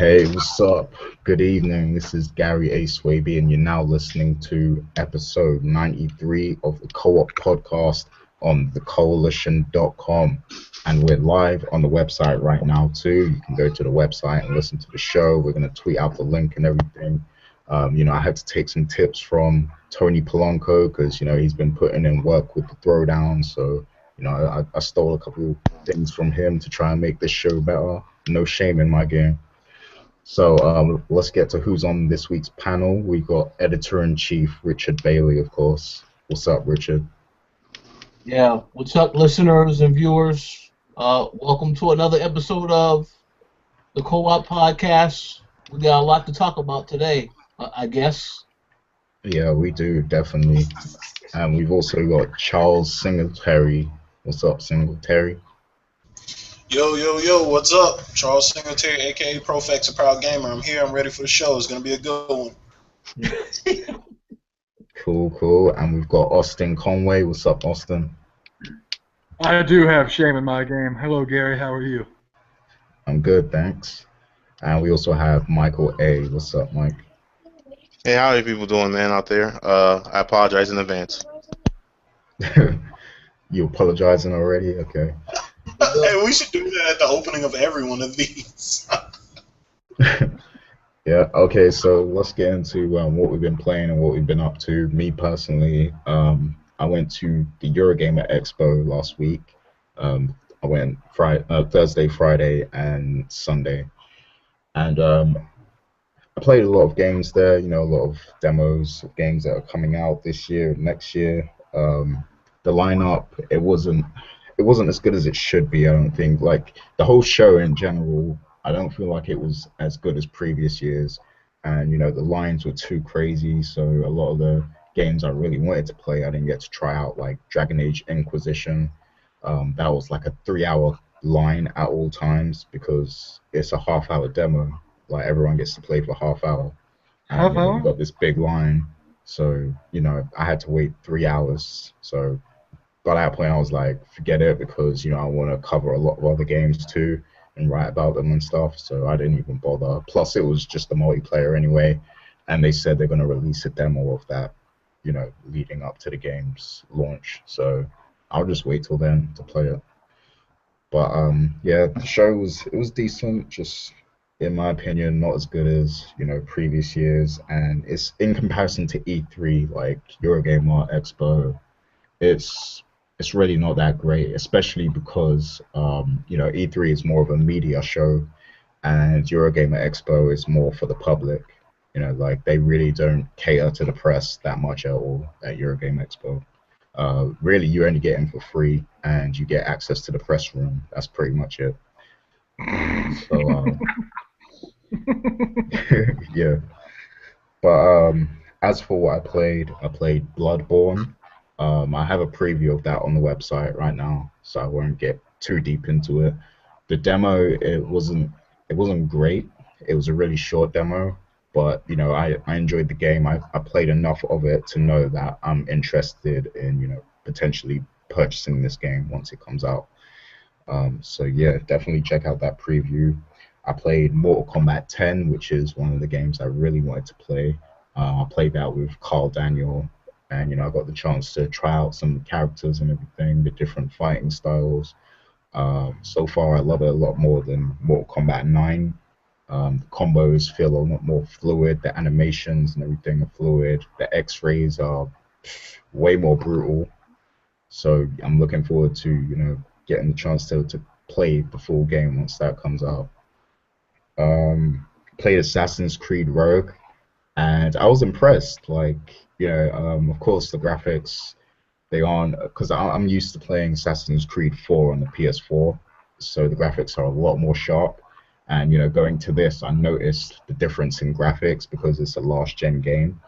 Hey, what's up? Good evening. This is Gary A. Swaby, and you're now listening to episode 93 of the Co-op podcast on thecoalition.com. And we're live on the website right now, too. You can go to the website and listen to the show. We're going to tweet out the link and everything. I had to take some tips from Tony Polanco because, he's been putting in work with the throwdown. So, I stole a couple things from him to try and make this show better. No shame in my game. So let's get to who's on this week's panel. We got Editor-in-Chief Richard Bailey, of course. What's up, Richard? Yeah, what's up, listeners and viewers? Welcome to another episode of the Co-op podcast. We got a lot to talk about today, I guess. Yeah, we do, definitely. And we've also got Charles Singletary. What's up, Singletary? Yo, what's up? Charles Singletary, a.k.a. Profex, a proud gamer. I'm here. I'm ready for the show. It's going to be a good one. Cool. And we've got Austin Conway. What's up, Austin? I do have shame in my game. Hello, Gary. How are you? I'm good, thanks. And we also have Michael A. What's up, Mike? Hey, how are people doing, man, out there? I apologize in advance. You apologizing already? Okay. Hey, we should do that at the opening of every one of these. Yeah, okay, so let's get into what we've been playing and what we've been up to. Me personally, I went to the Eurogamer Expo last week. I went Thursday, Friday, and Sunday. And I played a lot of games there, a lot of demos of games that are coming out this year, next year. The lineup, it wasn't as good as it should be, I don't think. Like, the whole show in general, I don't feel like it was as good as previous years. And, the lines were too crazy, so a lot of the games I really wanted to play, I didn't get to try out, like Dragon Age Inquisition. That was like a 3-hour line at all times because it's a half-hour demo. Like, everyone gets to play for half hour. And, Half hour? We've got this big line, so, I had to wait 3 hours, so by that point, I was like, forget it, because, I want to cover a lot of other games too and write about them and stuff, so I didn't even bother. Plus, it was just the multiplayer anyway, and they said they're going to release a demo of that, leading up to the game's launch, so I'll just wait till then to play it. But, yeah, the show was decent, just, in my opinion, not as good as, previous years, and it's in comparison to E3, like Eurogamer Expo, it's really not that great, especially because E3 is more of a media show, and Eurogamer Expo is more for the public. Like, they really don't cater to the press that much at all at Eurogamer Expo. Really, you only get in for free, and you get access to the press room. That's pretty much it. So, yeah. But as for what I played Bloodborne. I have a preview of that on the website right now, so I won't get too deep into it. The demo, it wasn't great. It was a really short demo, but I enjoyed the game. I played enough of it to know that I'm interested in potentially purchasing this game once it comes out. So yeah, definitely check out that preview. I played Mortal Kombat 10, which is one of the games I really wanted to play. I played that with Carl Daniel. And, I got the chance to try out some of the characters and everything, the different fighting styles. So far, I love it a lot more than Mortal Kombat 9. The combos feel a lot more fluid. The animations and everything are fluid. The X-rays are way more brutal. So I'm looking forward to, getting the chance to play the full game once that comes out. Played Assassin's Creed Rogue, and I was impressed. Like, of course, the graphics, they aren't, because I'm used to playing Assassin's Creed 4 on the PS4, so the graphics are a lot more sharp. And, going to this, I noticed the difference in graphics because it's a last-gen game.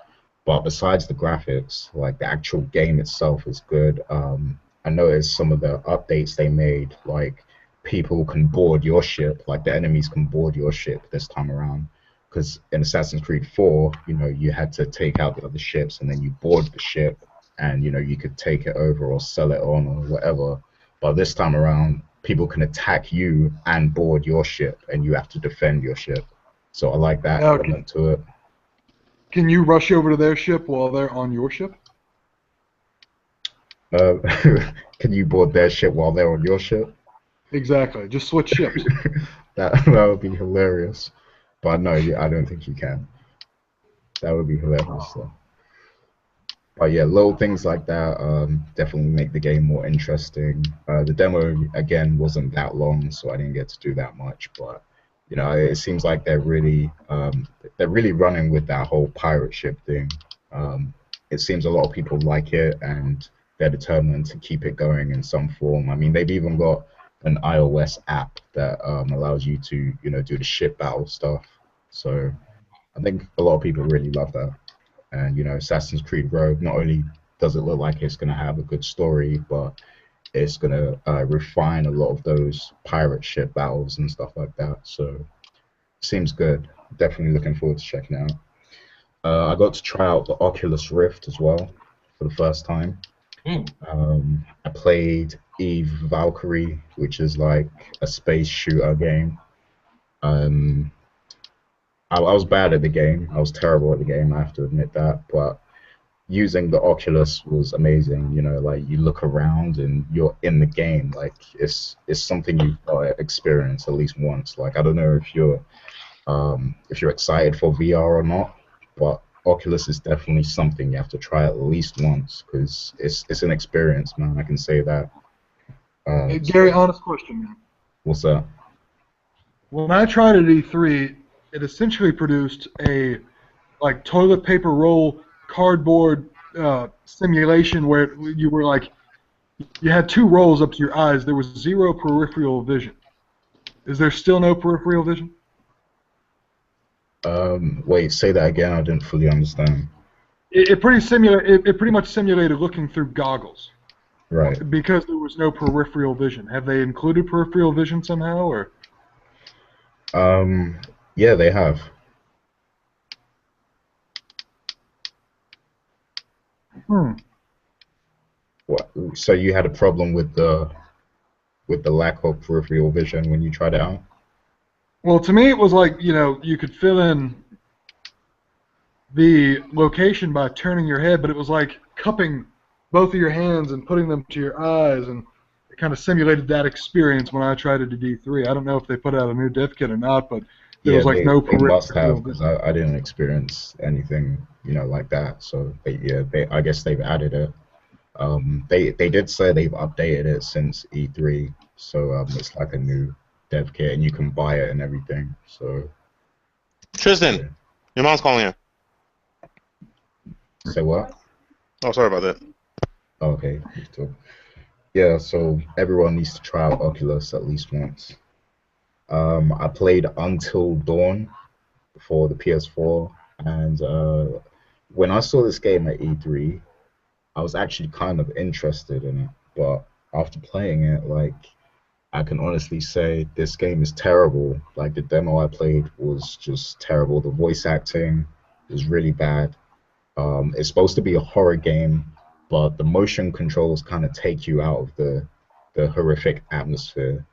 But besides the graphics, like, the actual game itself is good. I noticed some of the updates they made, like, people can board your ship, like, the enemies can board your ship this time around. Because in Assassin's Creed 4, you had to take out the other ships and then you board the ship and, you could take it over or sell it on or whatever. But this time around, people can attack you and board your ship and you have to defend your ship. So I like that Now, element to it. can you rush over to their ship while they're on your ship? Uh, can you board their ship while they're on your ship? Exactly. Just switch ships. That would be hilarious. But no, I don't think you can. That would be hilarious though. But yeah, little things like that definitely make the game more interesting. The demo again wasn't that long, so I didn't get to do that much. But you know, it seems like they're really running with that whole pirate ship thing. It seems a lot of people like it, and they're determined to keep it going in some form. I mean, they've even got an iOS app that allows you to, you know, do the ship battle stuff. So I think a lot of people really love that. And you know, Assassin's Creed Rogue, not only does it look like it's going to have a good story, but it's going to refine a lot of those pirate ship battles and stuff like that. So seems good. Definitely looking forward to checking it out. I got to try out the Oculus Rift as well for the first time. I played Eve Valkyrie, which is like a space shooter game. Um, I was bad at the game. I was terrible at the game. I have to admit that. But using the Oculus was amazing. You know, like you look around and you're in the game. Like it's something you've got to experience at least once. Like I don't know if you're excited for VR or not, but Oculus is definitely something you have to try at least once because it's an experience, man. I can say that. Hey, So Gary, honest question, man. what's that? When I tried at E3, it essentially produced a like toilet paper roll cardboard simulation where you were like you had two rolls up to your eyes. There was zero peripheral vision. Is there still no peripheral vision? Wait, say that again. I didn't fully understand. It pretty much simulated looking through goggles Right. because there was no peripheral vision. Have they included peripheral vision somehow, or? Um, yeah, they have. Hmm. What? So you had a problem with the lack of peripheral vision when you tried it out? Well, to me, it was like you could fill in the location by turning your head, but it was like cupping both of your hands and putting them to your eyes, and it kind of simulated that experience when I tried it at D3. I don't know if they put out a new dev kit or not, but there Yeah, was like no they must peripheral have because vision. I didn't experience anything, you know, like that. So they I guess they've added it. They did say they've updated it since E3, so it's like a new dev kit and you can buy it and everything. So Tristan, yeah. your mom's calling you. Say what? Oh, sorry about that. Okay. Yeah, so everyone needs to try out Oculus at least once. I played Until Dawn for the PS4, and when I saw this game at E3, I was actually kind of interested in it. But after playing it, like I can honestly say this game is terrible. Like the demo I played was just terrible. The voice acting was really bad. It's supposed to be a horror game, but the motion controls kind of take you out of the horrific atmosphere.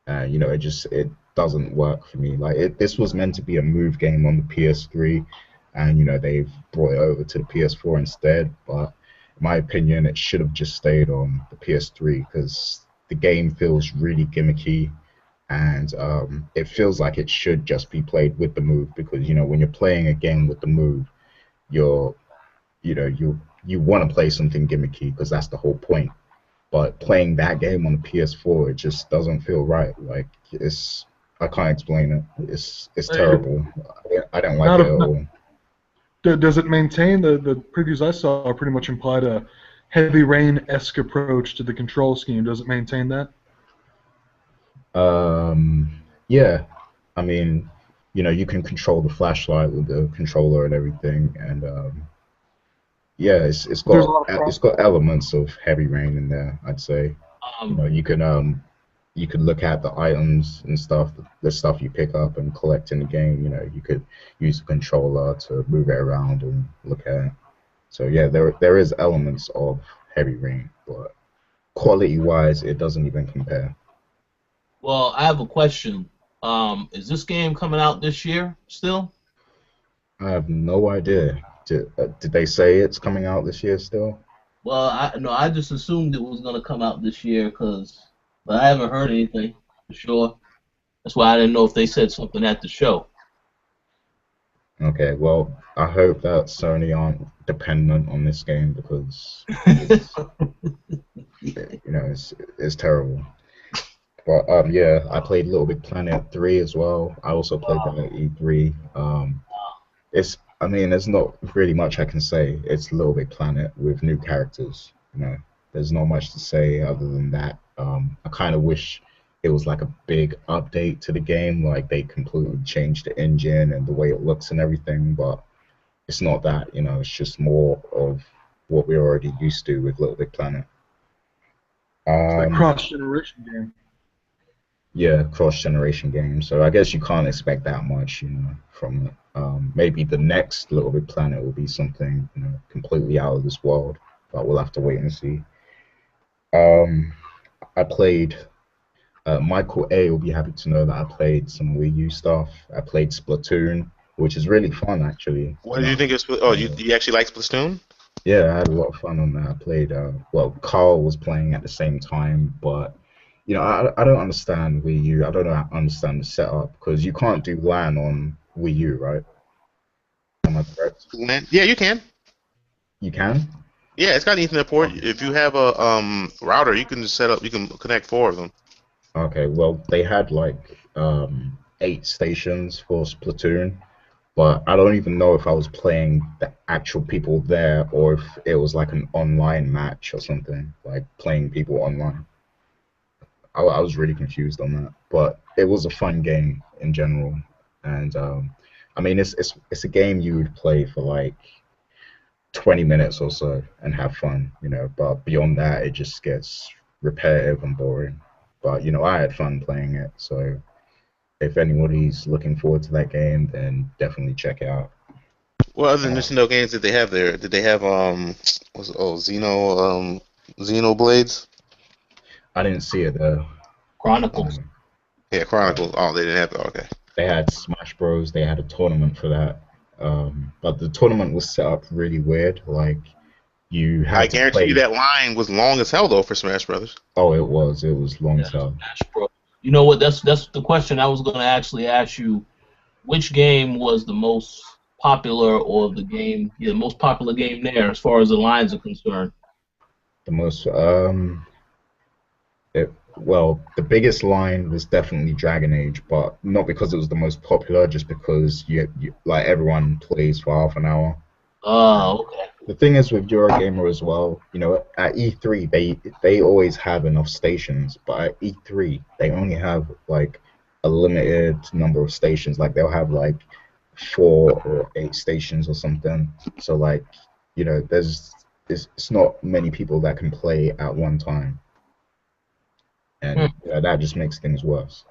You know, it doesn't work for me. Like this was meant to be a move game on the PS3, and you know they've brought it over to the PS4 instead. But in my opinion, it should have just stayed on the PS3 because the game feels really gimmicky, and it feels like it should just be played with the move because you know when you're playing a game with the move, you're you know you want to play something gimmicky because that's the whole point. But playing that game on the PS4, it just doesn't feel right. Like I can't explain it. It's terrible. I don't like Not it at a, all. does it maintain the previews I saw pretty much implied a heavy rain-esque approach to the control scheme? Does it maintain that? Yeah, I mean, you know, you can control the flashlight with the controller and everything, and yeah, There's a lot of it's got elements of Heavy Rain in there. I'd say, you Um, know, you could look at the items and stuff, the stuff you pick up and collect in the game. You know, you could use the controller to move it around and look at it. So yeah, there is elements of Heavy Rain, but quality wise, it doesn't even compare. well, I have a question. Is this game coming out this year still? I have no idea. Did they say it's coming out this year still? Well, I just assumed it was gonna come out this year but I haven't heard anything for sure. That's why I didn't know if they said something at the show. Okay, well, I hope that Sony aren't dependent on this game because it's, it's terrible. But yeah, I played Little Big Planet 3 as well. I also played that at E3. I mean, there's not really much I can say. It's Little Big Planet with new characters. There's not much to say other than that. I kind of wish it was like a big update to the game, like they completely changed the engine and the way it looks and everything. But it's not that. It's just more of what we're already used to with Little Big Planet. It's that Um, cross-generation game. yeah, cross-generation game. So I guess you can't expect that much, from it. Maybe the next Little Big Planet will be something, completely out of this world, but we'll have to wait and see. Um, I played. Michael A will be happy to know that I played some Wii U stuff. I played Splatoon, which is really fun actually. What did you think of Oh, you actually like Splatoon? Yeah, I had a lot of fun on that. I played. Well, Carl was playing at the same time, but I don't understand Wii U. I don't understand the setup because you can't do LAN on Wii U, right? Am I correct? Yeah, you can. You can? Yeah, it's got an Ethernet port. Okay. If you have a router, you can just set up. You can connect 4 of them. Okay, well, they had like 8 stations for Splatoon, but I don't even know if I was playing the actual people there or if it was like an online match or something, like playing people online. I was really confused on that, but it was a fun game in general, and I mean, it's a game you would play for like 20 minutes or so and have fun, but beyond that, it just gets repetitive and boring. But I had fun playing it, so if anybody's looking forward to that game, then definitely check it out. What other Uh, Nintendo games did they have there? Did they have Xenoblades? I didn't see it though. Chronicles. Um, Yeah, uh, Chronicles. Oh, they didn't have that. Okay. they had Smash Bros. They had a tournament for that, but the tournament was set up really weird. Like you I had to guarantee you play. that line was long as hell though for Smash Brothers. Oh, it was long Yeah, as hell. Smash Bros. You know what? That's the question I was going to actually ask you. Which game was the most popular, or the most popular game there as far as the lines are concerned? The most well, the biggest line was definitely Dragon Age, but not because it was the most popular, just because you like everyone plays for half an hour. And Oh, okay. the thing is with Eurogamer as well, at E3 they always have enough stations, but at E3 they only have like a limited number of stations. Like they'll have like 4 or 8 stations or something. So like, it's not many people that can play at one time, Hmm. and that just makes things worse.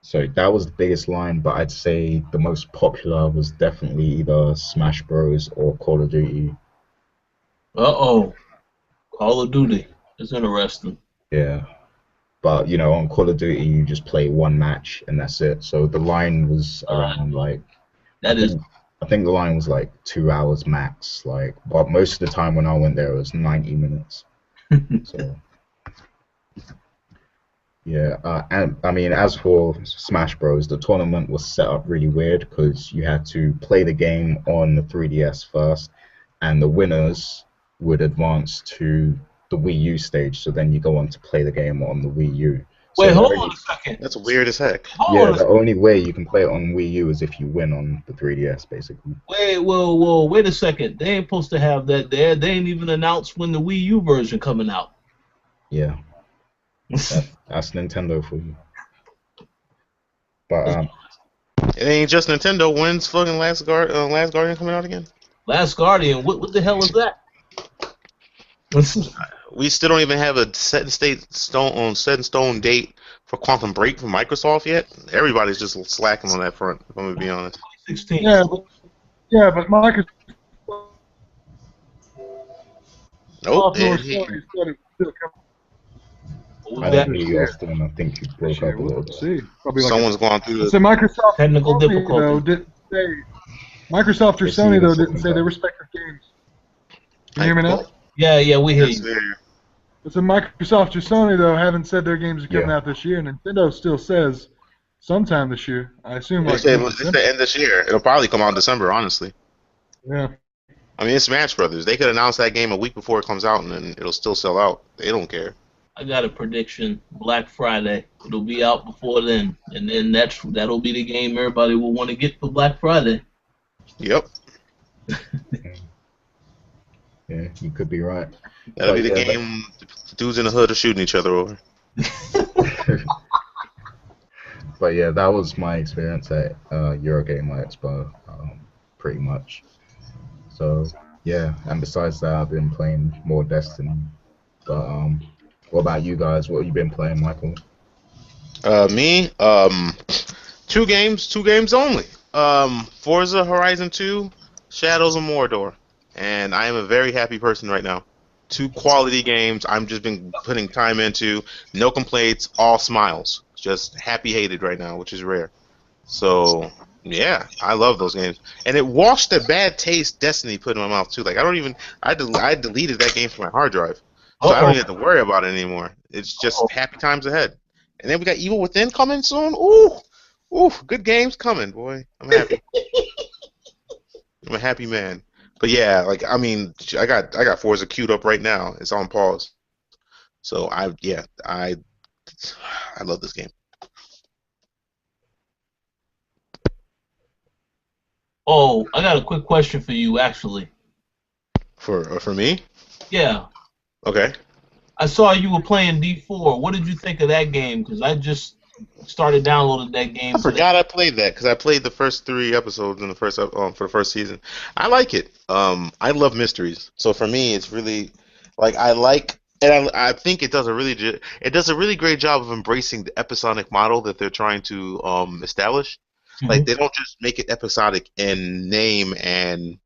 So that was the biggest line, but I'd say the most popular was definitely either Smash Bros or Call of Duty. Uh-oh. Call of Duty. It's interesting. Yeah, but on Call of Duty you just play one match and that's it. So the line was around like I That is. think I think the line was like 2 hours max. Like, but most of the time when I went there it was 90 minutes. So yeah, and I mean, as for Smash Bros, the tournament was set up really weird because you had to play the game on the 3DS first, and the winners would advance to the Wii U stage. So then you go on to play the game on the Wii U. So Wait, the hold on only a second. That's weird as heck. Hold yeah, on a the second. only way you can play it on Wii U is if you win on the 3DS, basically. Wait, whoa, wait a second. They ain't supposed to have that there. They ain't even announced when the Wii U version coming out. Yeah, that's Nintendo for you. But It ain't just Nintendo. When's fucking Last Guardian coming out again? Last Guardian, what the hell is that? We still don't even have a set in stone date for Quantum Break from Microsoft yet. Everybody's just slacking on that front. If I'm gonna be honest. 16. Yeah, but Microsoft Nope. nor Sony said it was still coming. Was I that didn't hear you, Austin. I think you This broke year, up a we'll little bit. see. Probably like Someone's going through a. the. So Microsoft technical or Sony though difficulty? didn't say. Microsoft or It's you Sony the though didn't second say their time. respective games. Can you hear Like, me now? what? Yeah, we hear Yes, you. sir. So Microsoft or Sony though haven't said their games are coming Yeah. out this year. Nintendo still says sometime this year. I assume They like said it's mid-December. the end this year. It'll probably come out in December, honestly. Yeah. I mean, it's Smash Brothers. They could announce that game a week before it comes out, and then it'll still sell out. They don't care. I got a prediction. Black Friday. It'll be out before then, and then that'll be the game everybody will want to get for Black Friday. Yep, Yeah, you could be right. that'll be But the yeah, game the dudes in the hood are shooting each other over. but yeah, that was my experience at Eurogamer Expo, pretty much. So yeah, and besides that, I've been playing more Destiny. But what about you guys? What have you been playing, Michael? Me, two games only. Forza Horizon 2, Shadows of Mordor, and I am a very happy person right now. Two quality games. I'm just been putting time into. No complaints, all smiles. Just happy hated right now, which is rare. So yeah, I love those games, and it washed the bad taste Destiny put in my mouth too. Like I deleted that game from my hard drive, so I don't Uh-oh. even have to worry about it anymore. It's just Uh-oh. happy times ahead. And then we got Evil Within coming soon. Ooh, good games coming, boy. I'm happy. I'm a happy man. But yeah, like I mean, I got Forza queued up right now. It's on pause. So I love this game. Oh, I got a quick question for you, actually. For me, Yeah, okay. I saw you were playing D4. What did you think of that game? Because I just started downloading that game I today. forgot I played that because I played the first 3 episodes in the first for the first season. I like it. I love mysteries, so for me, it's really like I like, and I think it does it does a really great job of embracing the episodic model that they're trying to establish. Like Mhm. they don't just make it episodic in name and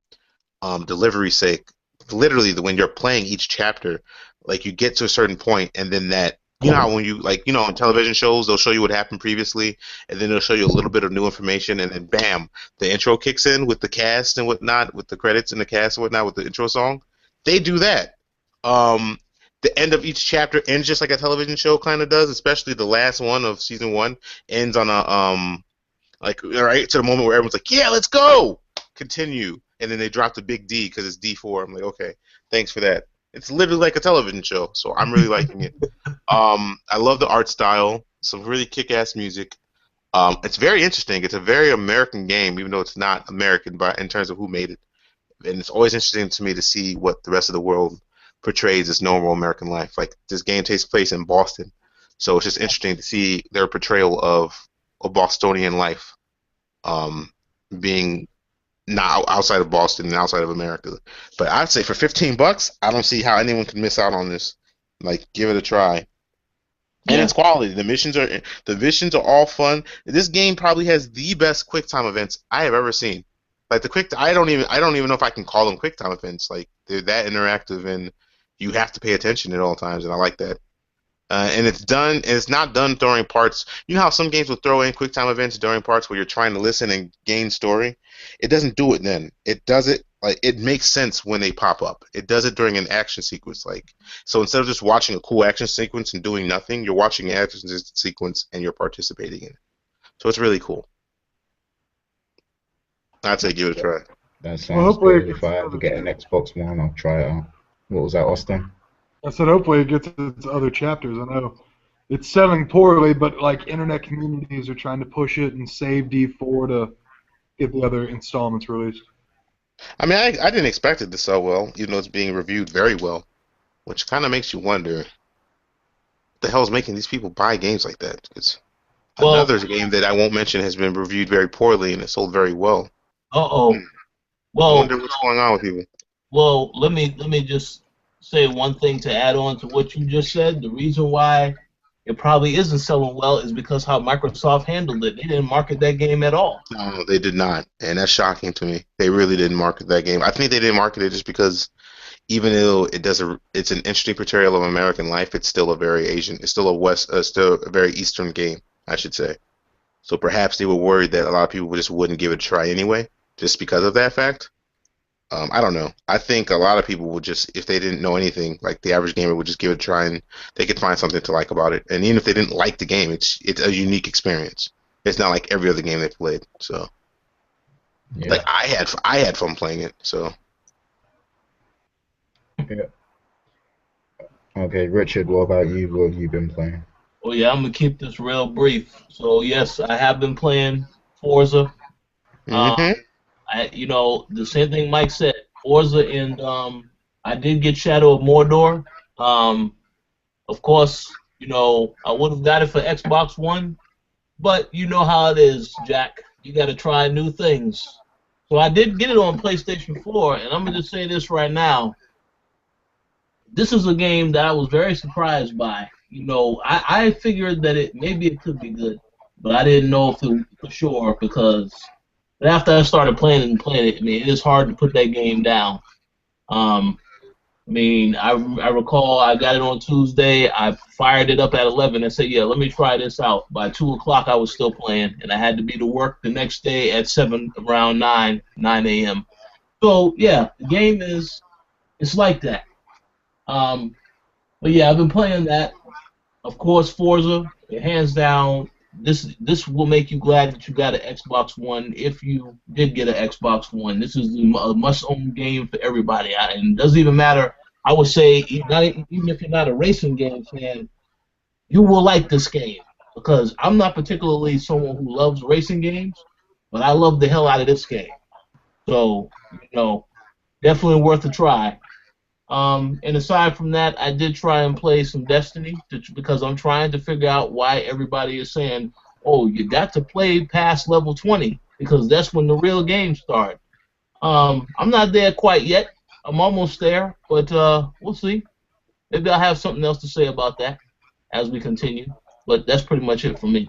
delivery sake. Literally, when you're playing each chapter, like you get to a certain point, and then that you know how when you like on television shows they'll show you what happened previously, and then they'll show you a little bit of new information, and then bam, the intro kicks in with the cast and whatnot, with the credits and the cast and whatnot, with the intro song. They do that. Um, the end of each chapter ends just like a television show kind of does, especially the last one of season one ends on a like right to the moment where everyone's like, yeah, let's go, continue, and then they drop the big D because it's D4. I'm like, okay, thanks for that. It's literally like a television show, so I'm really liking it. I love the art style, some really kick-ass music. It's very interesting. It's a very American game, even though it's not American, but in terms of who made it. And it's always interesting to me to see what the rest of the world portrays as normal American life. Like this game takes place in Boston, so it's just interesting to see their portrayal of a Bostonian life, um, being not outside of Boston and outside of America. But I'd say for $15, I don't see how anyone can miss out on this. Like, give it a try. And Yeah. it's quality. The missions are all fun. This game probably has the best QuickTime events I have ever seen. Like I don't even know if I can call them QuickTime events. Like they're that interactive and you have to pay attention at all times, and I like that. And it's not done during parts. You know how some games will throw in QuickTime events during parts where you're trying to listen and gain story? It doesn't do it then. It does it like it makes sense when they pop up. It does it during an action sequence. Like so instead of just watching a cool action sequence and doing nothing, you're watching an action sequence and you're participating in it. So it's really cool. I'd say give it a try. That Well, sounds hopefully it good. gets If I ever get an Xbox One, I'll try it out. What was that, Austin? I said hopefully it gets its other chapters. I know it's selling poorly, but like internet communities are trying to push it and save D4 to get the other installments released. I mean, I didn't expect it to sell well, even though it's being reviewed very well, which kind of makes you wonder what the hell is making these people buy games like that. It's Well, another game that I won't mention has been reviewed very poorly and it sold very well. uh-oh. I Well, wonder what's going on with people. well, let me just say one thing to add on to what you just said. The reason why it probably isn't selling well is because how Microsoft handled it. They didn't market that game at all. No, they did not, and that's shocking to me. They really didn't market that game. I think they didn't market it just because even though it's an interesting portrayal of American life, it's still a very Asian, it's still still a very Eastern game, I should say. So perhaps they were worried that a lot of people just wouldn't give it a try anyway, just because of that fact. I don't know. I think a lot of people would just, if they didn't know anything, like the average gamer would just give it a try and they could find something to like about it. And even if they didn't like the game, it's a unique experience. It's not like every other game they played. So, like Yeah. I had fun playing it. So, Yeah. Okay, Richard, what about you? What have you been playing? Oh yeah, I'm gonna keep this real brief. So yes, I have been playing Forza. Um, hmm the same thing Mike said, Forza, and I did get Shadow of Mordor. Um, of course, I would have got it for Xbox One, but you know how it is, Jack. You got to try new things. So I did get it on PlayStation 4, and I'm gonna just say this right now. This is a game that I was very surprised by. I figured that maybe it could be good, but I didn't know if it for sure because after I started playing it, I mean, it is hard to put that game down. Um, I recall I got it on Tuesday. I fired it up at 11 and said, "Yeah, let me try this out." By 2 o'clock, I was still playing, and I had to be to work the next day at 7, around 9 a.m. So yeah, the game it's like that. Um, but yeah, I've been playing that. Of course, Forza, hands down. This will make you glad that you got an Xbox One. If you did get an Xbox One, this is a must-own game for everybody. And it doesn't even matter. I would say, even if you're not a racing game fan, you will like this game because I'm not particularly someone who loves racing games, but I love the hell out of this game. So, definitely worth a try. And aside from that, I did try and play some Destiny because I'm trying to figure out why everybody is saying, "Oh, you got to play past level 20 because that's when the real game starts." I'm not there quite yet. I'm almost there, but we'll see. Maybe I'll have something else to say about that as we continue. But that's pretty much it for me.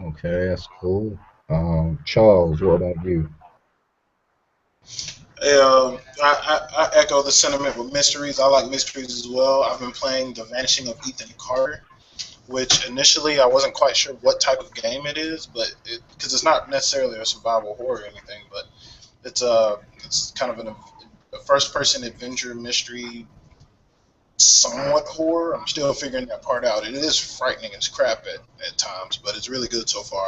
Okay, that's cool. Charles, what about you? I echo the sentiment with mysteries. I like mysteries as well. I've been playing The Vanishing of Ethan Carter, which initially I wasn't quite sure what type of game it is, but because it's not necessarily a survival horror or anything, but it's kind of a first-person adventure mystery, somewhat horror. I'm still figuring that part out. It is frightening as crap at times, but it's really good so far.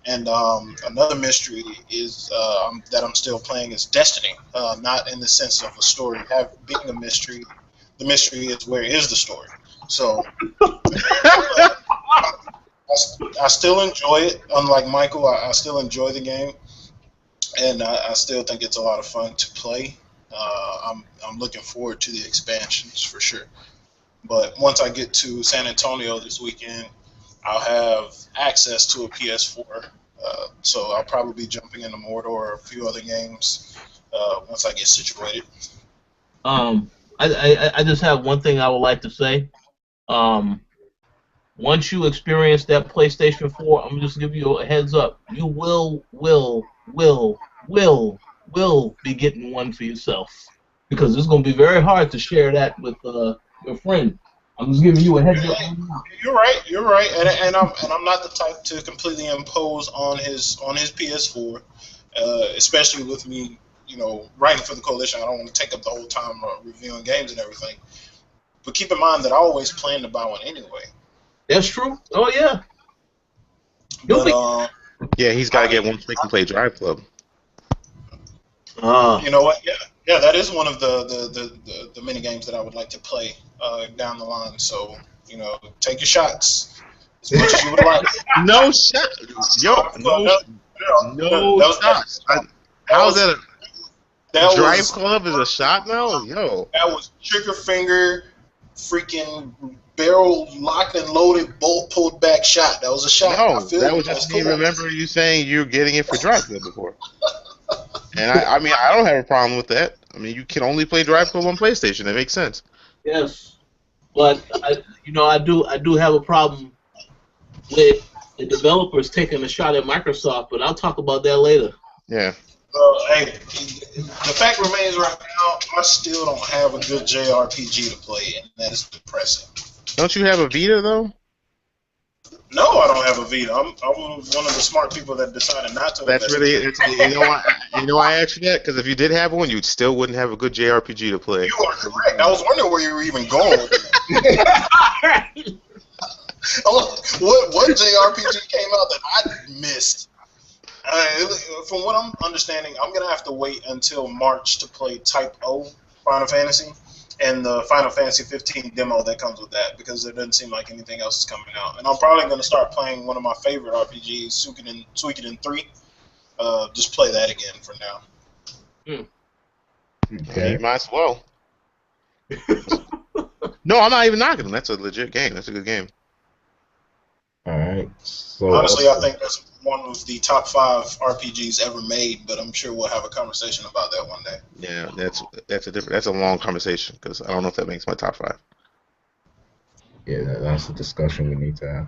And another mystery is that I'm still playing is Destiny. Not in the sense of a story being a mystery. The mystery is where is the story. So I still enjoy it. Unlike Michael, I still enjoy the game, and I still think it's a lot of fun to play. I'm looking forward to the expansions for sure. But once I get to San Antonio this weekend, I'll have access to a PS4. So I'll probably be jumping into Mordor or a few other games once I get situated. I just have one thing I would like to say. Um, Once you experience that PlayStation 4, I'm just give you a heads up. You will be getting one for yourself because it's going to be very hard to share that with your friend. I'm just giving you a heads up. You're right. You're right. And I'm not the type to completely impose on his PS4, especially with me, writing for the coalition. I don't want to take up the whole time reviewing games and everything. But keep in mind that I always plan to buy one anyway. That's true. Oh yeah. You'll But yeah, he's got to get one so he can play Drive Club. you know what? Yeah, that is one of the mini games that I would like to play down the line. So take your shots as much as you would like. No shot, yo, no shots. How's that? Drive Club is a shot now, yo. That was trigger finger, freaking barrel locked and loaded, bolt pulled back shot. That was a shot. No, that was just me. Remember you saying you're getting it for Drive Club before. And I mean, I don't have a problem with that. I mean, you can only play Drive Club on PlayStation. That makes sense. Yes, but I do have a problem with the developers taking a shot at Microsoft. But I'll talk about that later. Yeah. Hey, the fact remains right now, I still don't have a good JRPG to play, and that is depressing. Don't you have a Vita though? No, I don't have a Vita. I'm one of the smart people that decided not to That's invest. really you know why I asked you that, because if you did have one, you still wouldn't have a good JRPG to play. You are correct. I was wondering where you were even going with that. What JRPG came out that I missed? From what I'm understanding, I'm gonna have to wait until March to play Type O Final Fantasy and the Final Fantasy 15 demo that comes with that, because there doesn't seem like anything else is coming out. And I'm probably gonna start playing one of my favorite RPGs, Suikoden 3. Just play that again for now. Okay. You might as well. No, I'm not even knocking them. That's a legit game. That's a good game. All right. So Honestly, I think that's one of the top 5 RPGs ever made, but I'm sure we'll have a conversation about that one day. Yeah, that's a long conversation, because I don't know if that makes my top 5. yeah, that's a discussion we need to have.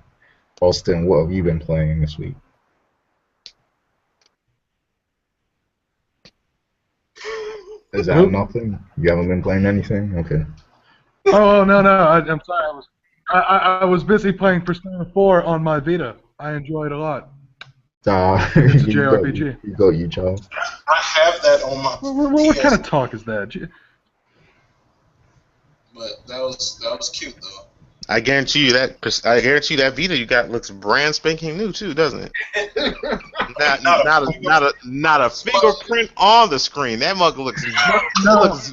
Austin, what have you been playing this week? Is that Nope. nothing? You haven't been playing anything? Okay. Oh no, I'm sorry. I was busy playing Persona 4 on my Vita. I enjoy it a lot. It's a JRPG. You got you, Charles. I have that on my What PS, kind of talk is that? but that was cute though. I guarantee you that Vita you got looks brand spanking new too, doesn't it? Not a fingerprint on the screen. That mug looks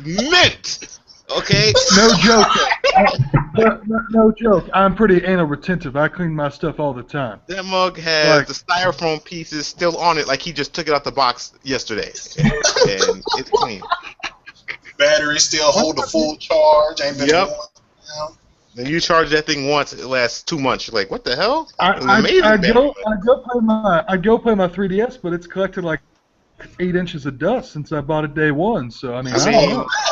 mint. Okay. No joke. No joke. I'm pretty anal retentive. I clean my stuff all the time. That mug has the styrofoam pieces still on it, like he just took it out the box yesterday, and it's clean. Battery still hold the full charge. Ain't been Yep. going down. Then you charge that thing once, it lasts 2 months. You're like, what the hell? I go play my 3DS, but it's collected like 8 inches of dust since I bought it day one. So I mean, I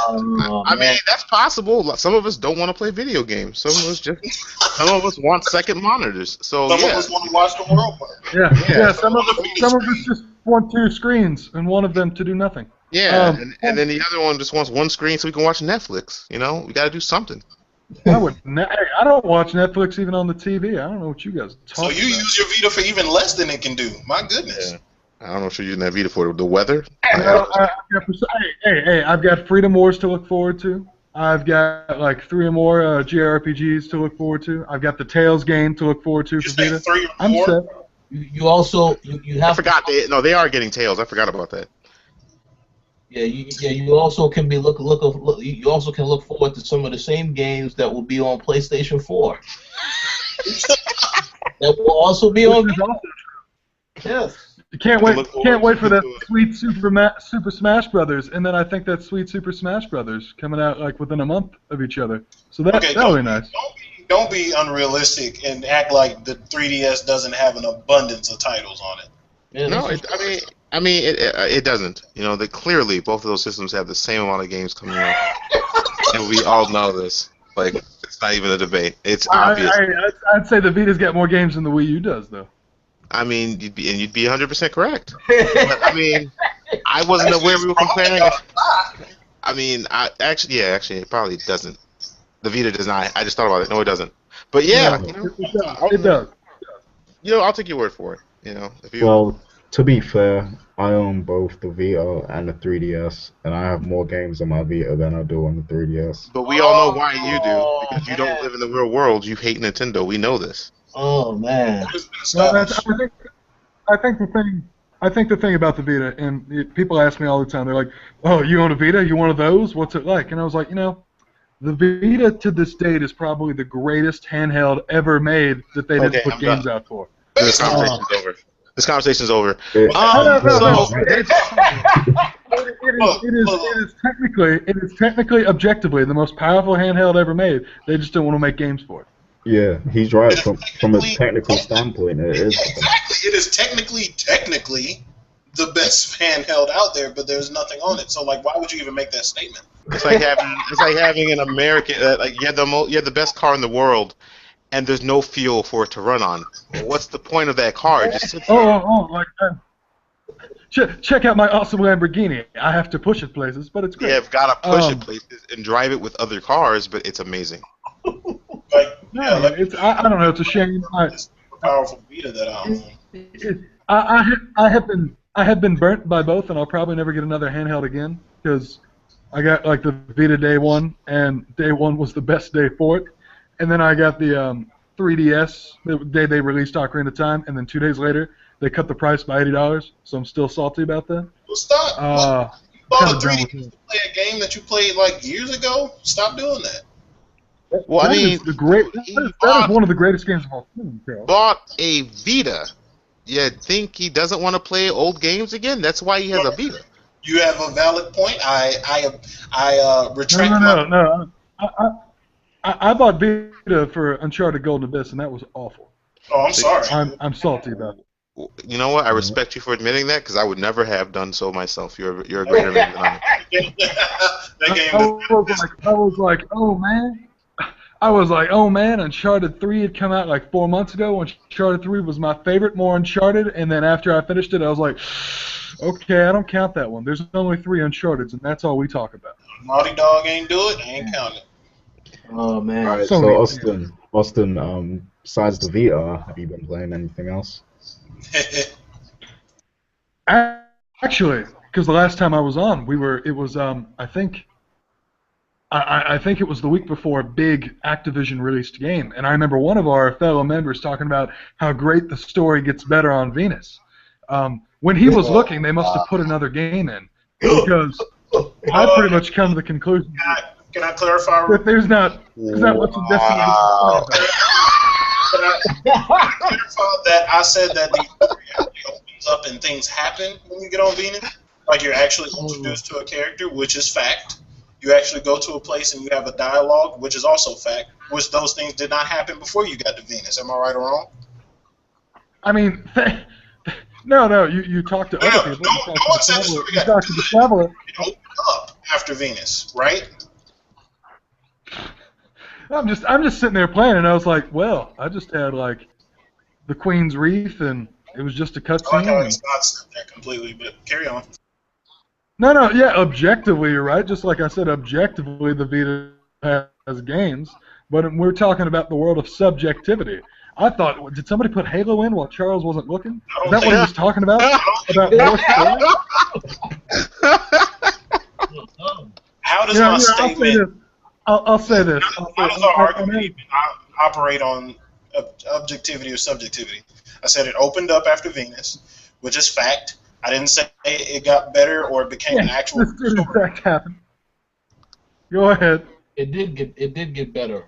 don't know. I mean, that's possible. Some of us don't want to play video games. Some of us want second monitors. So Some of us want to watch the world burn. Yeah. Some of us just want 2 screens and one of them to do nothing. Yeah, and then the other one just wants one screen so we can watch Netflix. You know, we got to do something. I don't watch Netflix even on the TV. I don't know what you guys talk about. So you use your Vita for even less than it can do. My goodness. Yeah. I don't know if you're using that Vita for the weather. Hey, I've got Freedom Wars to look forward to. I've got like 3 or more JRPGs to look forward to. I've got the Tales game to look forward to You for say Vita. 3 or I'm 4? set. You also you I have forgot they are getting Tails. I forgot about that. you also can be you also can look forward to some of the same games that will be on PlayStation 4. That will also be on Vita. Yes. Can't look wait for forward that to- sweet Super Smash Brothers, and then I think that sweet Super Smash Brothers coming out like within a month of each other. So that'll be nice. Don't be unrealistic and act like the 3DS doesn't have an abundance of titles on it. Yeah, No, it doesn't. You know, clearly both of those systems have the same amount of games coming out, and we all know this. Like, it's not even a debate. It's obvious. I'd say the Vita's got more games than the Wii U does, though. I mean, you'd be 100% correct. But, I mean, I wasn't aware we were comparing. I mean, actually, it probably doesn't. The Vita does not. I just thought about it. No, it doesn't. But yeah, It does. You know, I'll take your word for it. You know, if you. Well, to be fair, I own both the Vita and the 3DS, and I have more games on my Vita than I do on the 3DS. But we all know why you do, because you don't live in the real world. You hate Nintendo. We know this. Oh man. It's been Well, established. I think the thing about the Vita, and people ask me all the time, they're like, "Oh, you own a Vita? You one of those? What's it like?" And I was like, the Vita to this date is probably the greatest handheld ever made that they didn't Okay, put I'm games done. out for. This conversation's over. This conversation's over. It- It is technically, objectively, the most powerful handheld ever made. They just don't want to make games for it. Yeah, he's right. From a technical standpoint, it is. Exactly. It is technically the best handheld out there, but there's nothing on it. So, like, why would you even make that statement? It's like having an American. Like you have the best car in the world, and there's no fuel for it to run on. What's the point of that car? It just sits there. check out my awesome Lamborghini. I have to push it places, but it's great. Yeah, I've got to push it Um, places and drive it with other cars, but it's amazing. Like, yeah, no, let me it's I don't know. It's a shame. this super powerful Vita that I own. I have been burnt by both, and I'll probably never get another handheld again because I got like the Vita day one, and day one was the best day for it, and then I got the 3DS the day they released Ocarina of Time, and then 2 days later they cut the price by $80, so I'm still salty about that. Well, stop. Uh, You bought kind a of done 3DS with it. to play a game that you played like years ago? Stop doing that. Well, I That mean, is the great. he That is one of the greatest games of all time, Carol. bought a Vita. You think he doesn't want to play old games again? That's why he has a Vita. You have a valid point. I retract No. I bought Vita for Uncharted Golden Abyss, and that was awful. Oh, I'm sorry. I'm salty about it. You know what? I respect you for admitting that because I would never have done so myself. You're a greater man than I am. That game. I was like, oh man. I was like, oh man, Uncharted 3 had come out like 4 months ago. Uncharted 3 was my favorite, more Uncharted, and then after I finished it, I was like, okay, I don't count that one. There's only 3 Uncharteds, and that's all we talk about. Naughty Dog ain't do it. I ain't counting. Oh man. All right, So so many- Austin, besides the Vita, have you been playing anything else? Actually, because the last time I was on, I think it was the week before a big Activision released game, and I remember one of our fellow members talking about how great the story gets better on Venus. When he was looking, they must have put another game in, because I pretty much come to the conclusion Can I clarify? that there's not much in Destiny. Can I clarify that I said that the story actually opens up and things happen when you get on Venus? Like you're actually introduced to a character, which is fact. You actually go to a place and you have a dialogue, which is also fact, which those things did not happen before you got to Venus. Am I right or wrong? I mean, no, you talk to other people. No one said this. You talk to the traveler. It opened up after Venus, right? I'm just sitting there playing, and I was like, well, I just had like the Queen's Wreath, and it was just a I like how cutscene. it's not set there completely, but carry on. No, yeah, objectively, you're right. Just like I said, objectively, the Vita has games, but we're talking about the world of subjectivity. I thought, did somebody put Halo in while Charles wasn't looking? Is that what he was talking about? About more story? How does You know, my I'll say statement? this. I'll say this. How does our argument even operate on objectivity or subjectivity? I said it opened up after Venus, which is fact. I didn't say it got better or it became an actual This did in story. fact happen. Go ahead. It did get better.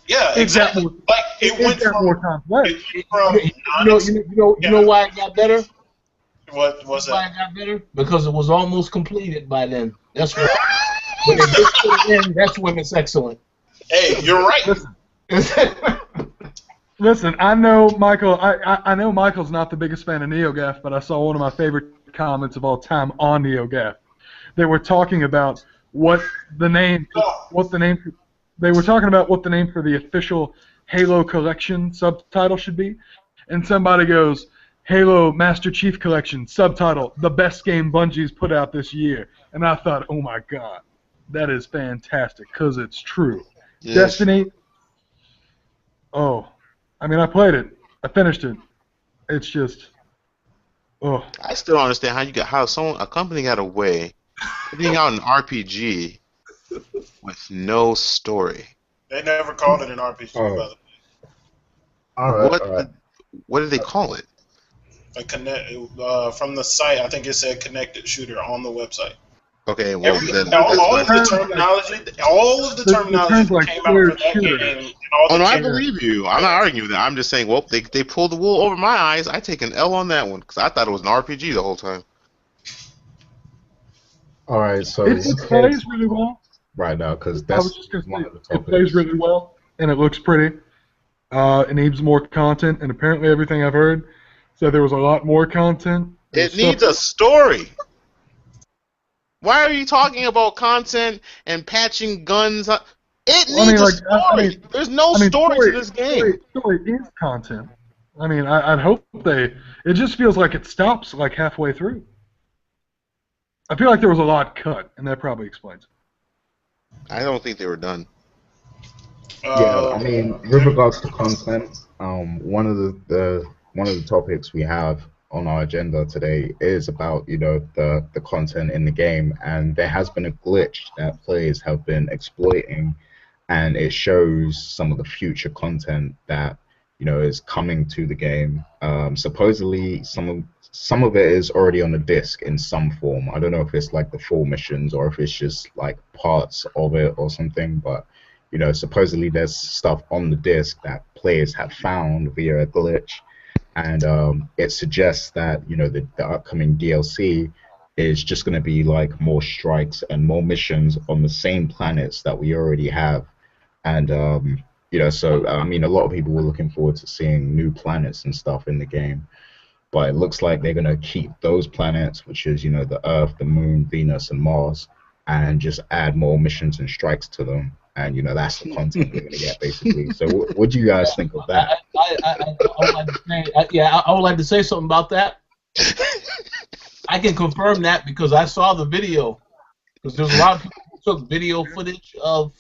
Yeah, It got exactly. more, Like it went got more from complex. You know why it got better? what was Why that? it got better? Because it was almost completed by then. That's why. When it gets to the end, that's when it's excellent. Hey, you're right. Listen, I know Michael. I know Michael's not the biggest fan of NeoGAF, but I saw one of my favorite comments of all time on NeoGAF. They were talking about what the name. They were talking about what the name for the official Halo Collection subtitle should be, and somebody goes, "Halo Master Chief Collection subtitle: The best game Bungie's put out this year." And I thought, oh my god, that is fantastic because it's true. Yes. Destiny. Oh. I mean, I played it. I finished it. It's just, oh. I still don't understand how a company got away putting out an RPG with no story. They never called it an RPG, Oh. by the way. All right. What did they call it? From the site, I think it said connected shooter on the website. Okay, well then. All of that's the terminology like came out for that shooter. game. And all Oh the no, I games- believe you. I'm not arguing with that. I'm just saying, well, they pulled the wool over my eyes. I take an L on that one because I thought it was an RPG the whole time. All right. So It plays really well. right now, because I that's was just going one to of the say, it plays topics. really well, and it looks pretty. It needs more content, and apparently everything I've heard said there was a lot more content. It needs a story. Why are you talking about content and patching guns? It needs a story. There's no story to this game. Story is content. I mean, I'd hope they. It just feels like it stops like halfway through. I feel like there was a lot cut, and that probably explains it. I don't think they were done. Yeah, I Uh, mean, with regards to content, one of one of the topics we have on our agenda today is about, the content in the game, and there has been a glitch that players have been exploiting, and it shows some of the future content that, is coming to the game. Supposedly, some of it is already on the disc in some form. I don't know if it's like the full missions or if it's just like parts of it or something, but supposedly there's stuff on the disc that players have found via a glitch, and it suggests that the upcoming DLC is just going to be like more strikes and more missions on the same planets that we already have, and so I mean, a lot of people were looking forward to seeing new planets and stuff in the game, but it looks like they're going to keep those planets, which is the Earth, the Moon, Venus, and Mars, and just add more missions and strikes to them, and that's the content we're going to get basically. So what do you guys think of that? I would like to say, I would like to say something about that. I can confirm that because I saw the video. Because there's a lot of people who took video footage of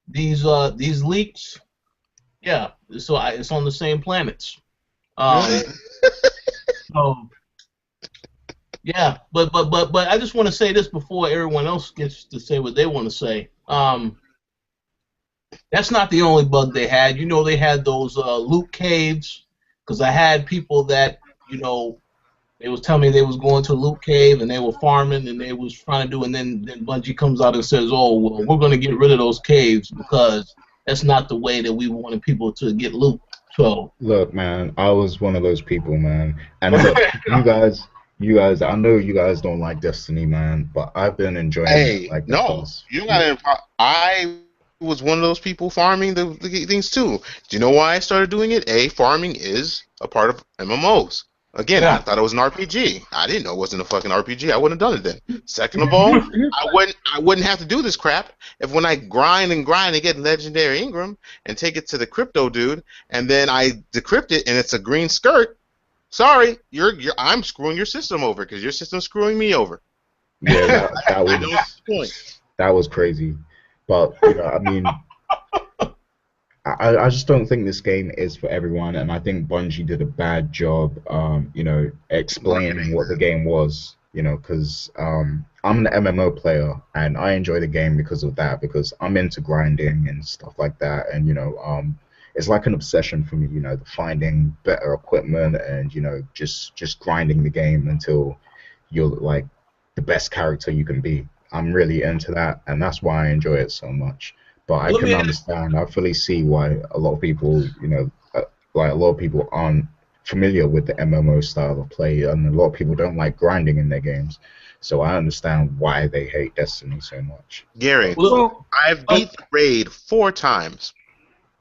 these leaks. Yeah, so it's on the same planets. Really? So yeah, but I just want to say this before everyone else gets to say what they want to say. That's not the only bug they had. They had those loot caves, because I had people that they was telling me they was going to a loot cave and they were farming and they was trying to do, and then Bungie comes out and says, "Oh well, we're going to get rid of those caves because that's not the way that we wanted people to get loot." So Look, man, I was one of those people, man, and look, you guys, I know you guys don't like Destiny, man, but I've been enjoying it Hey, like the no, past. you got. I was one of those people farming the things too. Do you know why I started doing it? Farming is a part of MMOs. Again, I yeah, thought it was an RPG. I didn't know it wasn't a fucking RPG. I wouldn't have done it then. Second of all, I wouldn't have to do this crap if when I grind and grind and get legendary Ingram and take it to the crypto dude and then I decrypt it and it's a green skirt. Sorry, I'm screwing your system over because your system's screwing me over. Yeah, that I know was it's the point. that was crazy, but I mean, I just don't think this game is for everyone, and I think Bungie did a bad job, explaining Marketing. what the game was, because I'm an MMO player, and I enjoy the game because of that, because I'm into grinding and stuff like that, and it's like an obsession for me, finding better equipment and just grinding the game until you're like the best character you can be. I'm really into that, and that's why I enjoy it so much. But I let can me understand. I fully see why a lot of people, like a lot of people aren't familiar with the MMO style of play, and a lot of people don't like grinding in their games. So I understand why they hate Destiny so much. Gary, look. Well, I've beat the raid 4 times.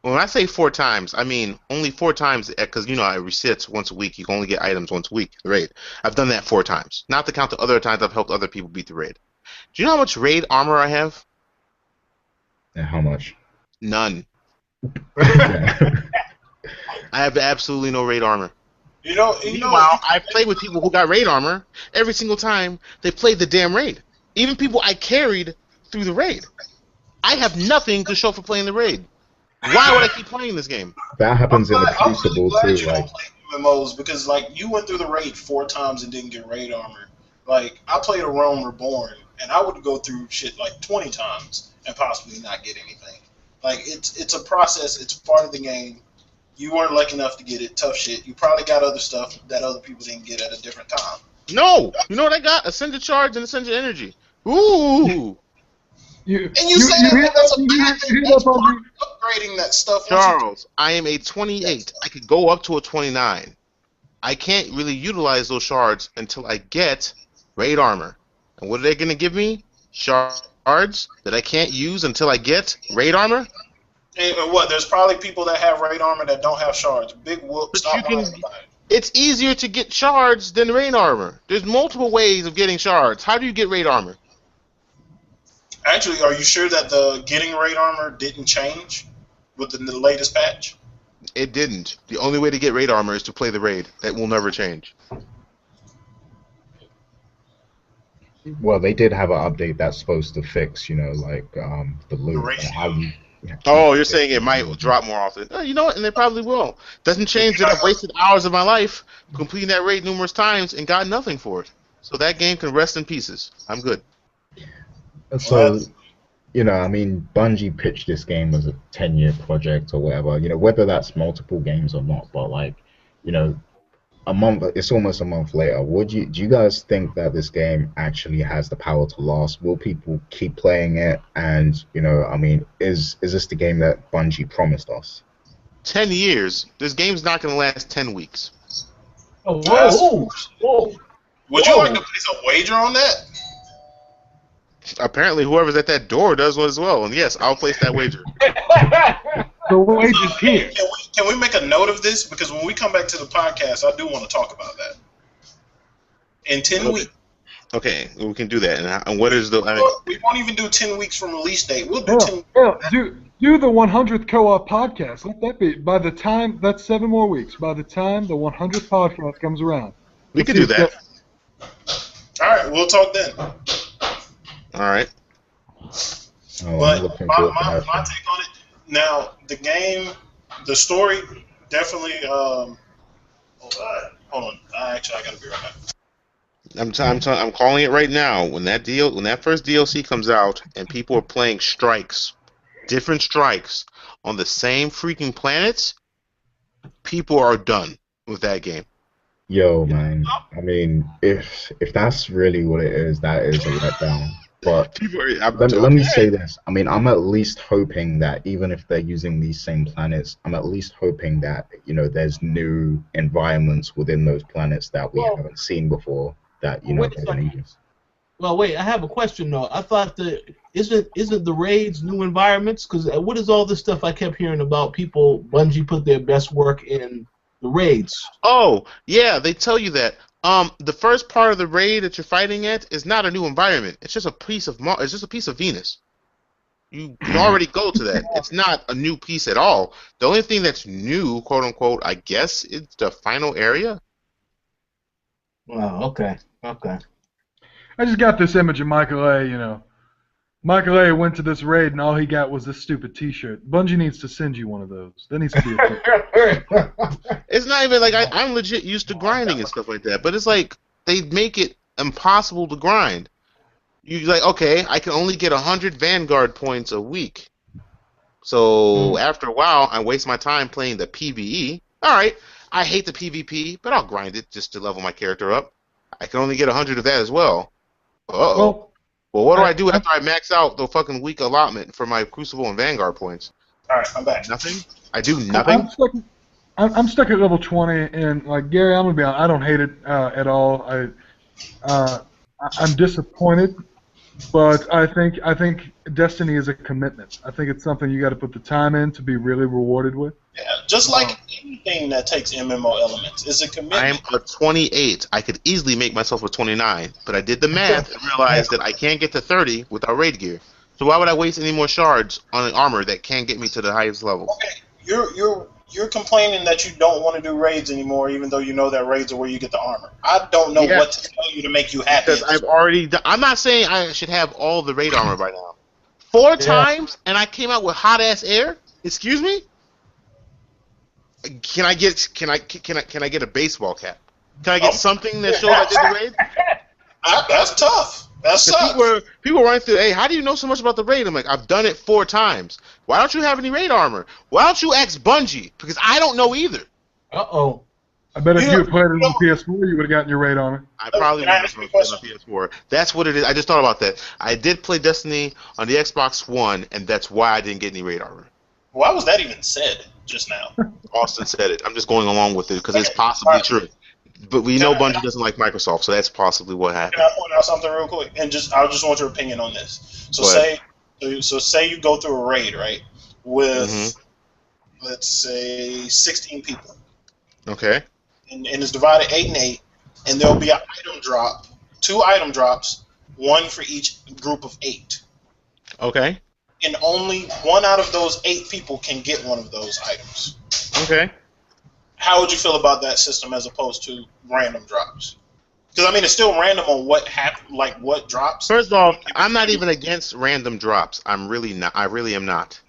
When I say 4 times, I mean only 4 times because it resets once a week. You can only get items once a week. The raid. I've done that 4 times, not to count the other times I've helped other people beat the raid. Do you know how much raid armor I have? And how much? None. Yeah. I have absolutely no raid armor. you know, Meanwhile, I've played with people who got raid armor. Every single time they played the damn raid. Even people I carried through the raid. I have nothing to show for playing the raid. Why would I keep playing this game? That happens in the I'm really Crucible glad too. you Like, don't play MMOs because like you went through the raid 4 times and didn't get raid armor. Like I played a Realm Reborn and I would go through shit like 20 times and possibly not get anything. Like it's a process. It's part of the game. You weren't lucky enough to get it. Tough shit. You probably got other stuff that other people didn't get at a different time. No! You know what I got? Ascended Charge and Ascended Energy. Ooh! And you say that that's a bad thing. That's part Bungie. of upgrading that stuff. Charles, I am a 28. I could go up to a 29. I can't really utilize those shards until I get raid armor. And what are they going to give me? Shards that I can't use until I get raid armor? And what? There's probably people that have raid armor that don't have shards. Big whoop. But Stop you can. lying about it. It's easier to get shards than raid armor. There's multiple ways of getting shards. How do you get raid armor? Actually, are you sure that the getting raid armor didn't change with the latest patch? It didn't. The only way to get raid armor is to play the raid. That will never change. Well, they did have an update that's supposed to fix, like the The loot and how ratio. you keep Oh, you're saying it getting might more loot. drop more often. You know what? And they probably will. Doesn't But change you're that not I've gonna. wasted hours of my life completing that raid numerous times and got nothing for it. So that game can rest in pieces. I'm good. Well, So, I mean, Bungie pitched this game as a 10-year project or whatever, whether that's multiple games or not, but like, you know, it's almost a month later. Do you guys think that this game actually has the power to last? Will people keep playing it? And, I mean, is this the game that Bungie promised us? 10 years. This game's not going to last 10 weeks. Oh, That's- whoa. would you like to place a wager on that? Apparently, whoever's at that door does as well. And yes, I'll place that wager. The wage is here. Can we make a note of this? Because when we come back to the podcast, I do want to talk about that. In 10 Okay. weeks. Okay, we can do that. And what is the? I mean, We won't even do 10 weeks from release date. We'll do Hell, 10. do the 100th co-op podcast. Let that be. By the time that's 7 more weeks. By the time the 100th podcast comes around, we could do that. All right, we'll talk then. All right. Oh, But I'm looking my forward to take that. on it, now, the game, the story, definitely, hold on. I got to be right back. I'm calling it right now. When that first DLC comes out and people are playing strikes, different strikes on the same freaking planets, people are done with that game. Yo, man. I mean, if that's really what it is, that is a letdown. But let me say this. I mean, I'm at least hoping that even if they're using these same planets, I'm at least hoping that, there's new environments within those planets that we haven't seen before that, Wait a they're second. gonna use. Well, wait. I have a question though. I thought that isn't the raids new environments? Because what is all this stuff I kept hearing about? Bungie put their best work in the raids. Oh, yeah, they tell you that. The first part of the raid that you're fighting at is not a new environment. It's just a piece of It's just a piece of Venus. You can already go to that. It's not a new piece at all. The only thing that's new, quote unquote, I guess, is the final area. Wow. Okay. I just got this image of Michael A. Michael A. went to this raid and all he got was this stupid T-shirt. Bungie needs to send you one of those. That needs to be a thing. It's not even like I'm legit used to grinding and stuff like that, but it's like they make it impossible to grind. You're like, okay, I can only get 100 Vanguard points a week. So after a while, I waste my time playing the PvE. All right, I hate the PvP, but I'll grind it just to level my character up. I can only get 100 of that as well. Uh-oh. Well, what do I do after I max out the fucking week allotment for my Crucible and Vanguard points? All right, I'm back. Nothing? I do nothing? I'm stuck at level 20, and like Gary, I'm gonna be honest, I don't hate it at all. I'm disappointed, but I think Destiny is a commitment. I think it's something you got to put the time in to be really rewarded with. Yeah, just like anything that takes MMO elements, it's a commitment. I am a 28. I could easily make myself a 29, but I did the math and realized that I can't get to 30 without raid gear. So why would I waste any more shards on an armor that can't get me to the highest level? Okay, you're complaining that you don't want to do raids anymore, even though you know that raids are where you get the armor. I don't know what to tell you to make you happy. Because I've already done, I'm not saying I should have all the raid armor by now. 4 times, and I came out with hot ass air. Excuse me. Can I get a baseball cap? Can I get something that shows I did the raid? That's tough. That sucks. People running through, hey, how do you know so much about the raid? I'm like, I've done it 4 times. Why don't you have any raid armor? Why don't you ask Bungie? Because I don't know either. Uh-oh. I bet if you had played it on PS4, you would have gotten your raid armor. I probably would have played it on PS4. That's what it is. I just thought about that. I did play Destiny on the Xbox One, and that's why I didn't get any raid armor. Why was that even said just now? Austin said it. I'm just going along with it because it's possibly true. But we know Bungie doesn't like Microsoft, so that's possibly what happened. Can I point out something real quick? And I just want your opinion on this. So say you go through a raid, right, with let's say 16 people. Okay. And it's divided 8 and 8, and there'll be an item drop, 2 item drops, 1 for each group of 8. Okay. And only 1 out of those 8 people can get one of those items. Okay. How would you feel about that system as opposed to random drops? Because I mean, it's still random on what drops. First off, I'm not even against random drops. I'm really not. I really am not.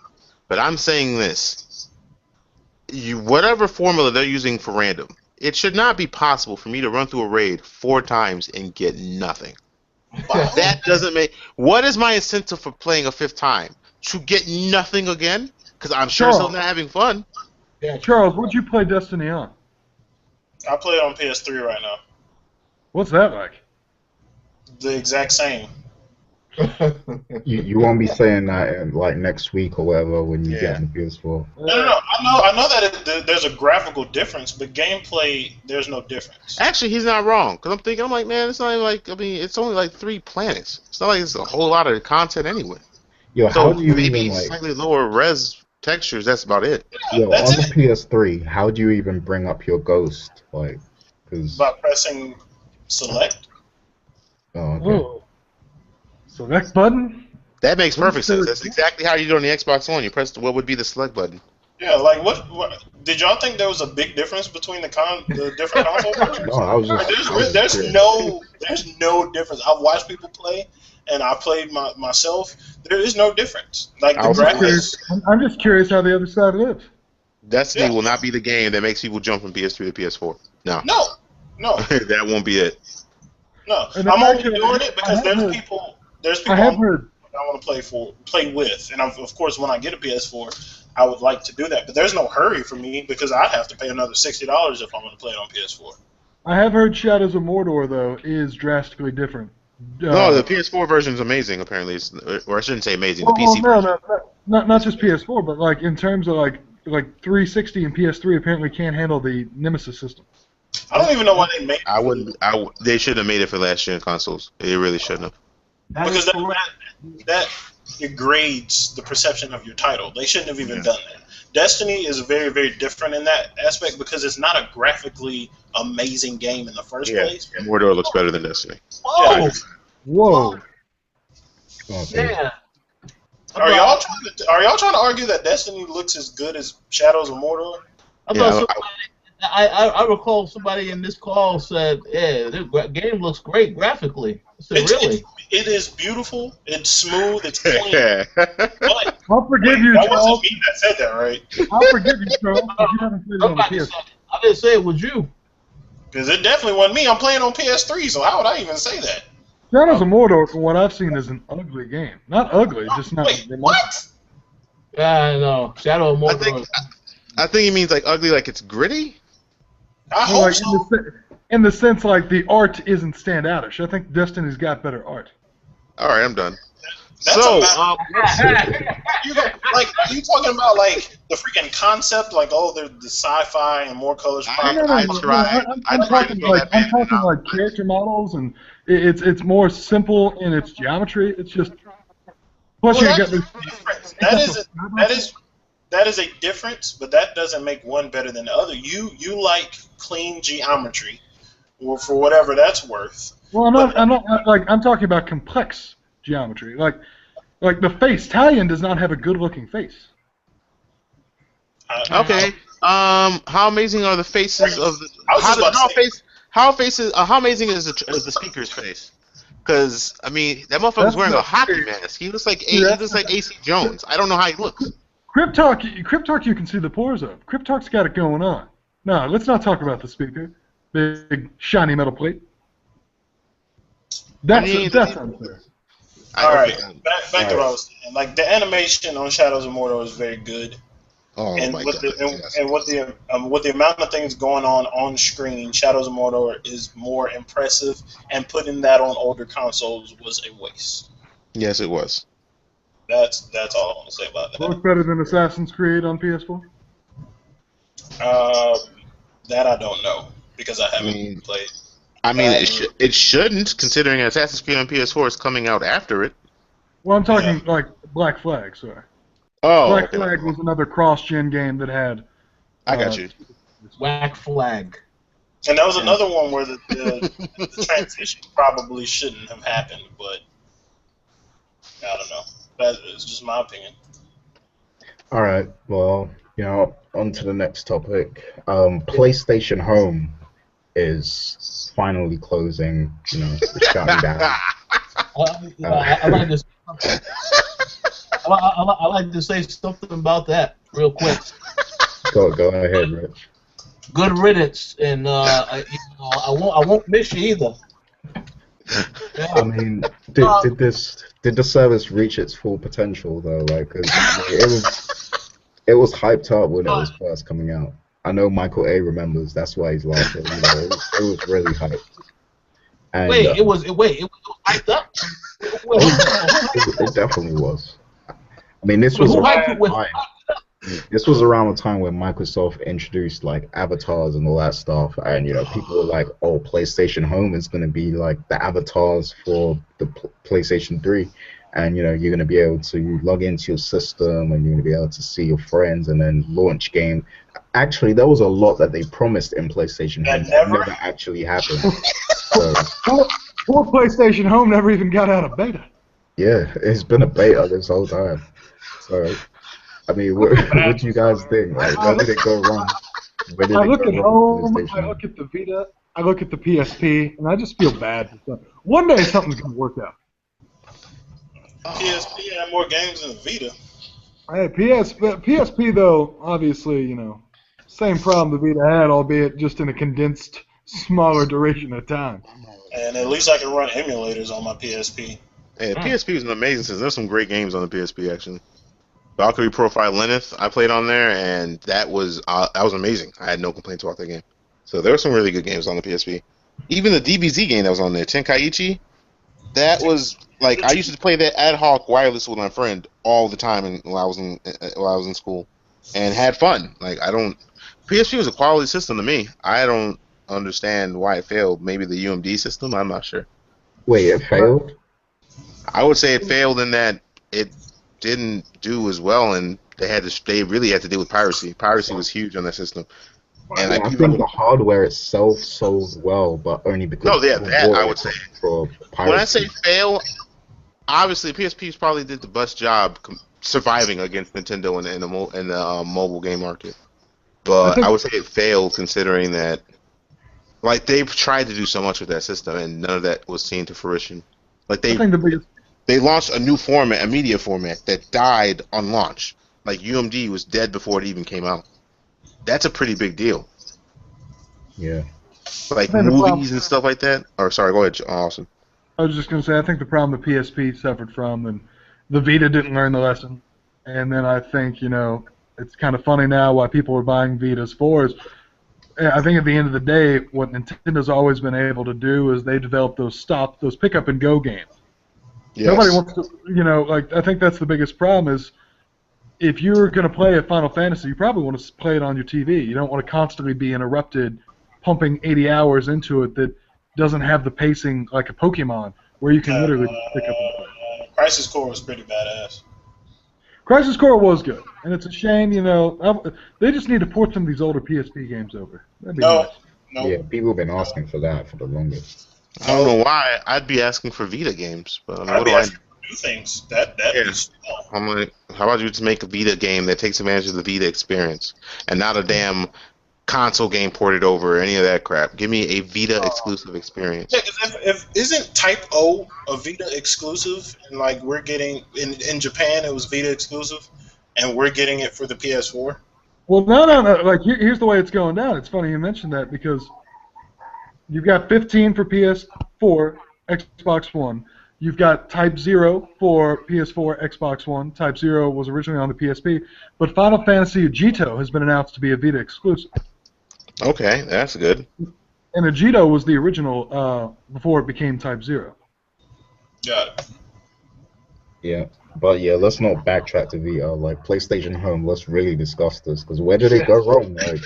But I'm saying this: whatever formula they're using for random, it should not be possible for me to run through a raid 4 times and get nothing. That doesn't make. What is my incentive for playing a 5th time? To get nothing again? Because I'm sure still not having fun. Yeah, Charles, what'd you play Destiny on? I play it on PS3 right now. What's that like? The exact same. You won't be saying that in, like next week or whatever when you Yeah. get on the PS4. No. I know that there's a graphical difference, but gameplay, there's no difference. Actually, he's not wrong. Because I'm like, man, it's not even like. I mean, it's only like 3 planets. It's not like it's a whole lot of content anyway. Yo, So how do you maybe even like? slightly lower res textures. That's about it. Yo, That's on the it. PS3, how do you even bring up your ghost? Like, because By pressing select. oh, okay. Whoa. Select button? That makes perfect sense. What? That's exactly how you do it on the Xbox One. You press what would be the select button. Yeah, like what? Did y'all think there was a big difference between the different console versions? No, I was just. I was just curious. There's no difference. I've watched people play, and I played myself. There is no difference. Like the I was graphics. I'm just curious how the other side lives. Destiny Yeah. will not be the game that makes people jump from PS3 to PS4. No. No, That won't be it. no. And I'm only actually, doing it because I have heard- there's people I have heard. I want to play with, and of course when I get a PS4, I would like to do that. But there's no hurry for me because I'd have to pay another $60 if I want to play it on PS4. I have heard Shadows of Mordor though is drastically different. No, the PS4 version is amazing. Apparently, or I shouldn't say amazing. The well, PC no, version. not just PS4, but like in terms of like 360 and PS3 apparently can't handle the Nemesis system. I don't even know why they made it. I wouldn't. They should have made it for last gen consoles. They really shouldn't have. Because that degrades the perception of your title. They shouldn't have even done that. Destiny is very, very different in that aspect because it's not a graphically amazing game in the first place. Mordor looks better than Destiny. Whoa! Whoa. Okay. Yeah. Are y'all trying to argue that Destiny looks as good as Shadows of Mordor? I recall somebody in this call said, "Yeah, the game looks great graphically." I said, "Really?" It is beautiful. It's smooth. It's clean. But I'll forgive you, that Charles. wasn't me that said that, right? I'll forgive you, Charles. 'Cause you haven't played it on the Somebody PS. said it. I didn't say it was you. Because it definitely wasn't me. I'm playing on PS3, so how would I even say that? Shadows of Mordor, from what I've seen, is an ugly game. Not ugly, just not. Wait, what? Yeah, I know. Shadow of Mordor. I think he means like ugly, like it's gritty. I Well, hope like, so. in the sense, like the art isn't standoutish. I think Destiny's got better art. All right, I'm done. That's So, are you talking about like the freaking concept, like the sci-fi and more colors? I proper- tried. I'm I tried to talking go like that bad, and like character models, and it's more simple in its geometry. It's just plus Well, you that's got a difference. That is a difference, but that doesn't make one better than the other. You like clean geometry, or for whatever that's worth. Well, I'm not like I'm talking about complex geometry. Like the face. Talion does not have a good-looking face. Okay. How amazing are the faces of the? I was just about to say. How amazing is the speaker's face? Because I mean, that motherfucker's wearing a hockey mask. He looks like AC Jones. I don't know how he looks. Cryptarch, you can see the pores of. Cryptarch's got it going on. No, let's not talk about the speaker. Big shiny metal plate. That's unfair. All right, back to what I was saying. Like the animation on Shadows of Mordor is very good. Oh And my with god! with the amount of things going on screen, Shadows of Mordor is more impressive, and putting that on older consoles was a waste. Yes, it was. That's all I want to say about that. Looks better than Assassin's Creed on PS4. That I don't know because I haven't played. I mean, it shouldn't, considering Assassin's Creed on PS4 is coming out after it. Well, I'm talking like Black Flag. Sorry. Oh, Black okay. Flag was another cross-gen game that had. I got you. Black Flag. And that was another one where the transition probably shouldn't have happened, but I don't know. That is just my opinion. All right. Well, You know, on to the next topic. PlayStation Home is finally closing. You know, it's shutting down. I Uh, like to. I like to say something about that real quick. go ahead, Rich. Good riddance, and I won't miss you either. I Yeah. mean, Uh, did the service reach its full potential though? Like, 'cause, I mean, it was hyped up when it uh, was first coming out. I know Michael A remembers. That's why he's laughing. You know, it was really hyped. And it was hyped up. Wait, oh hold yeah, on, it definitely was. I mean, this was who around hyped it with? the time. This was around the time when Microsoft introduced like avatars and all that stuff, and you know, people were like, "Oh, PlayStation Home is going to be like the avatars for the PlayStation 3." And you know, you're going to be able to log into your system, and you're going to be able to see your friends, and then launch game. Actually, there was a lot that they promised in PlayStation That Home that never. never actually happened. So Poor, poor PlayStation Home never even got out of beta. yeah, it's been a beta this whole time. So I mean, I feel what bad do for you some. guys think? Like, I where did look, it go wrong? Where did I it look go at wrong for home, PlayStation I Home? look at the Vita, I look at the PSP, and I just feel bad for some. One day something's gonna work out. PSP had more games than Vita. Hey, PSP though, obviously, same problem the Vita had, albeit just in a condensed, smaller duration of time. And at least I can run emulators on my PSP. Yeah, PSP was an amazing system. There's some great games on the PSP actually. Valkyrie Profile Lenneth I played on there, and that was amazing. I had no complaints about that game. So there were some really good games on the PSP. Even the DBZ game that was on there, Tenkaichi, that was like I used to play that ad hoc wireless with my friend all the time, while I was in school, and had fun. Like I don't, PSP was a quality system to me. I don't understand why it failed. Maybe the UMD system. I'm not sure. Wait, it failed? I would say it failed in that it didn't do as well, and they really had to deal with piracy. Piracy was huge on that system, and Well, like I people think would the hardware itself sold well, but only because no, yeah, people that bought I it would say. for When I say piracy. fail, obviously PSPs probably did the best job surviving against Nintendo in the mobile game market, I but I think would say it failed considering that like they've tried to do so much with that system, and none of that was seen to fruition. Like I think the biggest they launched a new format, a media format that died on launch. Like UMD was dead before it even came out. That's a pretty big deal. Yeah. I Like think the problem movies and stuff like that. Or sorry, go ahead, Austin. I was just gonna say I think the problem the PSP suffered from and the Vita didn't learn the lesson. And then I think, it's kind of funny now why people are buying Vitas for is I think at the end of the day, what Nintendo's always been able to do is they develop those pick up and go games. Nobody Yes. wants to, like I think that's the biggest problem is if you're going to play a Final Fantasy, you probably want to play it on your TV. You don't want to constantly be interrupted, pumping 80 hours into it that doesn't have the pacing like a Pokemon, where you can literally just pick up and play. Crisis Core was pretty badass. Crisis Core was good, and it's a shame, they just need to port some of these older PSP games over. That'd be No, nice. no, Yeah, people have been asking for that for the longest. I don't no. know why. I'd be asking for Vita games, but I mean, I'd what be do I? asking for new things. That'd Yeah. be small. I'm like, how about you just make a Vita game that takes advantage of the Vita experience, and not a damn console game ported over or any of that crap. Give me a Vita exclusive experience. Yeah, 'cause if isn't Type O a Vita exclusive, and like we're getting in Japan it was Vita exclusive, and we're getting it for the PS4. Well, no. Like here's the way it's going down. It's funny you mentioned that because you've got 15 for PS4, Xbox One. You've got Type 0 for PS4, Xbox One. Type 0 was originally on the PSP, but Final Fantasy Agito has been announced to be a Vita exclusive. Okay, that's good. And Agito was the original before it became Type 0. Got it. Yeah. But yeah, let's not backtrack to the like PlayStation Home. Let's really discuss this because where did it go wrong? Like,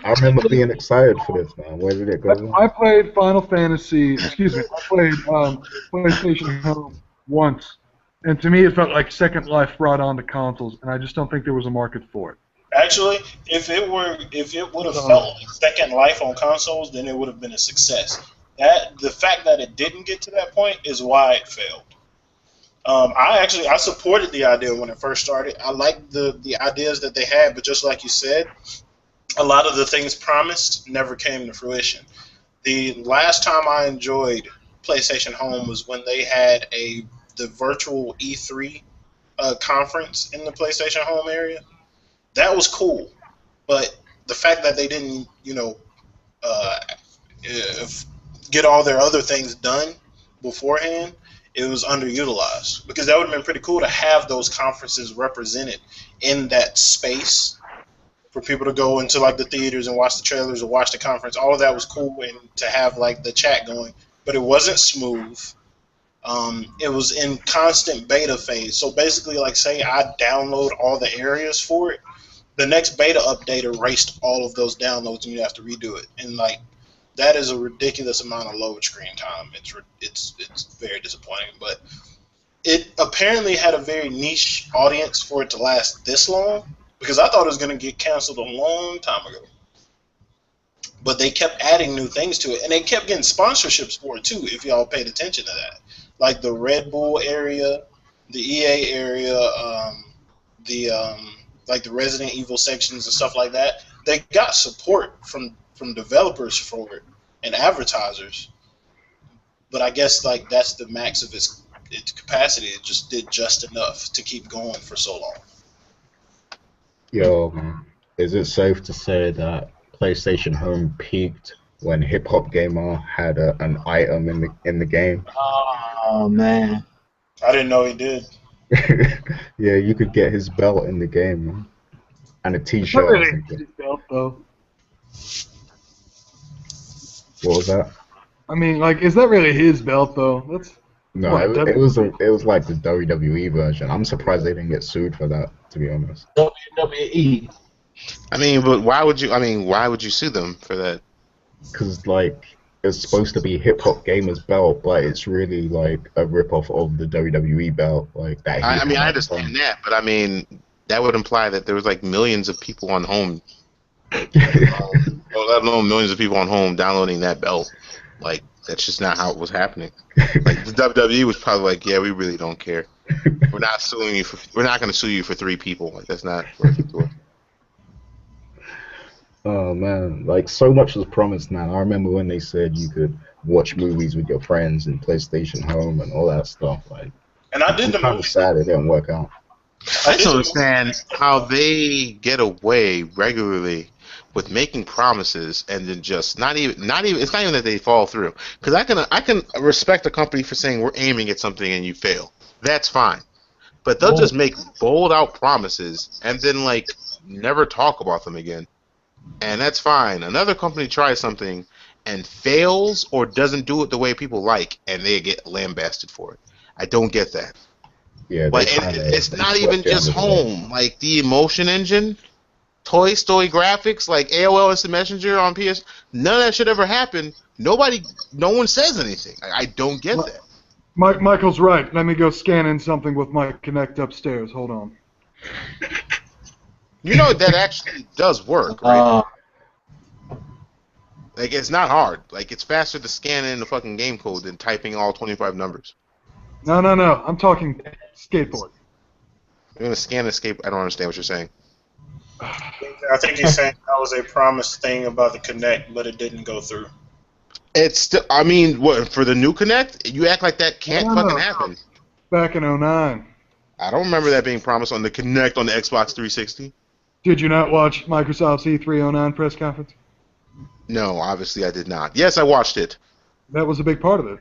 I remember being excited for this, man. Where did it go I wrong? played Final Fantasy, excuse me, I played PlayStation Home once, and to me it felt like Second Life brought on to consoles, and I just don't think there was a market for it. Actually, if it would have felt like Second Life on consoles, then it would have been a success. The fact that it didn't get to that point is why it failed. I supported the idea when it first started. I liked the ideas that they had, but just like you said, a lot of the things promised never came to fruition. The last time I enjoyed PlayStation Home was when they had the virtual E3 conference in the PlayStation Home area. That was cool, but the fact that they didn't, uh, if, get all their other things done beforehand, it was underutilized because that would have been pretty cool to have those conferences represented in that space for people to go into like the theaters and watch the trailers or watch the conference. All of that was cool and to have like the chat going, but it wasn't smooth. It was in constant beta phase. So basically, like say I download all the areas for it, the next beta update erased all of those downloads and you have to redo it. And like that is a ridiculous amount of load screen time. It's very disappointing, but it apparently had a very niche audience for it to last this long because I thought it was going to get canceled a long time ago. But they kept adding new things to it, and they kept getting sponsorships for it too. If y'all paid attention to that, like the Red Bull area, the EA area, the like the Resident Evil sections and stuff like that, they got support from developers for it and advertisers. But I guess like that's the max of its capacity. It just did just enough to keep going for so long. Yo, man, is it safe to say that PlayStation Home peaked when Hip Hop Gamer had an item in the game? Oh man. I didn't know he did. Yeah, you could get his belt in the game, man, and a It's T-shirt not or really something. his belt, though. What was that? I mean, like, is that really his belt, though? That's No, what it was like the WWE version. I'm surprised they didn't get sued for that, to be honest. WWE. I mean, but why would you? I mean, why would you sue them for that? Because like it's supposed to be Hip Hop Gamer's belt, but it's really like a ripoff of the WWE belt, like that he I mean, had I at the time. understand that, but I mean, that would imply that there was like millions of people on home, or let alone millions of people on home downloading that belt. Like that's just not how it was happening. Like the WWE was probably like, yeah, we really don't care. We're not suing you for. We're not going to sue you for 3 people. Like that's not worth it to us. Oh man, like so much was promised, man. I remember when they said you could watch movies with your friends in PlayStation Home and all that stuff. Like, And I did I'm the kind of movie. sad it didn't work out. I I just did don't the movie. understand how they get away regularly with making promises and then just not even it's not even that they fall through. Because I can respect a company for saying we're aiming at something and you fail. That's fine. But they'll just make bold out promises and then like never talk about them again. And that's fine. Another company tries something and fails or doesn't do it the way people like and they get lambasted for it. I don't get that. Yeah, Like it's they not even swept it just under the rug. home. Like the emotion engine, Toy Story graphics, like AOL Instant Messenger on PS. None of that should ever happen. No one says anything. I don't get that. Michael's right. Let me go scan in something with my Connect upstairs. Hold on. You know that actually does work, right? Like it's not hard. Like it's faster to scan in the fucking game code than typing all 25 numbers. No. I'm talking skateboard. You're gonna scan escape. I don't understand what you're saying. I think he's saying that was a promised thing about the Connect, but it didn't go through. It's still. I mean, what for the new Connect? You act like that can't No. fucking happen. Back in '09. I don't remember that being promised on the Connect on the Xbox 360. Did you not watch Microsoft's E309 press conference? No, obviously I did not. Yes, I watched it. That was a big part of it.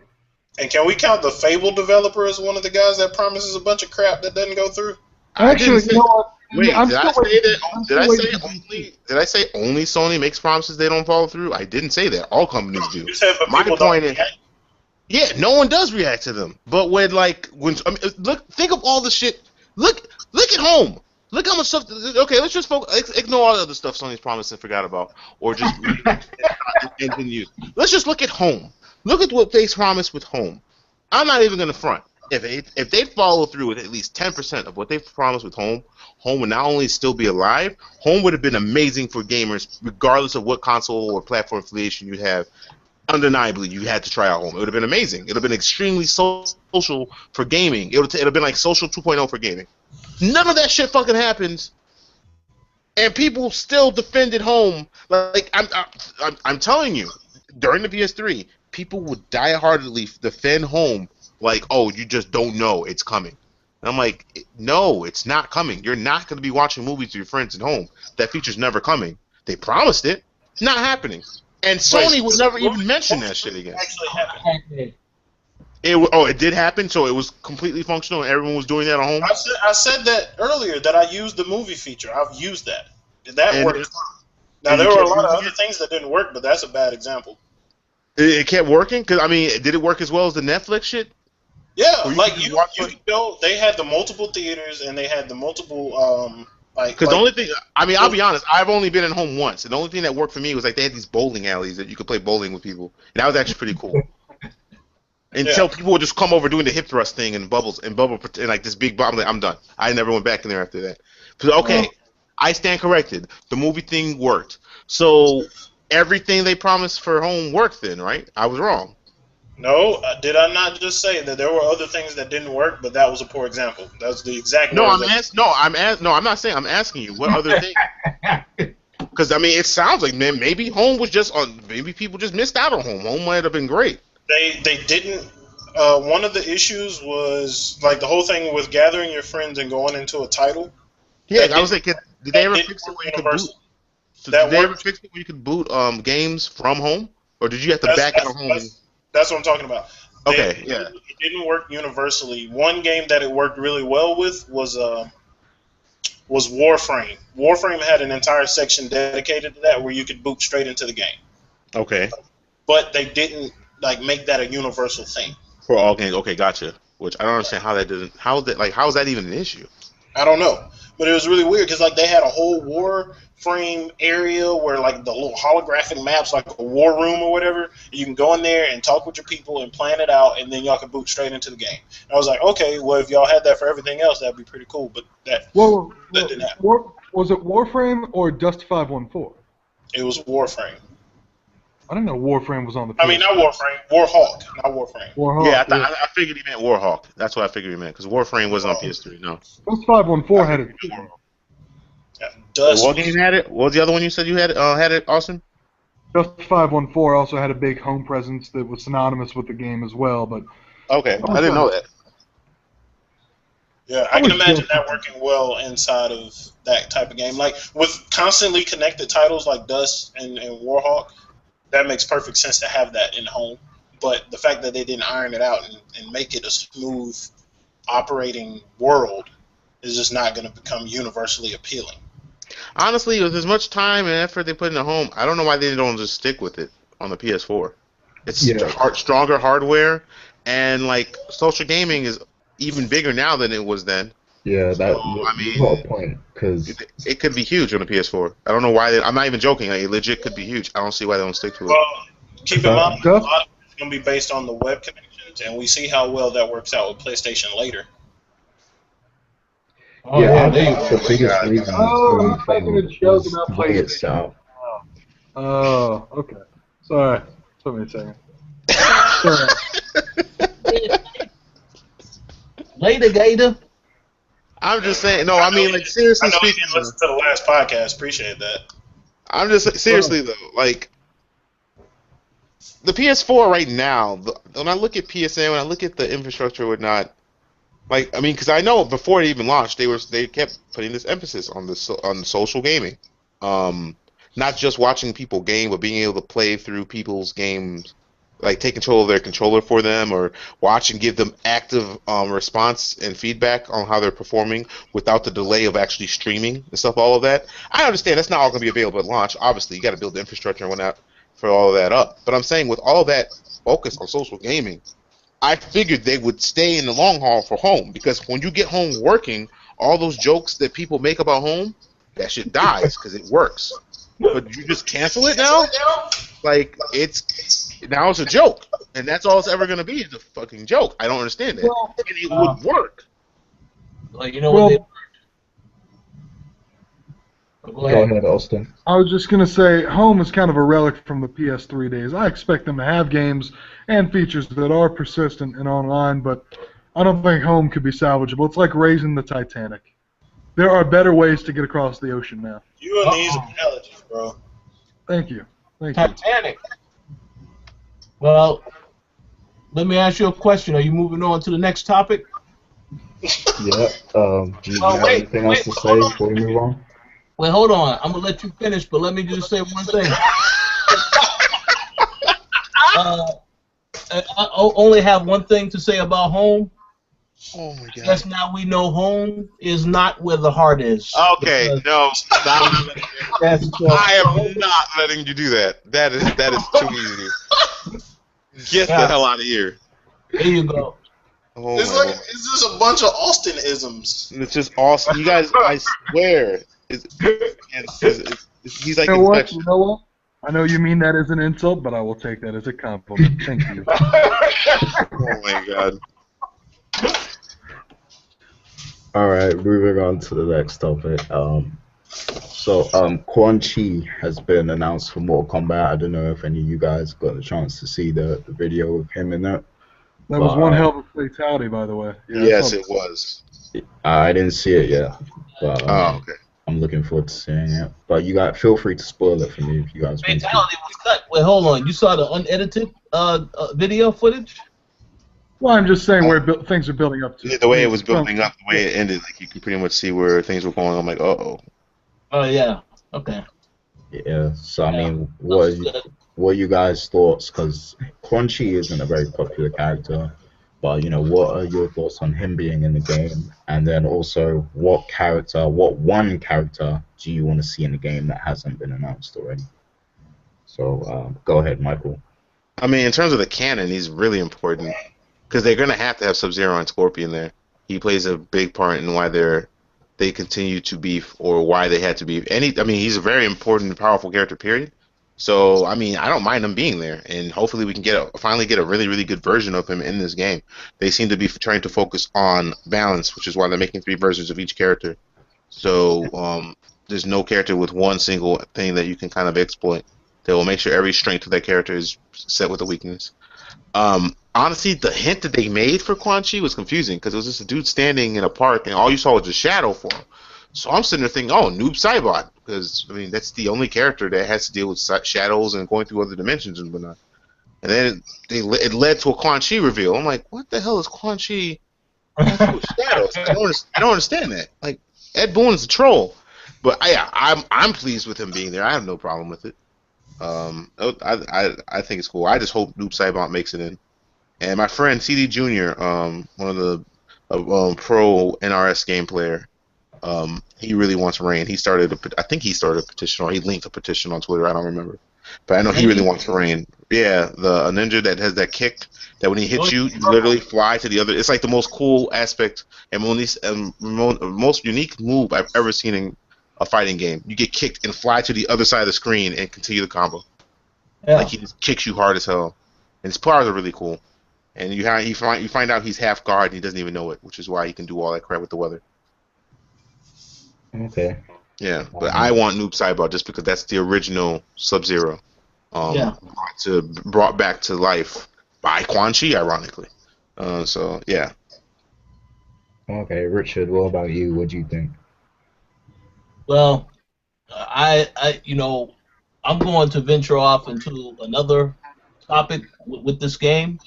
And can we count the Fable developer as one of the guys that promises a bunch of crap that doesn't go through? Actually, you know what? Wait, I'm did I still say waiting- that? I'm Did I still say waiting for only? Did I say only Sony makes promises they don't follow through? I didn't say that. All companies do. You said, but My people point don't is, react. yeah, no one does react to them. But when I mean, look, think of all the shit. Look at home. Look how much stuff. Okay, let's just ignore all the other stuff Sony's promised and forgot about, or just and can use. Let's just look at home. Look at what they promised with home. I'm not even gonna front. If they follow through with at least 10% of what they've promised with home, home would not only still be alive, home would have been amazing for gamers, regardless of what console or platform affiliation you have. undeniably, you had to try out home. It would have been amazing. It would have been extremely social for gaming. It would have been like social 2.0 for gaming. None of that shit fucking happens, and people still defended home. Like I'm telling you, during the PS3, people would die-heartedly defend home. Like, oh, you just don't know it's coming. And I'm like, no, it's not coming. You're not going to be watching movies with your friends at home. That feature's never coming. They promised it. Not happening. And Sony would never even mention that shit again. Actually happened. It did happen, so it was completely functional and everyone was doing that at home? I said that earlier, that I used the movie feature. I've used that. That worked. Now, there were a lot of other things that didn't work, but that's a bad example. It kept working? Because, I mean, did it work as well as the Netflix shit? Yeah, like you could go. They had the multiple theaters and they had the multiple Because the only thing, I mean, I'll be honest, I've only been at home once, and the only thing that worked for me was like they had these bowling alleys that you could play bowling with people, and that was actually pretty cool. Until people would just come over doing the hip thrust thing and bubble and like this big bubble. I'm done. I never went back in there after that. So, okay, I stand corrected. The movie thing worked. So everything they promised for home worked then, right? I was wrong. No, did I not just say that there were other things that didn't work, but that was a poor example? That's the exact. No, I'm not saying. I'm asking you what other thing. Because I mean, it sounds like maybe home was just on. Maybe people just missed out on home. Home might have been great. They didn't. One of the issues was like the whole thing with gathering your friends and going into a title. Yeah, I was like, did they ever fix it where you could boot? Did they ever fix it where you could boot games from home, or did you have to back out of home? That's what I'm talking about. Okay, It didn't work universally. One game that it worked really well with was Warframe. Warframe had an entire section dedicated to that where you could boot straight into the game. Okay. But they didn't like make that a universal thing. For all games, okay, gotcha. Which I don't understand how that doesn't. How is that even an issue? I don't know, but it was really weird because like they had a whole Warframe area where like the little holographic maps, like a war room or whatever. You can go in there and talk with your people and plan it out, and then y'all can boot straight into the game. And I was like, okay, well if y'all had that for everything else, that'd be pretty cool. But that didn't happen. Was it Warframe or Dust 514? It was Warframe. I didn't know Warframe was on the PS3. I mean, not Warframe. Warhawk, not Warframe. Warhawk, yeah, I figured he meant Warhawk. That's what I figured he meant, because Warframe wasn't on PS3, no. Dust 514 had it. Yeah, Dust. What game had it? What was the other one you said you had it, Austin? Dust 514 also had a big home presence that was synonymous with the game as well, but... Okay, I didn't know that. Yeah, I can imagine that working well inside of that type of game. Like, with constantly connected titles like Dust and Warhawk, that makes perfect sense to have that in home. But the fact that they didn't iron it out and make it a smooth operating world is just not going to become universally appealing. Honestly, with as much time and effort they put in the home, I don't know why they don't just stick with it on the PS4. It's stronger hardware, and like social gaming is even bigger now than it was then. Yeah, that. I mean, got a point, because it could be huge on the PS4. I don't know why. I'm not even joking. Like, it legit could be huge. I don't see why they don't stick to it. Well, keep in mind, a lot of it's going to be based on the web connections, and we see how well that works out with PlayStation later. That's the biggest reason I'm making a joke about the way it's set PlayStation. up. Oh, okay. Sorry. Took me a second. Sorry. Later, Gator. I'm just saying. No, I mean, like, seriously I know speaking. you didn't listen to the last podcast. Appreciate that. I'm just seriously though, like the PS4 right now. When I look at PSN, when I look at the infrastructure or whatnot, like I mean, because I know before it even launched, they kept putting this emphasis on on social gaming, not just watching people game, but being able to play through people's games, like take control of their controller for them, or watch and give them active response and feedback on how they're performing without the delay of actually streaming and stuff. All of that, I understand that's not all going to be available at launch. Obviously, you got to build the infrastructure and whatnot for all of that up. But I'm saying with all that focus on social gaming, I figured they would stay in the long haul for home, because when you get home working, all those jokes that people make about home, that shit dies because it works. But you just cancel it now? Like, now it's a joke, and that's all it's ever going to be, is a fucking joke. I don't understand that. Well, and it would work. Like, you know what? Go Go ahead. ahead, Austin. I was just going to say, Home is kind of a relic from the PS3 days. I expect them to have games and features that are persistent and online, but I don't think Home could be salvageable. It's like raising the Titanic. There are better ways to get across the ocean now. You and these Uh-oh. analogies, bro. Thank you. Thank you. Titanic. Well, let me ask you a question. Are you moving on to the next topic? Yeah. Do you Well, have wait, anything else to hold say on. before we move on? Wait, hold on. I'm gonna let you finish, but let me just say one thing. I only have one thing to say about Home. Oh my god. Yes, now we know home is not where the heart is. Okay, Because no, stop. that's I am not letting you do that. That is too easy. Get the hell out of here. There you go. Oh It's my like lord. it's just a bunch of Austin-isms. It's just awesome. You guys, I swear, he's like You know what? infectious. You know what? I know you mean that as an insult, but I will take that as a compliment. Thank you. Oh my god. All right, moving on to the next topic. Quan Chi has been announced for Mortal Kombat. I don't know if any of you guys got a chance to see the video of him in that. That was But, one hell of a fatality, by the way. Yeah, I Yes, saw it was. I didn't see it yet, but Oh, okay. I'm looking forward to seeing it. But you guys feel free to spoil it for me if you guys want to. Fatality was cut. Wait, hold on. You saw the unedited video footage? Well, I'm just saying where things are building up to. Yeah, the way it was It's from- building up, the way it ended, like you can pretty much see where things were going. I'm like, uh-oh. Oh yeah. Okay. Yeah. So I Yeah. mean, Looks good. what are you guys' thoughts? Because Quan Chi isn't a very popular character, but what are your thoughts on him being in the game? And then also, what one character do you want to see in the game that hasn't been announced already? So go ahead, Michael. I mean, in terms of the canon, he's really important because they're gonna have to have Sub-Zero and Scorpion there. He plays a big part in why they continue to beef or why they had to beef. I mean, he's a very important, powerful character. Period. So, I mean, I don't mind him being there, and hopefully we can finally get a really, really good version of him in this game. They seem to be trying to focus on balance, which is why they're making 3 versions of each character. So, there's no character with one single thing that you can kind of exploit. They will make sure every strength of that character is set with a weakness. Honestly, the hint that they made for Quan Chi was confusing because it was just a dude standing in a park and all you saw was a shadow for him. So I'm sitting there thinking, oh, Noob Saibot, because I mean that's the only character that has to deal with shadows and going through other dimensions and whatnot. And then it led to a Quan Chi reveal. I'm like, what the hell is Quan Chi going through with shadows? I don't understand that. Like Ed Boon is a troll, but I'm pleased with him being there. I have no problem with it. I think it's cool. I just hope Noob Saibot makes it in. And my friend CD Junior, one of the pro NRS game player, he really wants Rain. I think he started a petition or he linked a petition on Twitter. I don't remember, but I know he really wants Rain. Yeah, a ninja that has that kick that when he hits you, you literally fly to the other. It's like the most cool aspect and most unique move I've ever seen in a fighting game. You get kicked and fly to the other side of the screen and continue the combo. Yeah. Like he just kicks you hard as hell, and his powers are really cool. And you find out he's half guard and he doesn't even know it, which is why he can do all that crap with the weather. Okay. Yeah, but I want Noob Saibot just because that's the original Sub-Zero, brought back to life by Quan Chi, ironically. So yeah. Okay, Richard. What about you? What do you think? Well, I'm going to venture off into another topic with this game.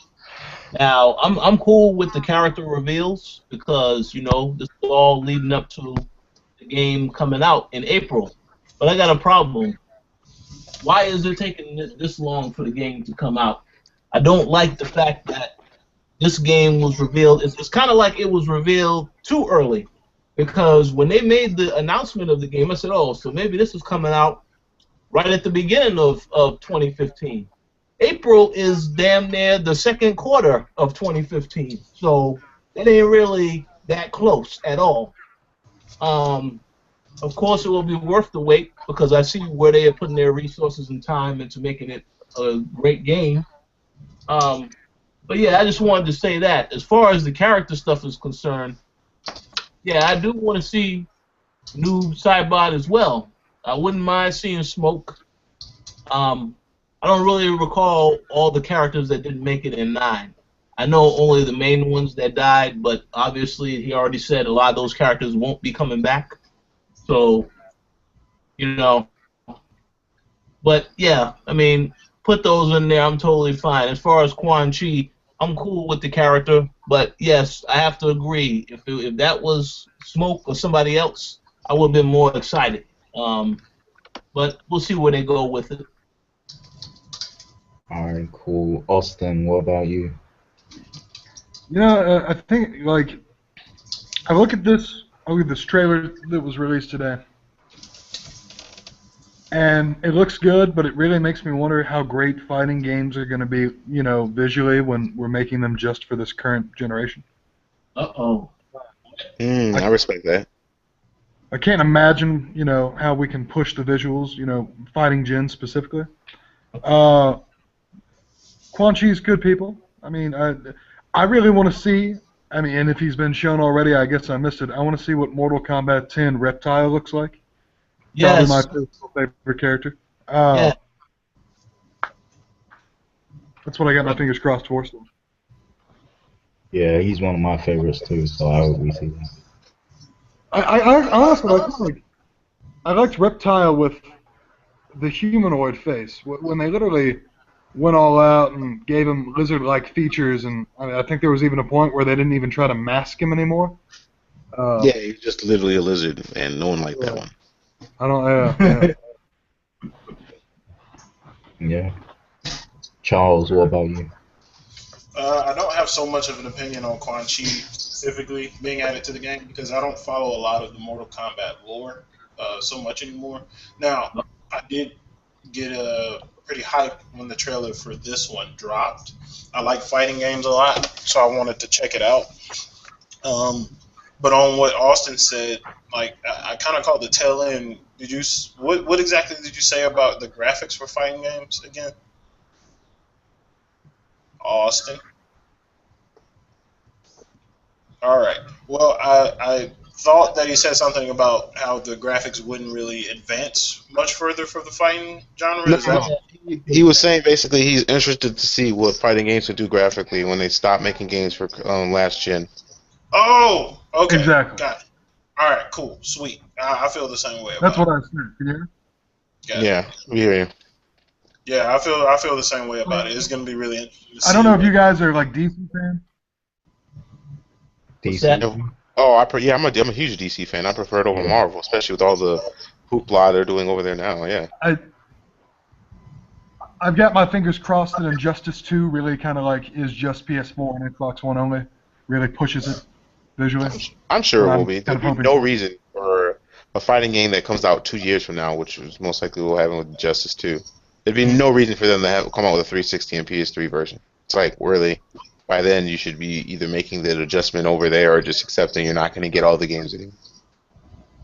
Now, I'm cool with the character reveals because this is all leading up to the game coming out in April. But I got a problem. Why is it taking this long for the game to come out? I don't like the fact that this game was revealed. It's kind of like it was revealed too early. Because when they made the announcement of the game, I said, oh, so maybe this is coming out right at the beginning of 2015. April is damn near the second quarter of 2015. So it ain't really that close at all. Of course, it will be worth the wait because I see where they are putting their resources and time into making it a great game. But yeah, I just wanted to say that. As far as the character stuff is concerned, yeah, I do want to see Noob Saibot as well. I wouldn't mind seeing Smoke. I don't really recall all the characters that didn't make it in 9. I know only the main ones that died, but obviously he already said a lot of those characters won't be coming back. So, you know, but yeah, I mean, put those in there. I'm totally fine. As far as Quan Chi, I'm cool with the character, but yes, I have to agree. If that was Smoke or somebody else, I would have been more excited. But we'll see where they go with it. All right, cool. Austin, what about you? I think like I look at this trailer that was released today, and it looks good, but it really makes me wonder how great fighting games are going to be, visually when we're making them just for this current generation. Uh-oh. I respect that. I can't imagine, how we can push the visuals, fighting Jin specifically. Quan Chi's good people. I mean, I really want to see, and if he's been shown already, I guess I missed it. I want to see what Mortal Kombat 10 Reptile looks like. Yes. Probably my personal favorite character. Yeah. That's what I got my fingers crossed for. So. Yeah, he's one of my favorites too, so I hope we see that. I honestly I liked Reptile with the humanoid face when they literally went all out and gave him lizard-like features, and I think there was even a point where they didn't even try to mask him anymore. Yeah, he's just literally a lizard, and no one liked that one. I don't. Yeah. Charles, what about you? I don't have so much of an opinion on Quan Chi specifically being added to the game because I don't follow a lot of the Mortal Kombat lore so much anymore. Now, I did get pretty hyped when the trailer for this one dropped. I like fighting games a lot, so I wanted to check it out. But on what Austin said, like I kind of caught the tail end. What exactly did you say about the graphics for fighting games again? Austin. All right. Well, I thought that he said something about how the graphics wouldn't really advance much further for the fighting genre. No, Is that? he was saying basically he's interested to see what fighting games would do graphically when they stop making games for last gen. Oh, okay. Exactly. Got it. All right. Cool. Sweet. I feel the same way. That's about what I said. Can you hear me? Got it. Yeah, we hear you. Yeah, I feel the same way about it. It's going to be really interesting to see. I don't know if you guys are like DC fans. Decent. Oh, I'm a huge DC fan. I prefer it over Marvel, especially with all the hoopla they're doing over there now. Yeah. I've got my fingers crossed that Injustice 2 really kind of like is just PS4 and Xbox One only. Really pushes it visually. I'm sure it will be. kind of There'll be no reason for a fighting game that comes out 2 years from now, which is most likely what will happen with Justice 2. There'd be no reason for them to come out with a 360 and PS3 version. It's like, really, by then you should be either making that adjustment over there or just accepting you're not going to get all the games anymore.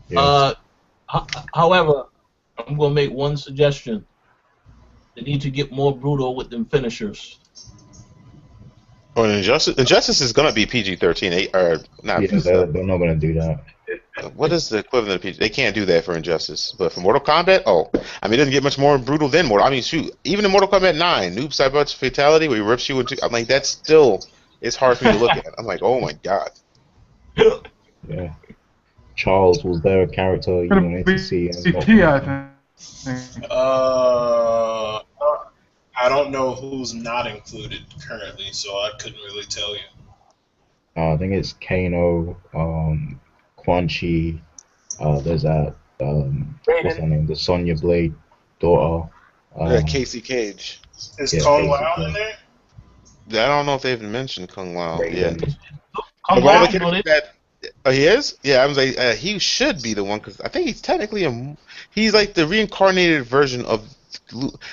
Yeah. However, I'm going to make one suggestion. They need to get more brutal with them finishers. Well, Injustice is going to be PG-13, or not. Yeah, they're not going to do that. What is the equivalent of PG? They can't do that for Injustice. But for Mortal Kombat, it doesn't get much more brutal than Mortal. I mean, shoot, even in Mortal Kombat 9, Noob Saibot's fatality where he rips you into. I'm like, that's still. It's hard for me to look at. I'm like, oh my god. Yeah. Charles, was there a character you wanted to see? I think. I don't know who's not included currently, so I couldn't really tell you. I think it's Kano, Quan Chi. There's that. What's her name? The Sonya Blade daughter. Casey Cage. Is Yeah, Kung basically. Lao in there? I don't know if they've mentioned Kung Lao yet. Kung Of all Lao, the characters he is? Yeah, I was like, he should be the one because I think he's technically he's like the reincarnated version of,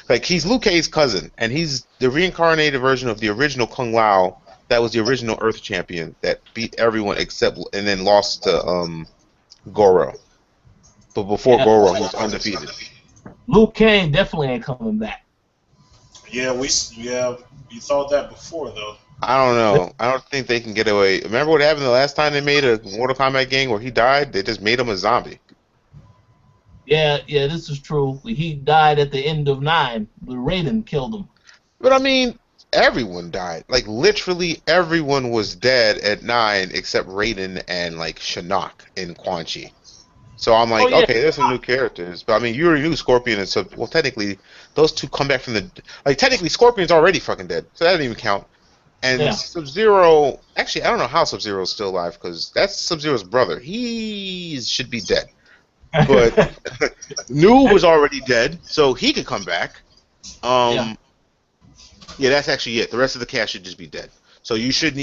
like he's Liu Kang's cousin, and he's the reincarnated version of the original Kung Lao that was the original Earth champion that beat everyone except and then lost to Goro. But before Goro, he was undefeated. Liu Kang definitely ain't coming back. Yeah, you thought that before though. I don't know. I don't think they can get away. Remember what happened the last time they made a Mortal Kombat game where he died? They just made him a zombie. Yeah, yeah, this is true. He died at the end of 9. The Raiden killed him. But I mean, everyone died. Like literally everyone was dead at 9 except Raiden and like Shinnok in Quan Chi. So I'm Oh like, yeah, okay, there's some new characters, but I mean, you already knew Scorpion and Sub. Well, technically, those two come back from the like. Technically, Scorpion's already fucking dead, so that doesn't even count. And yeah. Sub Zero, actually, I don't know how Sub Zero's still alive because that's Sub Zero's brother. He should be dead, but New was already dead, so he could come back. Yeah. Um, yeah, that's actually it. The rest of the cast should just be dead. So you shouldn't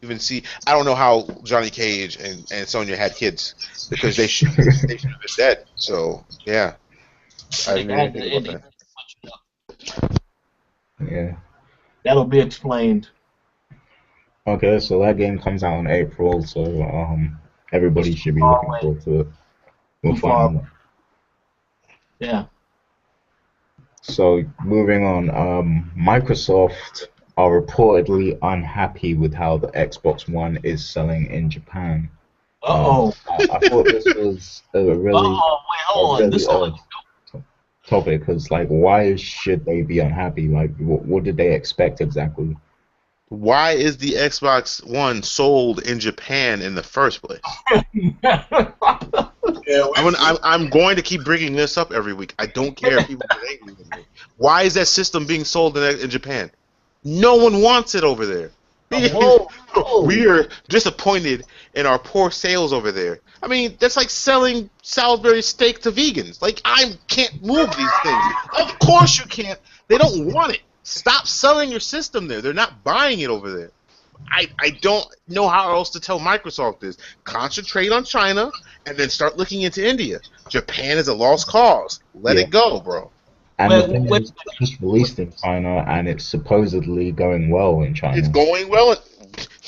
even see. I don't know how Johnny Cage and Sonya had kids because they should have been dead. So yeah, I I think didn't I even had to think end about it. that. Yeah. That'll be explained. Okay, so that game comes out in April, so It's everybody too should be far looking away. forward to it. We'll Too far. find out. Yeah. So moving on, Microsoft are reportedly unhappy with how the Xbox One is selling in Japan. Uh-oh. I thought this was Uh-oh. Wait, a hold on. really This sounds like odd topic because, like, why should they be unhappy? Like, what did they expect exactly? Why is the Xbox One sold in Japan in the first place? Yeah, I'm going to keep bringing this up every week. I don't care if people get angry with me. Why is that system being sold in Japan? No one wants it over there. Whoa. Whoa. We are disappointed in our poor sales over there. I mean, that's like selling Salisbury steak to vegans. Like, I can't move these things. Of course you can't. They don't want it. Stop selling your system there. They're not buying it over there. I don't know how else to tell Microsoft this. Concentrate on China and then start looking into India. Japan is a lost cause. Let Yeah. it go, bro. And the Wait, thing wait. is, it's just released in China, and it's supposedly going well in It's China. going well.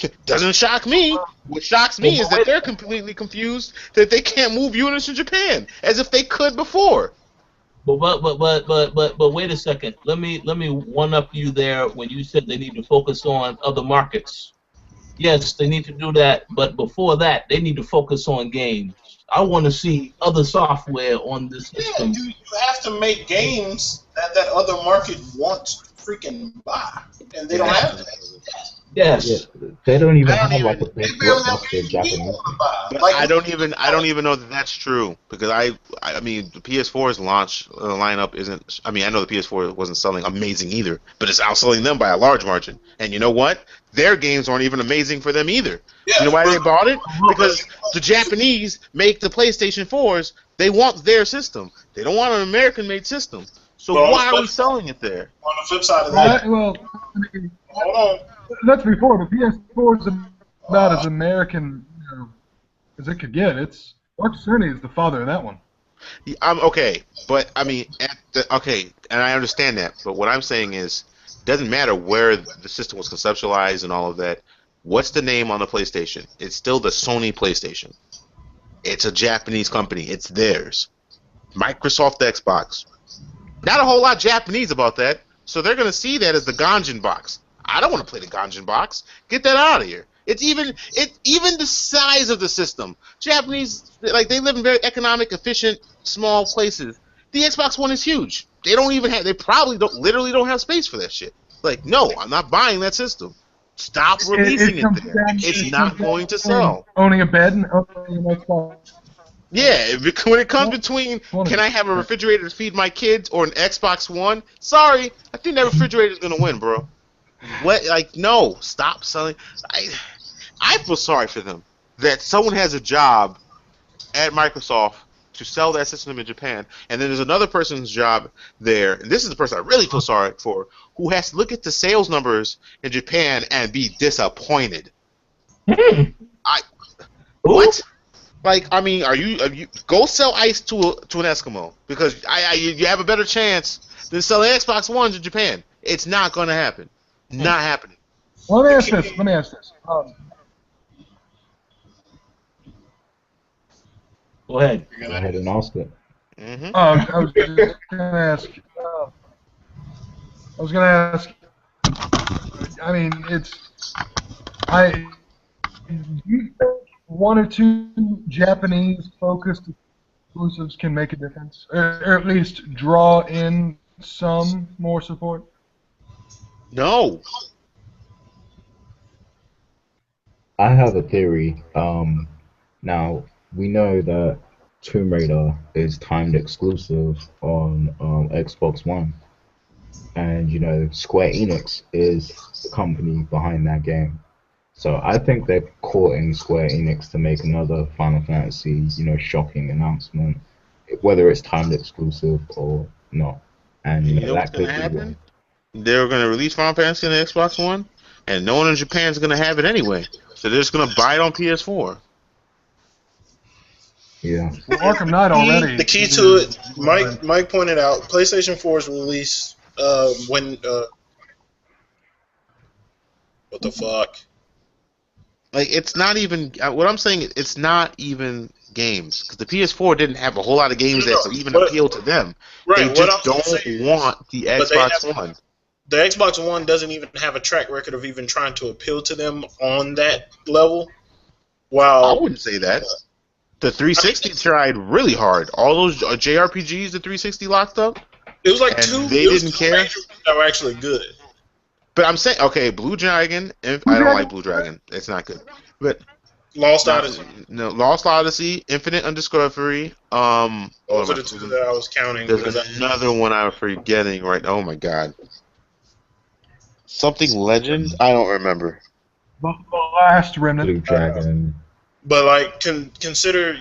It doesn't shock me. What shocks me is that Wait. they're completely confused that they can't move units to Japan as if they could before. But wait a second. Let me one up you there when you said they need to focus on other markets. Yes, they need to do that, but before that, they need to focus on games. I want to see other software on this yeah, system. you have to make games that other market wants to freaking buy, and they don't have that. Yeah, Yes. they don't even I don't have like even. a They big barely have blockbuster games we Japanese. want to buy. But Like, I don't even know that that's true because I mean the PS4's launch lineup isn't. I mean I know the PS4 wasn't selling amazing either, but it's outselling them by a large margin. And you know what? Their games aren't even amazing for them either. yeah, You know why they bought it? Look, Because the Japanese make the PlayStation 4s. They want their system. They don't want an American-made system. So Well, why are we selling it there? on the flip side of Well, that, I mean, hold on. that's before the PS4 is about as American as it could get. It's Mark Cerny is the father of that one. I'm okay, but I mean, okay, and I understand that. But what I'm saying is, doesn't matter where the system was conceptualized and all of that. What's the name on the PlayStation? It's still the Sony PlayStation. It's a Japanese company. It's theirs. Microsoft Xbox. Not a whole lot Japanese about that, so they're gonna see that as the Ganjin box. I don't want to play the Ganjin box. Get that out of here. It's even the size of the system. Japanese like they live in very economic, efficient, small places. The Xbox One is huge. They probably literally don't have space for that shit. Like, no, I'm not buying that system. Stop releasing it comes there. down It's it not comes going to down sell. Owning a bed and owning an Xbox. Yeah, when it comes between can I have a refrigerator to feed my kids or an Xbox One? Sorry, I think that refrigerator's gonna win, bro. No, stop selling. I feel sorry for them that someone has a job at Microsoft to sell that system in Japan, and then there's another person's job there, and this is the person I really feel sorry for, who has to look at the sales numbers in Japan and be disappointed. What? Like, I mean, are you go sell ice to an Eskimo because you have a better chance than selling Xbox Ones in Japan. It's not going to happen. Not happening. Let me ask this. Go ahead. Go ahead and ask it. Mm-hmm. I was just gonna ask. I was gonna ask. I mean, do you think one or two Japanese-focused exclusives can make a difference, or at least draw in some more support? No. I have a theory. Now we know that Tomb Raider is timed exclusive on Xbox One, and you know Square Enix is the company behind that game. So I think they're courting Square Enix to make another Final Fantasy, you know, shocking announcement, whether it's timed exclusive or not. And you And you know know what's that gonna could be why. happen? They're gonna release Final Fantasy on the Xbox One, and no one in Japan's gonna have it anyway. So they're just gonna buy it on PS4. Yeah. Well, Arkham Knight The already key to is. it, Mike pointed out, PlayStation 4's release when what the fuck? Like it's not even what I'm saying. It's not even games because the PS4 didn't have a whole lot of games No, that no. even What, appeal to them. They right. What just I'm trying to say don't is, want the but they Xbox have One. the Xbox One doesn't even have a track record of even trying to appeal to them on that level. I While wouldn't say that. The I mean, 360 tried really hard. All those JRPGs the 360 locked up, it was like and two. they It was didn't two care. major ones that were actually good. But I'm saying, okay, Blue Dragon. I don't like Blue Dragon. It's not good. But Lost not Odyssey. no Lost Odyssey, Infinite Undiscovery. What Those am are I the two forgetting? that I was counting There's because another one I'm forgetting right. Oh my god, something Legend. I don't remember. The last remnant. Blue Dragon. but like consider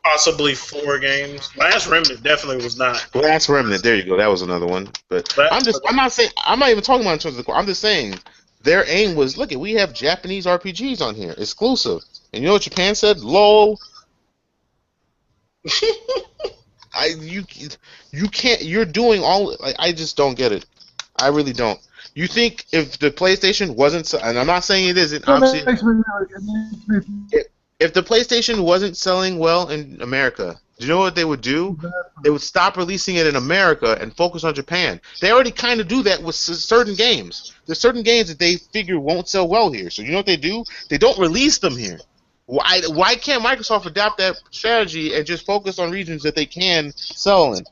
possibly 4 games. Last Remnant definitely was not. Last Remnant. There you go. That was another one. But But I'm not saying. I'm not even talking about in terms of the. I'm just saying their aim was look at we have Japanese RPGs on here exclusive, and you know what Japan said? Lol. You can't. You're doing all. Like I just don't get it. I really don't. You think if the PlayStation wasn't, and I'm not saying it isn't, That obviously, makes me, it makes me if the PlayStation wasn't selling well in America, do you know what they would do? feel bad They would stop releasing it in America and focus on Japan. They already kind of do that with certain games. There's certain games that they figure won't sell well here. So you know what they do? They don't release them here. Why can't Microsoft adapt that strategy and just focus on regions that they can sell in?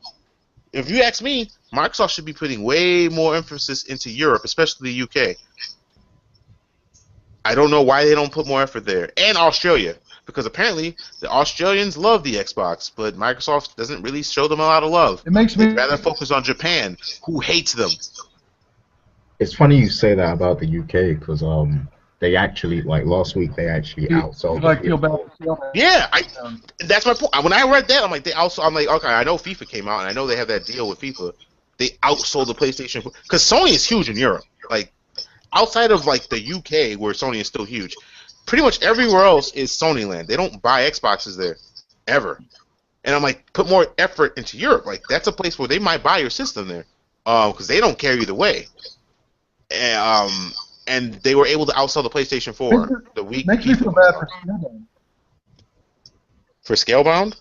If you ask me, Microsoft should be putting way more emphasis into Europe, especially the UK. I don't know why they don't put more effort there. And Australia. Because apparently the Australians love the Xbox, but Microsoft doesn't really show them a lot of love. It makes They'd me. rather focus on Japan, who hates them. It's funny you say that about the UK because they actually like last week they actually outsold the Like feel bad. PS4. Yeah, that's my point. When I read that, I'm like, I'm like, okay, I know FIFA came out, and I know they have that deal with FIFA. They outsold the PlayStation because Sony is huge in Europe. Like outside of like the UK, where Sony is still huge, pretty much everywhere else is Sony land. They don't buy Xboxes there, ever. And I'm like, put more effort into Europe. Like that's a place where they might buy your system there, because they don't care either way. And they were able to outsell the PlayStation 4 the week Makes me FIFA feel was bad out. for Scalebound. For Scalebound.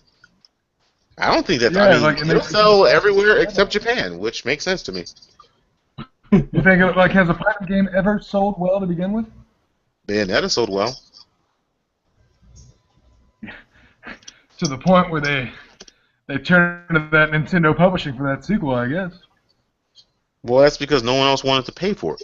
I don't think that. I Yeah, mean, like it it'll makes me sell everywhere except Japan, which makes sense to me. You think like has a Platinum game ever sold well to begin with? Bayonetta sold well. To the point where they turned to that Nintendo publishing for that sequel, I guess. Well, that's because no one else wanted to pay for it.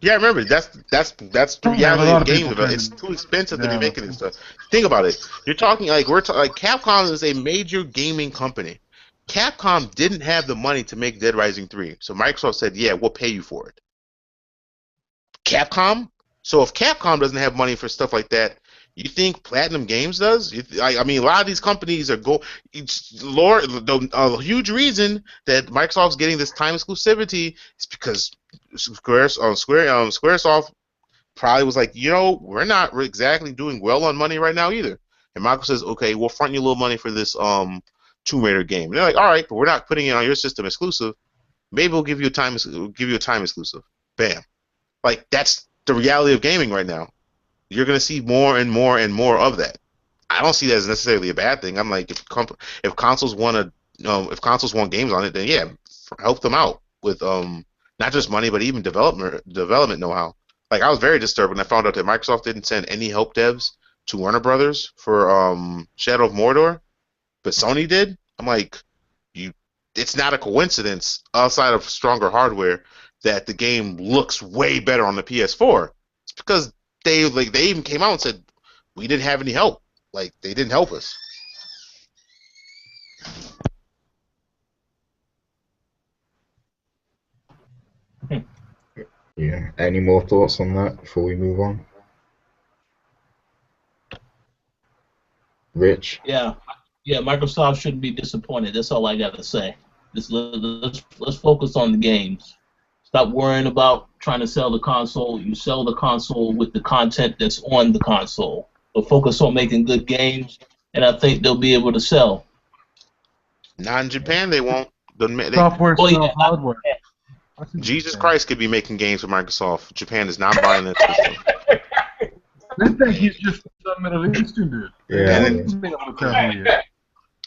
Yeah, remember that's the Yeah, a reality lot of of game people development. It's turned too expensive to be down. making this stuff. Think about it. You're talking like like Capcom is a major gaming company. Capcom didn't have the money to make Dead Rising 3, so Microsoft said, "Yeah, we'll pay you for it." Capcom. So if Capcom doesn't have money for stuff like that, you think Platinum Games does? I mean, a lot of these companies are Lord, a huge reason that Microsoft's getting this time exclusivity is because Squaresoft probably was like, we're not exactly doing well on money right now either. And Microsoft says, okay, we'll front you a little money for this Tomb Raider game. And they're like, all right, but we're not putting it on your system exclusive. Maybe we'll give you a time exclusive. Bam. Like that's the reality of gaming right now. You're gonna see more and more and more of that. I don't see that as necessarily a bad thing. I'm like, if consoles if consoles want games on it, then yeah, help them out with not just money but even development know-how. Like I was very disturbed when I found out that Microsoft didn't send any help devs to Warner Brothers for Shadow of Mordor, but Sony did. I'm like, it's not a coincidence outside of stronger hardware that the game looks way better on the PS4. It's because they even came out and said we didn't have any help. Like, they didn't help us. Yeah. Any more thoughts on that before we move on? Rich? Yeah, Microsoft shouldn't be disappointed. That's all I got to say. Let's focus on the games. Stop worrying about trying to sell the console. You sell the console with the content that's on the console. But focus on making good games, and I think they'll be able to sell. Not in Japan, they won't. Software sells hardware. Jesus Christ could be making games for Microsoft. Japan is not buying that system. They think he's just some Middle Eastern dude. Yeah.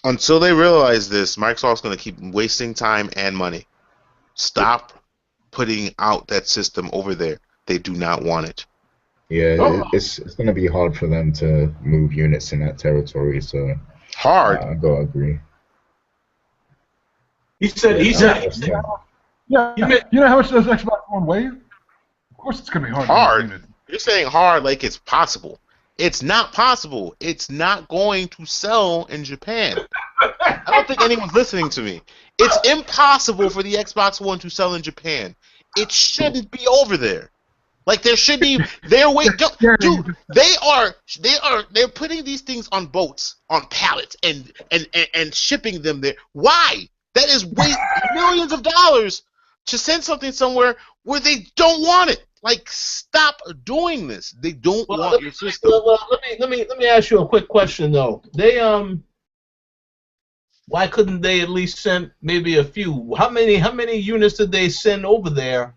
Until they realize this, Microsoft's going to keep wasting time and money. Stop putting out that system over there. They do not want it. Yeah, it's going to be hard for them to move units in that territory, so hard. I gotta agree. He said. Yeah, you know how much does Xbox One weigh? Of course it's going to be hard. Hard? You're saying hard like it's possible. It's not possible. It's not going to sell in Japan. I don't think anyone's listening to me. It's impossible for the Xbox One to sell in Japan. It shouldn't be over there. Like, there should be. Dude, they're putting these things on boats, on pallets, and shipping them there. Why? That is millions of dollars to send something somewhere where they don't want it. Like, stop doing this. They don't want your system. Well, let me ask you a quick question though. Why couldn't they at least send maybe a few? How many units did they send over there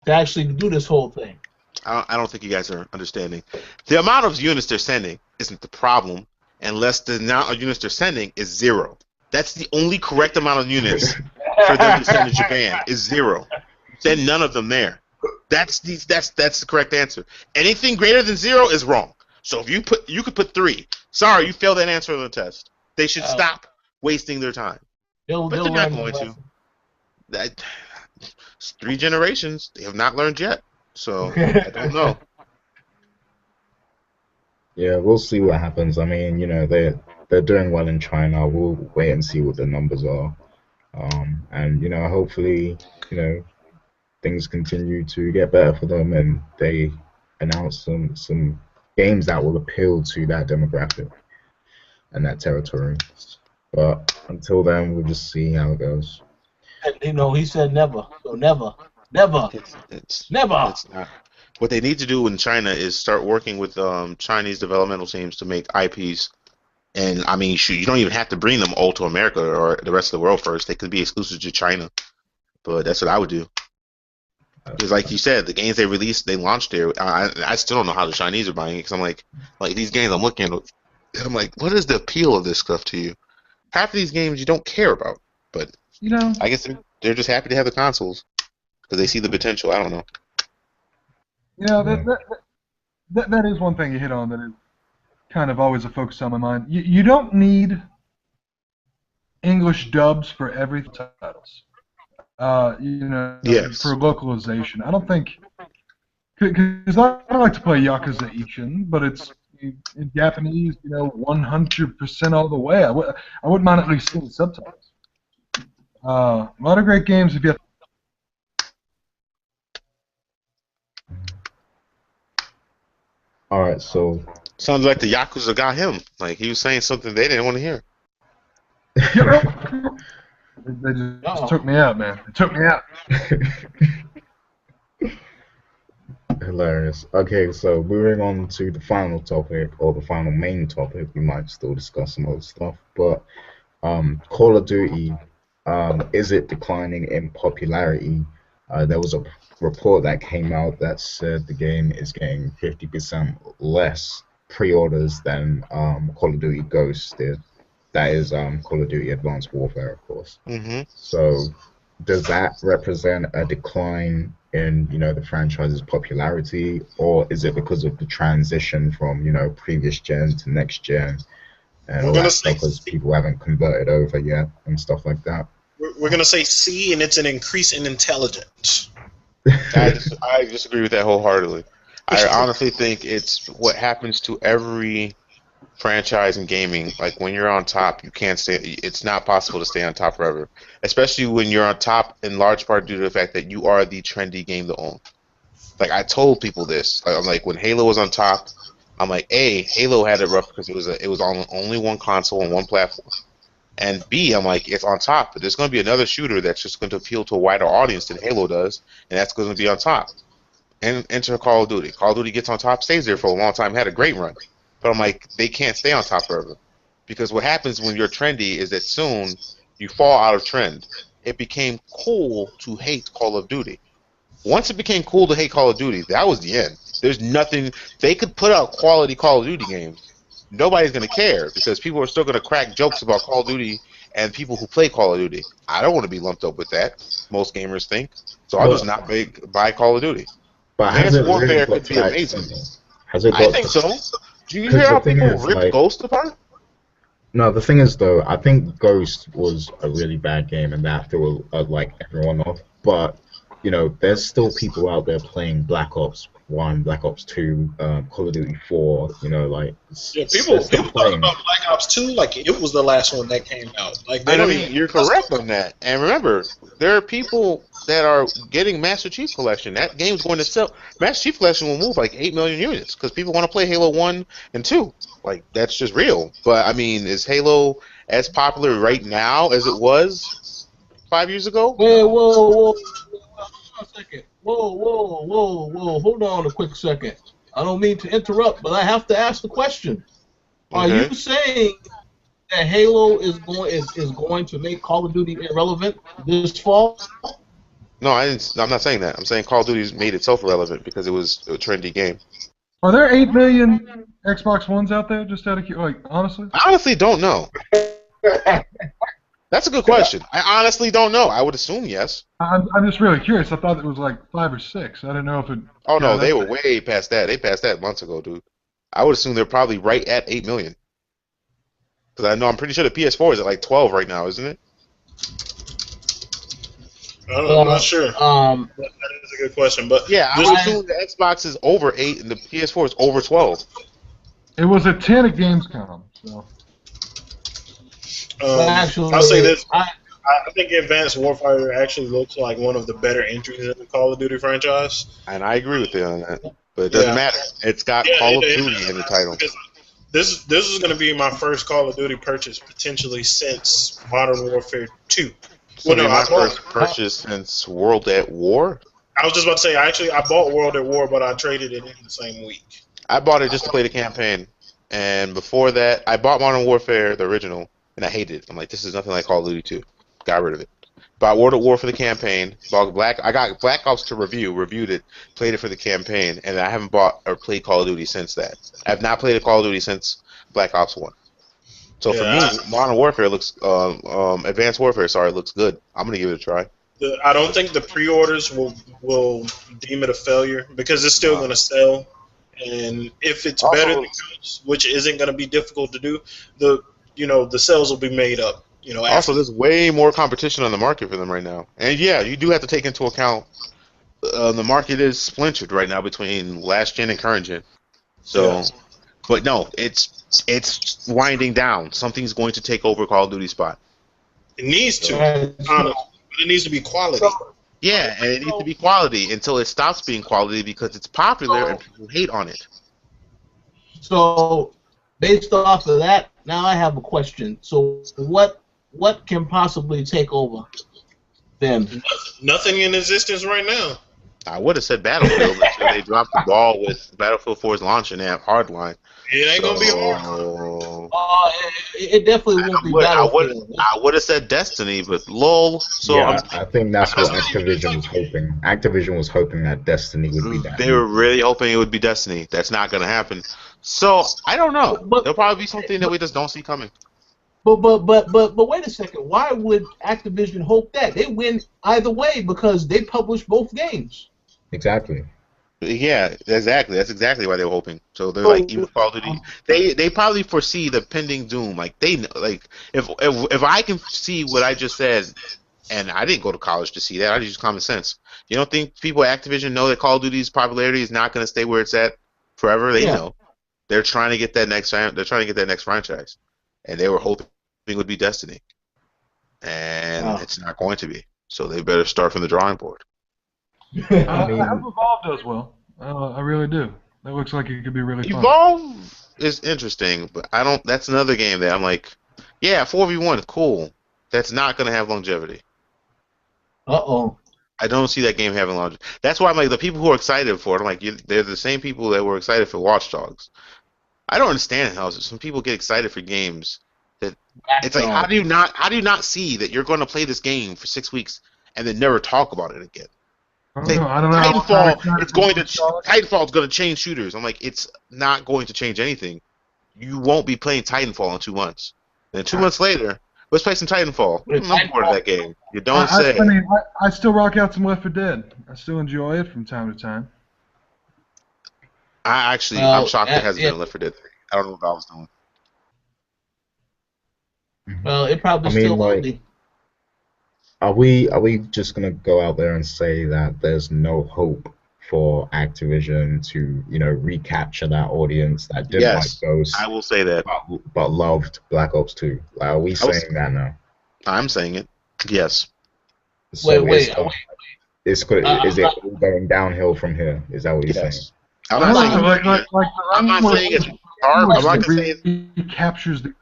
to actually do this whole thing? I don't think you guys are understanding. The amount of units they're sending isn't the problem, unless the amount of units they're sending is 0. That's the only correct amount of units for them to send to Japan is 0. Send none of them there. That's the correct answer. Anything greater than 0 is wrong. So if you could put 3. Sorry, you failed that answer on the test. They should stop wasting their time. But they're not going to. It's 3 generations. They have not learned yet. So I don't know. Yeah, we'll see what happens. I mean, they're doing well in China. We'll wait and see what the numbers are. And hopefully, things continue to get better for them, and they announce some games that will appeal to that demographic and that territory. But until then, we'll just see how it goes. And, he said never. So never. It's Never. not. What they need to do in China is start working with Chinese developmental teams to make IPs. And I mean, shoot, you don't even have to bring them all to America or the rest of the world first. They could be exclusive to China. But that's what I would do. Because, like you said, the games they released, they launched there. I still don't know how the Chinese are buying it. Because I'm like these games I'm looking at, and I'm like, what is the appeal of this stuff to you? Half of these games you don't care about, but I guess they're just happy to have the consoles because they see the potential. I don't know. That is one thing you hit on that is kind of always a focus on my mind. You don't need English dubs for every titles. Yes. For localization. I don't think, because I don't like to play Yakuza Ishin, but it's in Japanese, 100% all the way. I wouldn't mind at least seeing subtitles. A lot of great games if you. All right, so sounds like the Yakuza got him. Like he was saying something they didn't want to hear. They just took me out, man. They took me out. Hilarious. Okay, so moving on to the final topic, or the final main topic. We might still discuss some other stuff, but Call of Duty, is it declining in popularity? There was a report that came out that said the game is getting 50% less pre-orders than Call of Duty Ghost did. That is Call of Duty Advanced Warfare, of course. Mm-hmm. So, does that represent a decline in, the franchise's popularity, or is it because of the transition from, previous gen to next gen and We're all gonna that say stuff as people haven't converted over yet and stuff like that? we're gonna say C, and it's an increase in intelligence. I disagree with that wholeheartedly. I honestly think it's what happens to every franchise in gaming. Like when you're on top, you can't stay. It's not possible to stay on top forever, especially when you're on top in large part due to the fact that you are the trendy game to own. Like I told people this. I'm like when Halo was on top, I'm like, A, Halo had it rough because it was on only one console and one platform. And B, I'm like, it's on top, but there's going to be another shooter that's just going to appeal to a wider audience than Halo does, and that's going to be on top. And enter Call of Duty. Call of Duty gets on top, stays there for a long time, had a great run. But I'm like, they can't stay on top forever. Because what happens when you're trendy is that soon you fall out of trend. It became cool to hate Call of Duty. Once it became cool to hate Call of Duty, that was the end. There's nothing. They could put out quality Call of Duty games. Nobody's going to care because people are still going to crack jokes about Call of Duty and people who play Call of Duty. I don't want to be lumped up with that, most gamers think. So I'll just But not buy Call of Duty. but has Advanced it really Warfare got could to be that amazing. extent? Has it I got think to? so. Do you Because hear the how thing people is, ripped like, Ghost apart? no, the thing is though, I think Ghost was a really bad game, and that threw like everyone off. But there's still people out there playing Black Ops 1, Black Ops 2, Call of Duty 4. Like Yeah, they're people still people talk playing. about Black Ops 2 like it was the last one that came out. Like they And I don't even. mean, you're correct on that. And remember, there are people that are getting Master Chief Collection. That game's going to sell. Master Chief Collection will move like 8 million units because people want to play Halo 1 and 2. Like, that's just real. But, I mean, is Halo as popular right now as it was 5 years ago? Wait, No. whoa, hold on a second. Whoa. Hold on a quick second. I don't mean to interrupt, but I have to ask the question. Are Okay. you saying that Halo is going to make Call of Duty irrelevant this fall? No, I'm not saying that. I'm saying Call of Duty's made itself irrelevant because it was a trendy game. Are there 8 million Xbox Ones out there? Just out of honestly, I honestly don't know. That's a good question. I honestly don't know. I would assume yes. I'm just really curious. I thought it was like 5 or 6. I didn't know if it Oh no, got they up were there. way past that. They passed that months ago, dude. I would assume they're probably right at 8 million. Because I'm pretty sure the PS4 is at like 12 right now, isn't it? I'm not sure. That is a good question, but Yeah, I would just assume the Xbox is over 8 and the PS4 is over 12. It was a 10 at Gamescom. So Actually, I'll say this: I think Advanced Warfare actually looks like one of the better entries in the Call of Duty franchise. And I agree with you on that. But it doesn't matter. It's got Yeah, Call of it Duty in the title. because this is going to be my first Call of Duty purchase potentially since Modern Warfare 2. So Well, it'll no, be my I bought. first purchase since World at War. I was just about to say I bought World at War, but I traded it in the same week. I bought it just to play the campaign. And before that, I bought Modern Warfare, the original, and I hated it. I'm like, this is nothing like Call of Duty 2. Got rid of it. Bought World at War for the campaign. I got Black Ops to reviewed it, played it for the campaign, and I haven't bought or played Call of Duty since that. I've not played a Call of Duty since Black Ops 1. So for me, Yeah, Modern Warfare Advanced Warfare, sorry, looks good. I'm gonna give it a try. I don't think the pre-orders will deem it a failure because it's still going to sell. And if it's better than Ghost, which isn't going to be difficult to do, the sales will be made up. Also, After. there's way more competition on the market for them right now. And yeah, you do have to take into account the market is splintered right now between last gen and current gen. So, Yeah. but no, it's winding down. Something's going to take over Call of Duty spot. It needs to, Right. honestly, but it needs to be quality. Yeah, and it needs to be quality until it stops being quality because it's popular and people hate on it. So, based off of that, now I have a question. So, what can possibly take over then? Nothing in existence right now. I would have said Battlefield until they dropped the ball with Battlefield 4's launch and they have Hardline. It ain't gonna be hard. So It definitely won't be Battlefield. I would have said Destiny, but lol. So Yeah, I think that's what Activision was hoping. Activision was hoping that Destiny would be that. they were really hoping it would be Destiny. That's not going to happen. So I don't know. But- There'll probably be something that we just don't see coming. But wait a second. Why would Activision hope that they win either way because they publish both games? Exactly. Yeah, exactly. That's exactly why they were hoping. So they're like, even So Call of Duty, they probably foresee the pending doom. Like they know, like if I can see what I just said, and I didn't go to college to see that, I just use common sense. You don't think people at Activision know that Call of Duty's popularity is not going to stay where it's at forever? They yeah. know. They're trying to get that next. They're trying to get that next franchise, and they were hoping it would be Destiny, and Uh, it's not going to be. So they better start from the drawing board. I I hope mean, Evolve does well. I really do. That looks like it could be really fun. Evolve is interesting, but I don't. That's another game that I'm like, yeah, 4v1 is cool. That's not going to have longevity. Uh-oh. I don't see that game having longevity. That's why I'm like the people who are excited for it. I'm like, they're the same people that were excited for Watch Dogs. I don't understand how some people get excited for games that it's like, how Watchdog. do you not see that you're going to play this game for 6 weeks and then never talk about it again? I It's don't like know. I don't know. I'm not excited for Watch Dogs. Titanfall is going to change shooters. I'm like, it's not going to change anything. You won't be playing Titanfall in 2 months. Then 2 months later, let's play some Titanfall. Wait, I'm bored of Titanfall. that game. You don't I, say. I mean, I still rock out some Left 4 Dead. I still enjoy it from time to time. I'm Well, shocked there hasn't yeah. been a Left 4 Dead 3. I don't know what I was doing. mhm. Well, it probably I mean, still will like, be. are we just gonna go out there and say that there's no hope for Activision to, recapture that audience that didn't like Yes, I Ghost will say that. but loved Black Ops 2? Like, are we saying that now? I'm saying it. Yes. So Wait. is I'm it not. all going downhill from here? Is that what you're saying? Yes. I'm I not don't saying know. it's I'm not saying it's hard. I'm not gonna say it's Recaptures the.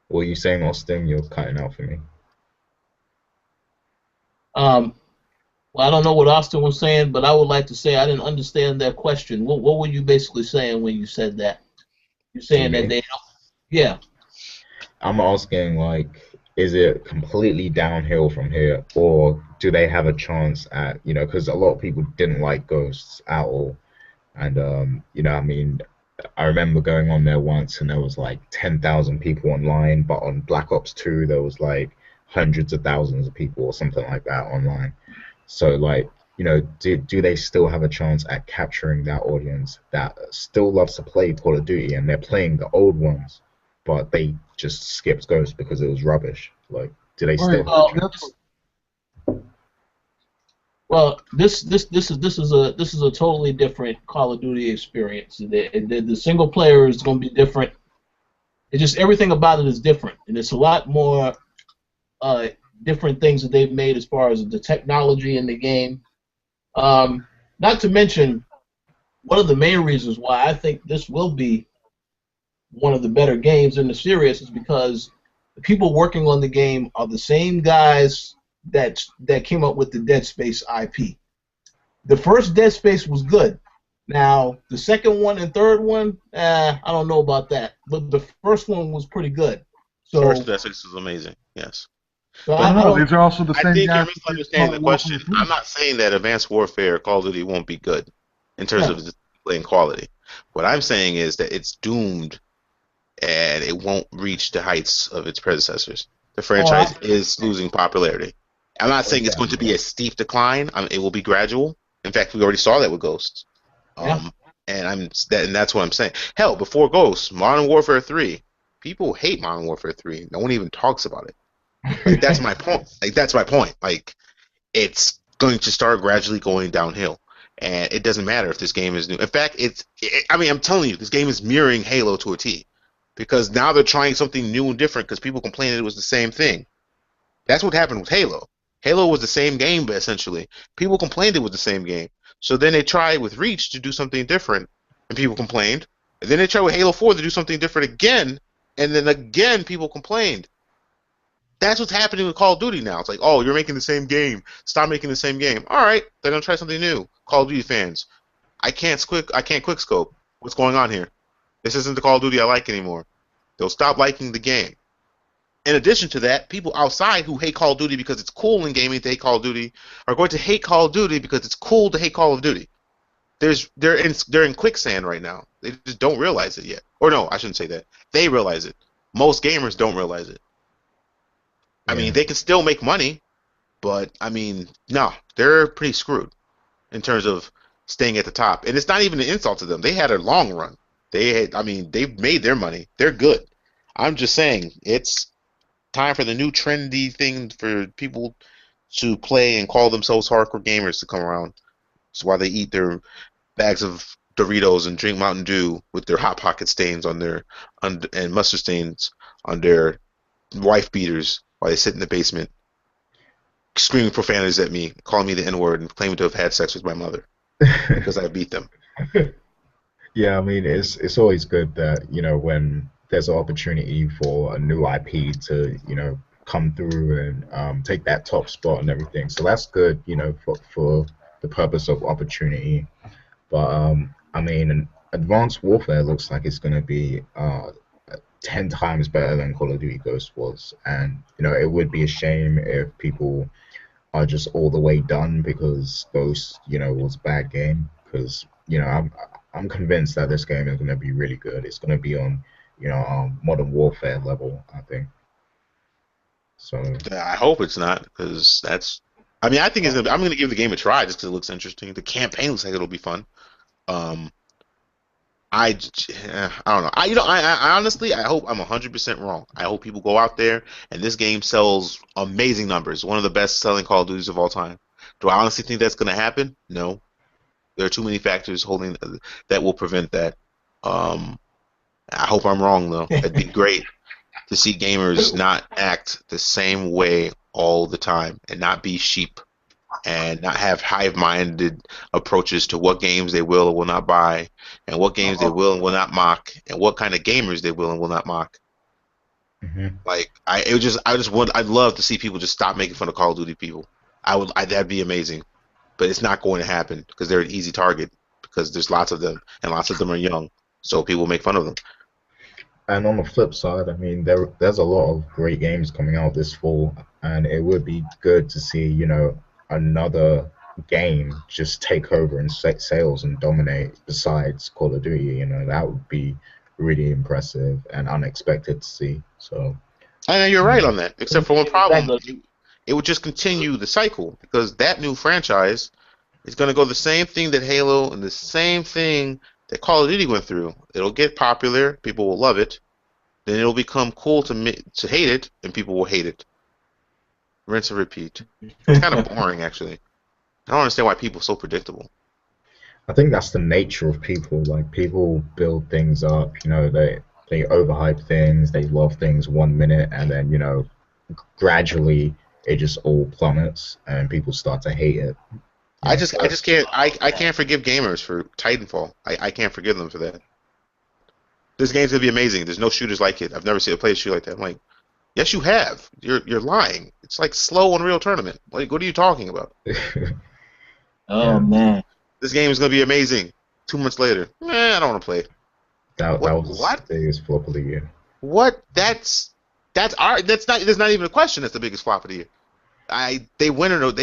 What are you saying, Austin? You're cutting out for me. Um. Well, I don't know what Austin was saying, but I would like to say I didn't understand that question. What were you basically saying when you said that? You're To saying that me, they. Yeah. I'm asking, like, is it completely downhill from here, or do they have a chance at, because a lot of people didn't like Ghosts at all. And, I mean, I remember going on there once and there was like 10,000 people online, but on Black Ops 2, there was like hundreds of thousands of people or something like that online. So, like, do they still have a chance at capturing that audience that still loves to play Call of Duty and they're playing the old ones, but they just skipped Ghost because it was rubbish? Like, do they still Right. have a Well, chance? this is a totally different Call of Duty experience. The single player is going to be different. It's just everything about it is different, and it's a lot more uh, different things that they've made as far as the technology in the game. Not to mention, one of the main reasons why I think this will be one of the better games in the series is because the people working on the game are the same guys that came up with the Dead Space IP. The first Dead Space was good. Now the second one and third one, I don't know about that, but the first one was pretty good. First So, Death Six is amazing. Yes. so I But don't I know. don't. These are also the I same think you're guys that did misunderstanding the Modern Warfare question. 3. I'm not saying that Advanced Warfare Call of Duty won't be good in terms Yeah. of its playing quality. What I'm saying is that it's doomed and it won't reach the heights of its predecessors. The Oh, franchise is losing popularity. I'm not Oh, saying it's yeah. going to be a steep decline. It will be gradual. In fact, we already saw that with Ghosts. yeah. Um, and that's what I'm saying. Hell, before Ghosts, Modern Warfare 3, people hate Modern Warfare 3. No one even talks about it. Like that's my point. Like that's my point. Like it's going to start gradually going downhill, and it doesn't matter if this game is new. In fact, I mean, I'm telling you, this game is mirroring Halo to a T, because now they're trying something new and different because people complained it was the same thing. That's what happened with Halo. Halo was the same game, but essentially, people complained it was the same game. So then they tried with Reach to do something different, and people complained. And then they tried with Halo 4 to do something different again, and then again people complained. That's what's happening with Call of Duty now. It's like, oh, you're making the same game. Stop making the same game. All right, they're gonna try something new. Call of Duty fans, I can't quick scope. What's going on here? This isn't the Call of Duty I like anymore. They'll stop liking the game. In addition to that, people outside who hate Call of Duty because it's cool in gaming to hate Call of Duty are going to hate Call of Duty because it's cool to hate Call of Duty. they're in quicksand right now. They just don't realize it yet. Or no, I shouldn't say that. They realize it. Most gamers don't realize it. I mean, Yeah. they can still make money, but I mean, no, they're pretty screwed in terms of staying at the top. And it's not even an insult to them. They had a long run. I mean, they've made their money. They're good. I'm just saying, it's time for the new trendy thing for people to play and call themselves hardcore gamers to come around. So while they eat their bags of Doritos and drink Mountain Dew with their hot pocket stains on and mustard stains on their wife beaters while they sit in the basement screaming profanities at me, calling me the N-word, and claiming to have had sex with my mother because I beat them. Yeah, I mean, it's always good that, when there's an opportunity for a new IP to, come through and take that top spot and everything. So that's good, for the purpose of opportunity. But I mean, Advanced Warfare looks like it's going to be 10 times better than Call of Duty Ghost was, and it would be a shame if people are just all the way done because Ghost, was a bad game. Because I'm convinced that this game is going to be really good. It's going to be on, Modern Warfare level, I think. So I hope it's not, because that's. I mean, I think I'm going to give the game a try just because it looks interesting. The campaign looks like it'll be fun. Um, I don't know. I honestly, I hope I'm 100% wrong. I hope people go out there and this game sells amazing numbers. One of the best selling Call of Duties of all time. Do I honestly think that's going to happen? No. There are too many factors holding that will prevent that. I hope I'm wrong though. It'd be great to see gamers not act the same way all the time and not be sheep and not have hive-minded approaches to what games they will or will not buy, and what games they will and will not mock, and what kind of gamers they will and will not mock. mhm. Like I'd love to see people just stop making fun of Call of Duty people. That'd be amazing, but it's not going to happen because they're an easy target because there's lots of them and lots of them are young, so people make fun of them. And on the flip side, I mean, there's a lot of great games coming out this fall, and it would be good to see, another game just take over and set sales and dominate besides Call of Duty. That would be really impressive and unexpected to see. So, And you're right on that, except for one problem. Exactly. It would just continue the cycle because that new franchise is going to go the same thing that Halo and the same thing that Call of Duty went through. It'll get popular, people will love it, then it'll become cool to hate it, and people will hate it. Rinse and repeat. It's kind of boring, actually. I don't understand why people are so predictable. I think that's the nature of people. Like, people build things up, they overhype things, they love things 1 minute, and then, gradually it just all plummets and people start to hate it. I just can't. I can't forgive gamers for Titanfall. I can't forgive them for that. This game's gonna be amazing. There's no shooters like it. I've never seen a player shoot like that. I'm like, yes, you have. You're lying. It's like slow Unreal Tournament. Like, what are you talking about? Oh man. This game is gonna be amazing. 2 months later, I don't want to play it. That was What? the biggest flop of the year. What? That's That's not. There's not even a question. That's the biggest flop of the year. They win or no.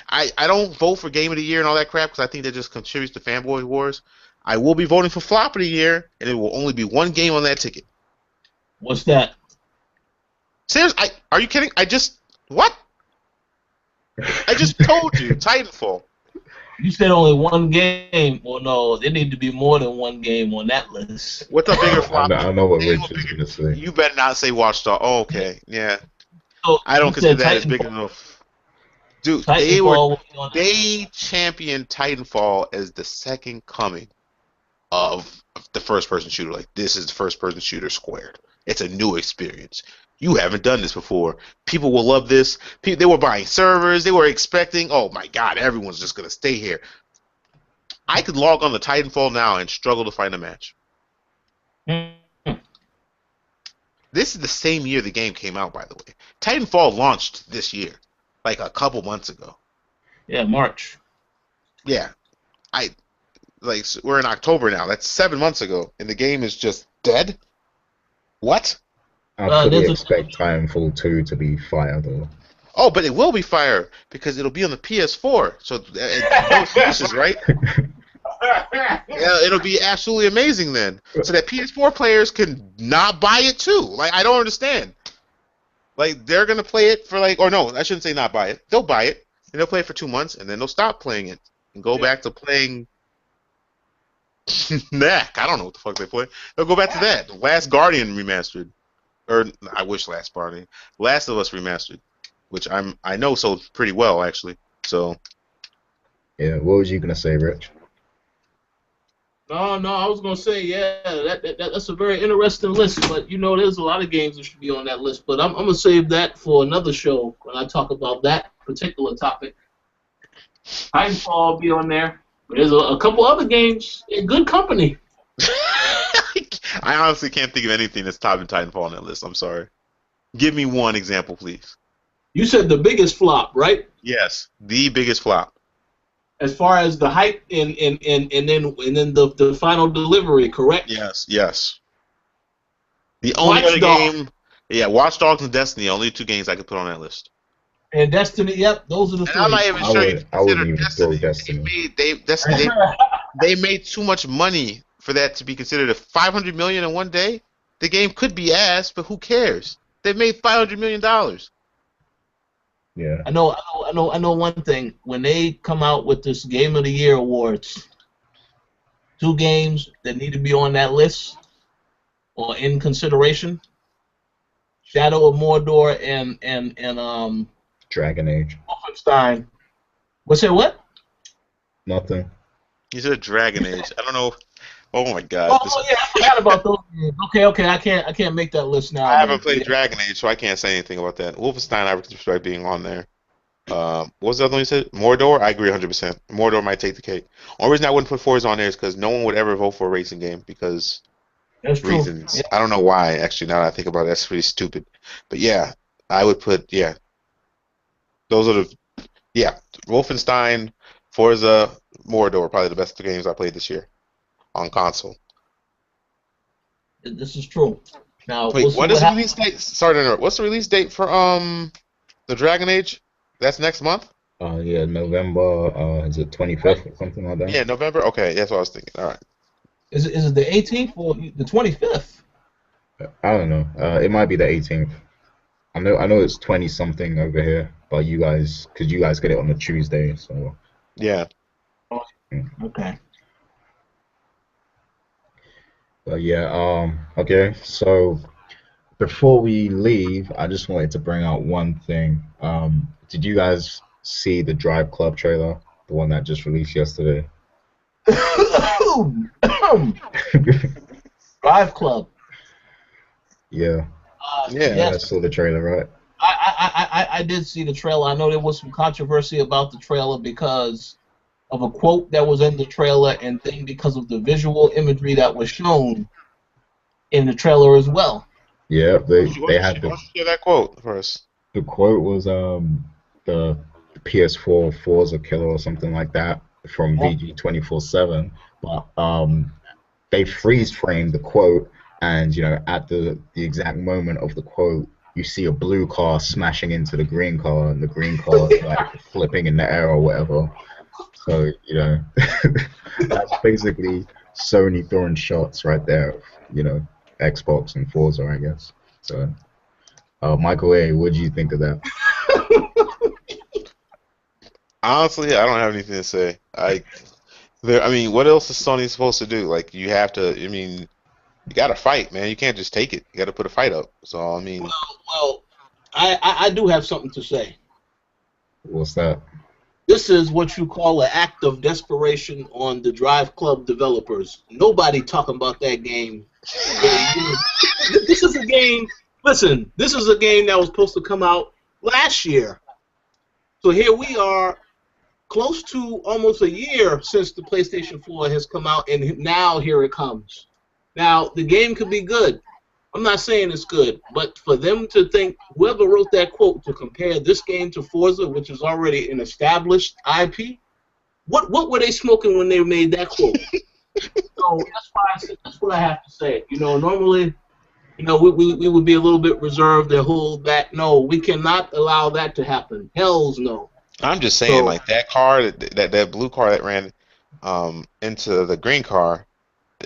I don't vote for game of the year and all that crap because I think that just contributes to fanboy wars. I will be voting for flop of the year, and it will only be one game on that ticket. What's that? Seriously, are you kidding? What? I just told you, Titanfall. You said only one game. Well, no, there need to be more than one game on that list. What's a bigger flop? I know what Rich is going to say. You better not say Watch Dogs. Oh, okay, yeah. So I don't you consider said that as big enough. Dude, Titanfall they championed Titanfall as the second coming of the first-person shooter. Like, this is the first-person shooter squared. It's a new experience. You haven't done this before. People will love this. They were buying servers. They were expecting, oh my god, everyone's just going to stay here. I could log on to Titanfall now and struggle to find a match. This is the same year the game came out, by the way. Titanfall launched this year, like a couple months ago. Yeah, March. Yeah. We're in October now. That's 7 months ago, and the game is just dead? What? I fully expect Titanfall 2 to be fire, though. Oh, but it will be fire because it'll be on the PS4. So no excuses, right? Yeah, it'll be absolutely amazing then. So that PS4 players can not buy it too. Like, I don't understand. Like, they're gonna play it for like, or no, I shouldn't say not buy it. They'll buy it and they'll play it for 2 months and then they'll stop playing it and go back to playing Knack. I don't know what the fuck they play. They'll go back to that. The Last Guardian remastered, or I wish Last Guardian, Last of Us remastered, which I know sold pretty well actually. So Yeah, what was you gonna say, Rich? No, I was gonna say, yeah, that's a very interesting list. But there's a lot of games that should be on that list. But I'm gonna save that for another show when I talk about that particular topic. Titanfall will be on there. But there's a couple other games in good company. I honestly can't think of anything that's topping Titanfall on that list. I'm sorry. Give me one example, please. You said the biggest flop, right? Yes, the biggest flop. As far as the hype and then the final delivery, correct? Yes. The only other game, Watch Dogs and Destiny, the only two games I could put on that list. And Destiny, yep, those are the And three. I'm not even sure you I wouldn't consider even throw Destiny. Destiny. They made too much money for that to be considered a $500 million in one day. The game could be ass, but who cares? They made $500 million. Yeah. I know one thing. When they come out with this Game of the Year awards, two games that need to be on that list or in consideration: Shadow of Mordor and Dragon Age. Wolfenstein. What's that? What? Nothing. You said Dragon Age. I don't know. Oh my God. Yeah, I forgot about those games. Okay, I can't make that list now. I haven't played Dragon Age, so I can't say anything about that. Wolfenstein, I respect being on there. What was the other one you said? Mordor? I agree 100%. Mordor might take the cake. Only reason I wouldn't put Forza on there is because no one would ever vote for a racing game because That's true. reasons. Yeah. I don't know why, actually, now that I think about it. That's pretty stupid. But yeah, I would put, those are Wolfenstein, Forza, Mordor, probably the best games I played this year on console. This is true. Now, Wait, what is the release date? Sorry to interrupt. What's the release date for the Dragon Age? That's next month? Yeah, November. Is it 25th or something like that? Yeah, November. Okay, that's what I was thinking. All right. Is it the 18th or the 25th? I don't know. It might be the 18th. I know it's 20 something over here, but because you guys get it on a Tuesday, so. Yeah. Okay. But yeah, okay. So before we leave, I just wanted to bring out one thing. Did you guys see the Drive Club trailer, the one that just released yesterday? Drive Club. Yeah. Yes. I saw the trailer, right? I did see the trailer. I know there was some controversy about the trailer because of a quote that was in the trailer, and then because of the visual imagery that was shown in the trailer as well. Yeah, they had Why don't you share that quote for us? the quote was the PS4 Forza killer or something like that from VG 24/7, but they freeze framed the quote, and at the exact moment of the quote, you see a blue car smashing into the green car, and the green car is like flipping in the air or whatever. So that's basically Sony throwing shots right there. Xbox and Forza, I guess. So, Michael A., what do you think of that? Honestly, I don't have anything to say. I mean, what else is Sony supposed to do? Like, you have to. I mean, you got to fight, man. You can't just take it. You got to put a fight up. So, I mean, Well, I do have something to say. What's that? This is what you call an act of desperation on the Drive Club developers. Nobody talking about that game. This is a game. Listen, this is a game that was supposed to come out last year. So here we are, close to almost a year since the PlayStation 4 has come out, and now here it comes. Now, the game could be good. I'm not saying it's good, but for them to think, whoever wrote that quote to compare this game to Forza, which is already an established IP, what were they smoking when they made that quote? So that's what I have to say. Normally, we would be a little bit reserved and hold back. No, we cannot allow that to happen. Hells no. I'm just saying, So- like that car, that blue car that ran, into the green car,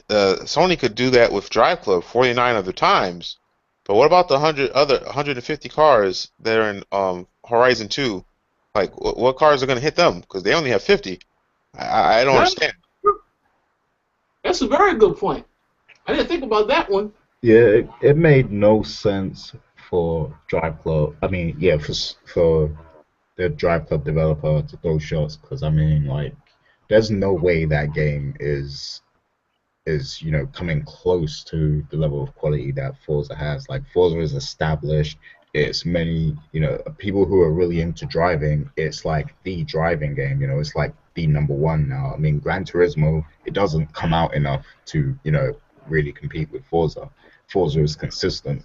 Sony could do that with Drive Club 49 other times. But what about the 150 cars that are in Horizon 2? Like, what cars are going to hit them? Because they only have 50. I don't That, understand. that's a very good point. I didn't think about that one. Yeah, it made no sense for Drive Club. I mean, yeah, for the Drive Club developer to throw shots because I mean, like, there's no way that game is coming close to the level of quality that Forza has. Like Forza is established. It's many people who are really into driving. It's like the driving game. It's like the number one now. I mean, Gran Turismo, it doesn't come out enough to really compete with Forza. Forza is consistent.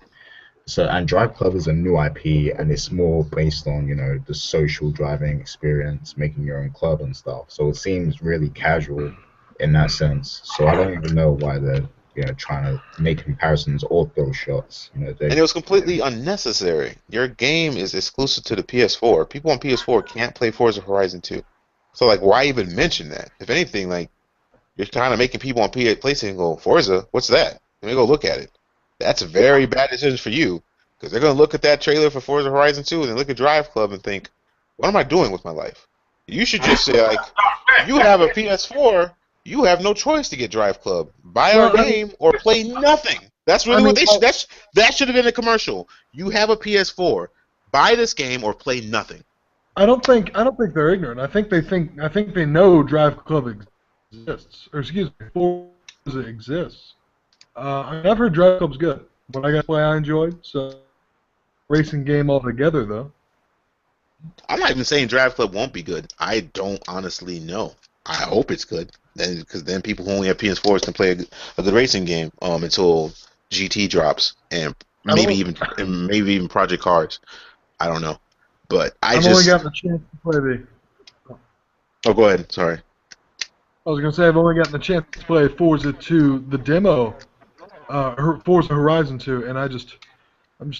So, and Drive Club is a new IP, and it's more based on, the social driving experience, making your own club and stuff. So it seems really casual in that sense. So I don't even know why they're, trying to make comparisons or throw shots. And it was completely unnecessary. Your game is exclusive to the PS4. People on PS4 can't play Forza Horizon 2. So, like, why even mention that? If anything, like, you're kind of making people on PlayStation go, Forza, what's that? Let me go look at it. That's a very bad decision for you because they're going to look at that trailer for Forza Horizon 2 and then look at Drive Club and think, what am I doing with my life? You should just say, like, you have a PS4, you have no choice to get Drive Club. Buy our Well, game or play nothing. That's I really what mean, they should. That should have been a commercial. You have a PS4, buy this game or play nothing. I don't think they're ignorant. I think they know Drive Club exists, or excuse me, Forza exists. I've heard Drive Club's good. When I got to play, I enjoyed. So racing game altogether, though. I'm not even saying Drive Club won't be good. I don't honestly know. I hope it's good. Then, because then people who only have PS4s can play a good racing game until GT drops and I maybe don't. even Project Cars. I don't know, but I I've only just gotten the chance to play the. oh go ahead. Sorry. I was gonna say I've only gotten the chance to play Forza 2, the demo, Forza Horizon 2, and I'm just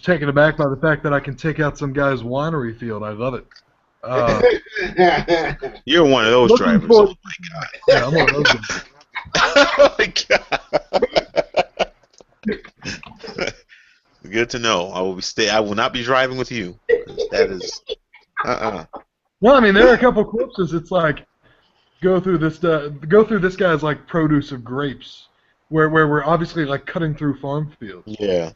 taken aback by the fact that I can take out some guy's winery field. I love it. Uh, You're one of those looking drivers. for, Oh my yeah, I'm one of those guys. god. Oh my god. Good to know. I will not be driving with you. 'Cause that is No, I mean there are a couple corpses. It's like go through this guy's like produce of grapes, where we're obviously like cutting through farm fields. Yeah.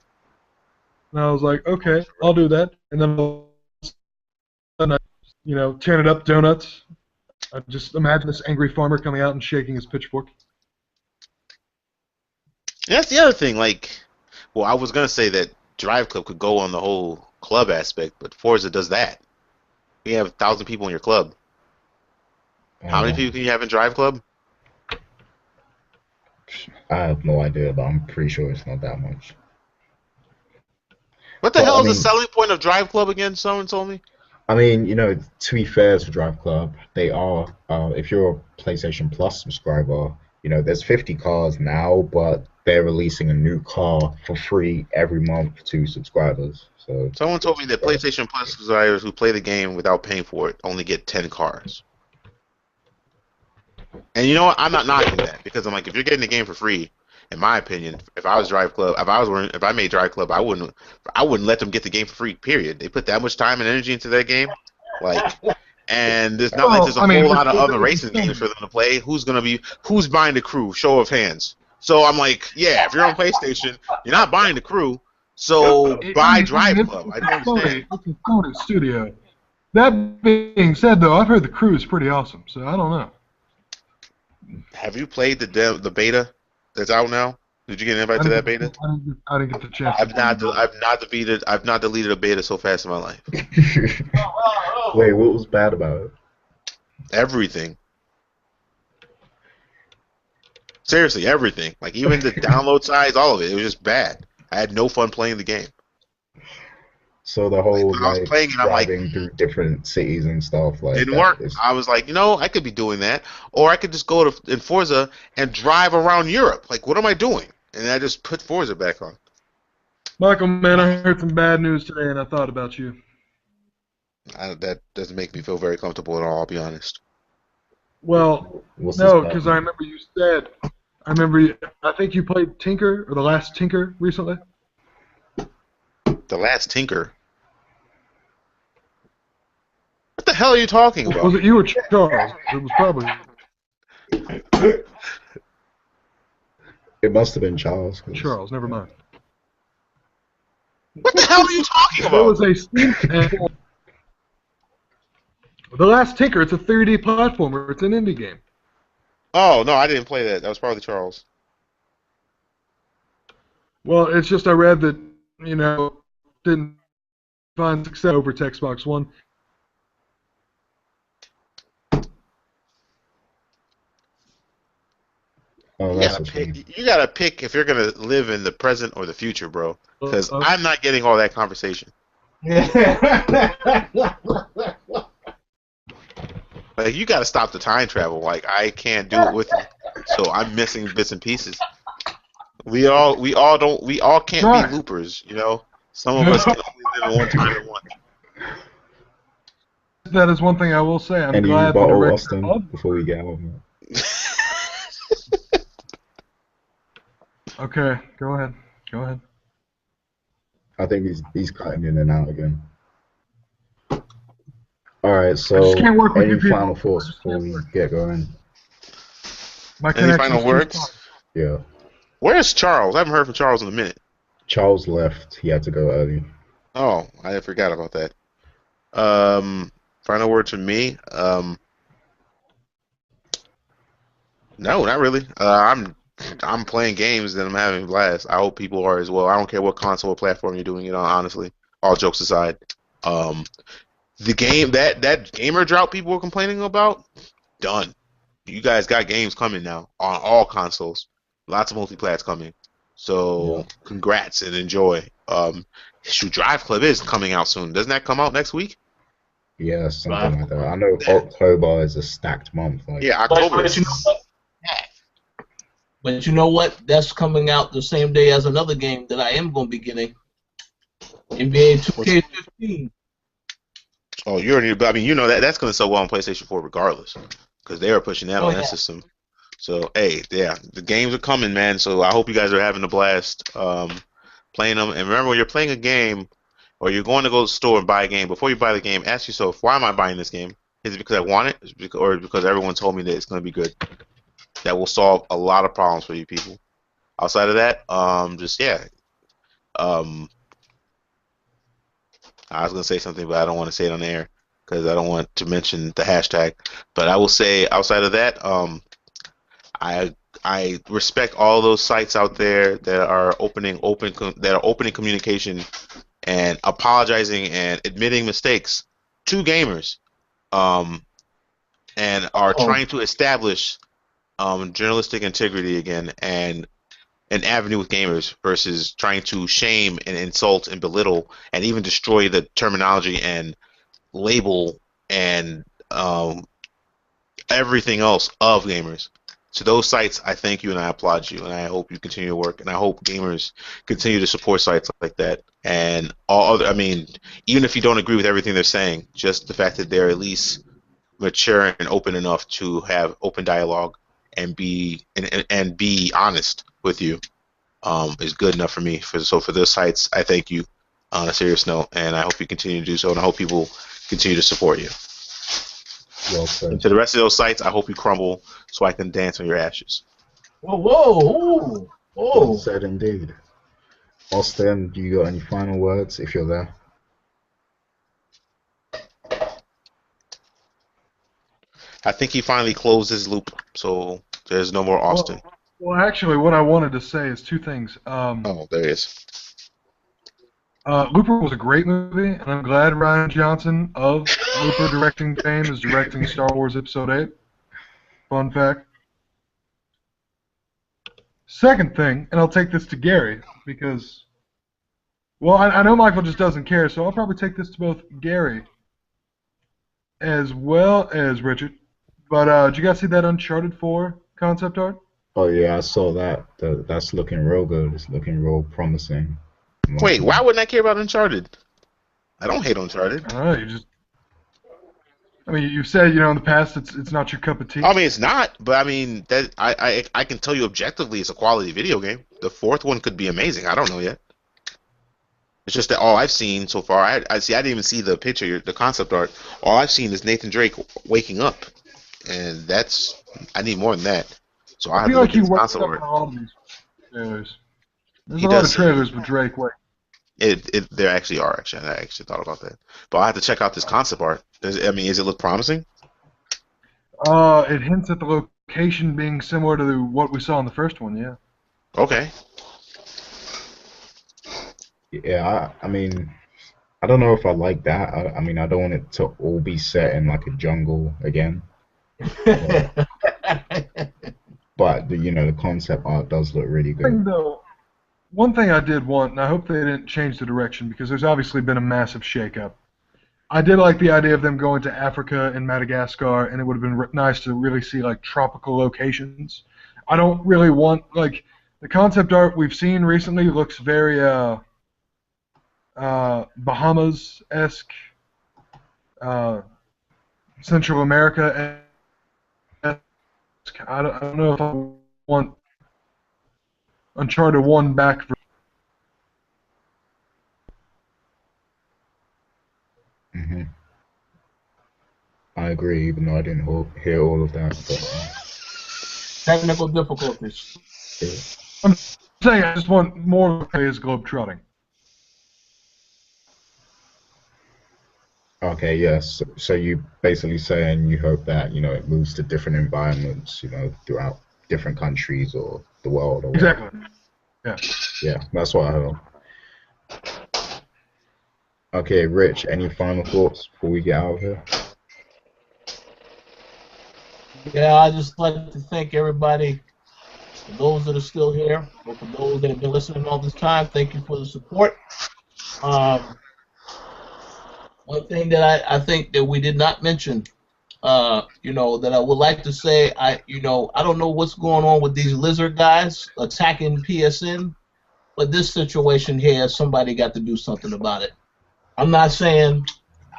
And I was like, okay, I'll do that. And then all of a sudden, tearing it up donuts. I just imagine this angry farmer coming out and shaking his pitchfork. That's the other thing. Like, well, I was gonna say that Drive Club could go on the whole club aspect, but Forza does that. You have 1,000 people in your club. How many Uh, people can you have in Drive Club? I have no idea, but I'm pretty sure it's not that much. What the But hell is the selling point of Drive Club again? Someone told me. I mean, to be fair to Drive Club, they are, if you're a PlayStation Plus subscriber, there's 50 cars now, but they're releasing a new car for free every month to subscribers. So, Someone told me that PlayStation Plus subscribers who play the game without paying for it only get 10 cars. And you know what? I'm not knocking that because I'm like, if you're getting the game for free, in my opinion, if I was Drive Club, if I made Drive Club, I wouldn't let them get the game for free. Period. They put that much time and energy into that game, like, and there's not like Well, there's a I mean, whole lot of other it's racing games for them to play. Who's buying the crew? Show of hands. So I'm like, yeah, if you're on PlayStation, you're not buying the crew, so buy Drive Club. I don't understand. It's a Sony studio. That being said, though, I've heard the crew is pretty awesome, so I don't know. Have you played the beta that's out now? Did you get an invite to that beta? I didn't get the chance. I've not deleted a beta so fast in my life. wait, what was bad about it? Everything. Seriously, everything. Like even the download size, all of it. It was just bad. I had no fun playing the game. So the whole When I was playing it, I'm like, driving through different cities and stuff like didn't that. work. I was like, I could be doing that, or I could just go to in Forza and drive around Europe. Like, what am I doing? And I just put Forza back on. Michael, man, I heard some bad news today, and I thought about you. That doesn't make me feel very comfortable at all. I'll be honest. Well, What's this No, because I button? remember you said. I think you played Tinker or the last Tinker recently. The Last Tinker. What the hell are you talking Was about? it you or Charles? It was probably It must have been Charles. Charles. Never mind. What the hell are you talking There about? was a scene. The Last Tinker. It's a 3D platformer. It's an indie game. Oh no, I didn't play that. That was probably Charles. Well, it's just I read that didn't find success over to Xbox One. Oh, You that's gotta a pick. shame. You gotta pick if you're gonna live in the present or the future, bro. Because I'm not getting all that conversation. Like you gotta stop the time travel. Like I can't do it with you, so I'm missing bits and pieces. We all can't be Try. loopers, you know. Some of us can only live in one time at once. That is one thing I will say. I'm Any glad the rebuttal, director Austin, of. before we get out of here? Okay, go ahead. Go ahead. I think he's cutting in and out again. All right, I just so can't work with you any people. final I thoughts just before can't we work. get going? My Any connection's final too words? strong. Yeah. Where's Charles? I haven't heard from Charles in a minute. Charles left. He had to go early. Oh, I forgot about that. Final word from me. No, not really. I'm playing games and I'm having a blast. I hope people are as well. I don't care what console or platform you're doing it on. Honestly, all jokes aside, um, the game that gamer drought people were complaining about, done. You guys got games coming now on all consoles. Lots of multiplats coming. Yeah. So congrats and enjoy. Shoot, Drive Club is coming out soon. Doesn't that come out next week? Yeah, something Right. like that. I know That- October is a stacked month. Like, yeah, But, October but you know is. what? But you know what? That's coming out the same day as another game that I am going to be getting. NBA 2K15. Oh, you already. But I mean, you know that's going to sell well on PlayStation 4 regardless, because they are pushing that Oh, on that yeah. system. So hey, yeah, the games are coming, man. So I hope you guys are having a blast playing them. And remember, when you're playing a game or you're going to go to the store and buy a game, before you buy the game, ask yourself, why am I buying this game? Is it because I want it, or because everyone told me that it's going to be good? That will solve a lot of problems for you people. Outside of that, just yeah, um, I was gonna say something, but I don't want to say it on the air because I don't want to mention the hashtag. But I will say, outside of that, I I respect all those sites out there that are opening communication and apologizing and admitting mistakes to gamers, um, and are Oh, trying to establish journalistic integrity again and an avenue with gamers versus trying to shame and insult and belittle and even destroy the terminology and label and everything else of gamers. To those sites, I thank you and I applaud you, and I hope you continue to work, and I hope gamers continue to support sites like that. And all other, I mean, even if you don't agree with everything they're saying, just the fact that they're at least mature and open enough to have open dialogue and be honest with you is good enough for me. For those sites, I thank you on a serious note, and I hope you continue to do so, and I hope people continue to support you. well And said. to the rest of those sites, I hope you crumble so I can dance on your ashes. whoa, whoa, Well whoa. said indeed. Austin, do you got any final words if you're there? I think he finally closed his loop, so there's no more Austin. Well, actually, what I wanted to say is two things. Oh, there he is. Looper was a great movie, and I'm glad Ryan Johnson of Looper directing fame is directing Star Wars Episode 8. Fun fact. Second thing, and I'll take this to Gary, because, well, I know Michael just doesn't care, so I'll probably take this to both Gary as well as Richard. But did you guys see that Uncharted 4 concept art? Oh yeah, I saw that. That's looking real good. It's looking real promising. I'm Wait, liking why it. wouldn't I care about Uncharted? I don't hate Uncharted. I don't know, I mean, you've said in the past it's not your cup of tea. I mean, it's not, but I mean that I can tell you objectively it's a quality video game. The fourth one could be amazing. I don't know yet. It's just that all I've seen so far, I see. I didn't even see the picture, the concept art. All I've seen is Nathan Drake waking up, and that's I need more than that. So I I have feel to like look at he this wakes concept up in art. all of these trailers. There's He a lot does of seem trailers with Drake. Wait, there actually are actually. I actually thought about that, but I have to check out this concept art. I mean, does it look promising? it hints at the location being similar to what we saw in the first one. Yeah. Okay. Yeah, I mean, I don't know if I like that. I mean, I don't want it to all be set in like a jungle again. But, but the concept art does look really good. One thing I did want, and I hope they didn't change the direction because there's obviously been a massive shakeup. I did like the idea of them going to Africa and Madagascar, and it would have been nice to really see like tropical locations. I don't really want like the concept art we've seen recently looks very Bahamas-esque, uh, Central America-esque. I don't know if I want Uncharted 1 back. Hmm. I agree, even though I didn't hear all of that. But, Technical difficulties. yeah. I'm saying I just want more players globetrotting. Okay, yes. So you basically saying you hope that it moves to different environments, throughout different countries or the world or whatever. Exactly. Yeah. Yeah, that's what I hope. Okay, Rich, any final thoughts before we get out of here? Yeah, I just like to thank everybody, for those that are still here, or for those that have been listening all this time. Thank you for the support. One thing that I think that we did not mention, that I would like to say, I don't know what's going on with these lizard guys attacking PSN, but this situation here, somebody got to do something about it. I'm not saying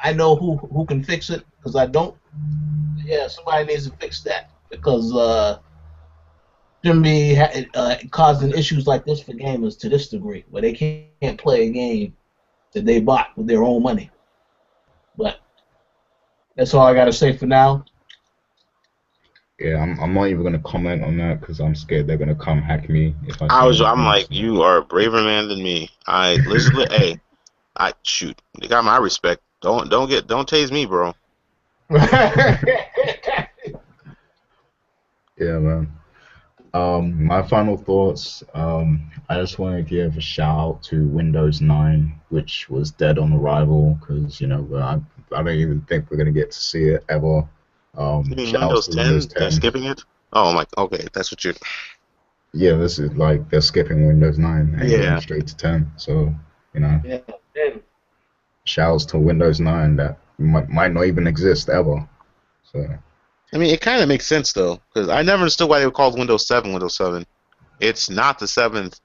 I know who can fix it, because I don't. Yeah, somebody needs to fix that, because shouldn't be causing issues like this for gamers to this degree, where they can't play a game that they bought with their own money. But that's all I got to say for now. Yeah, I'm not even gonna comment on that because I'm scared they're gonna come hack me if I say I'm anything. like, you are a braver man than me. Hey, I shoot. They got my respect. Don't tase me, bro. Yeah, man. My final thoughts. I just want to give a shout out to Windows 9, which was dead on arrival because I don't even think we're gonna get to see it ever. You mean Shout outs Windows to Windows 10? They're 10. skipping it? Oh my. Okay, that's what you're. Yeah, this is like they're skipping Windows 9 and going Yeah. straight to 10. So Yeah. shout outs to Windows 9 that might not even exist ever. So I mean, it kind of makes sense though, because I never understood why they were called Windows 7. Windows 7. It's not the seventh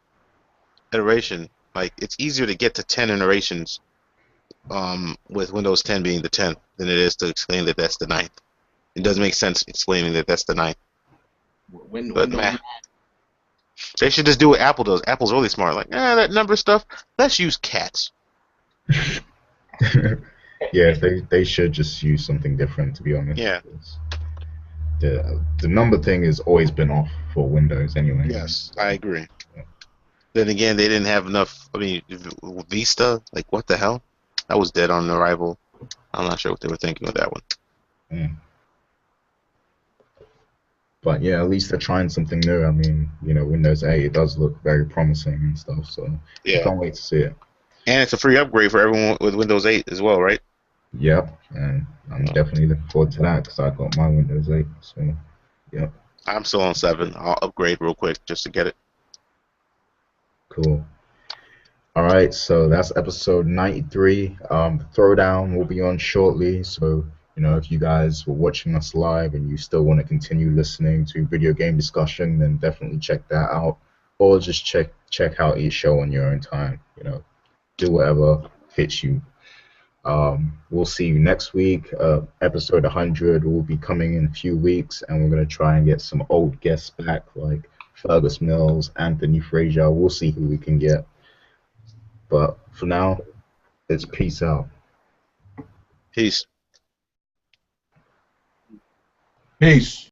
iteration. Like, it's easier to get to 10 iterations, with Windows 10 being the 10th than it is to explain that that's the ninth. It doesn't make sense explaining that that's the ninth. But man, they should just do what Apple does. Apple's really smart. Like, that number stuff. Let's use cats. yeah, they should just use something different, to be honest. Yeah. The number thing has always been off for Windows anyway. Yes, I agree. Then again, they didn't have enough. I mean, Vista, like what the hell? That was dead on arrival. I'm not sure what they were thinking with that one. Mm. But yeah, at least they're trying something new. I mean, Windows 8 it does look very promising and stuff. So I Yeah, can't wait to see it. and it's a free upgrade for everyone with Windows 8 as well, right? Yep, and I'm definitely looking forward to that because I got my Windows 8. So yep, I'm still on 7. I'll upgrade real quick just to get it. cool. All right, so that's episode 93. Throwdown will be on shortly. So, if you guys were watching us live and you still want to continue listening to video game discussion, then definitely check that out. Or just check out each show on your own time. Do whatever fits you. We'll see you next week. Episode 100 will be coming in a few weeks, and we're gonna try and get some old guests back, like Fergus Mills, Anthony Frazier. We'll see who we can get. But for now, it's peace out. Peace. Peace.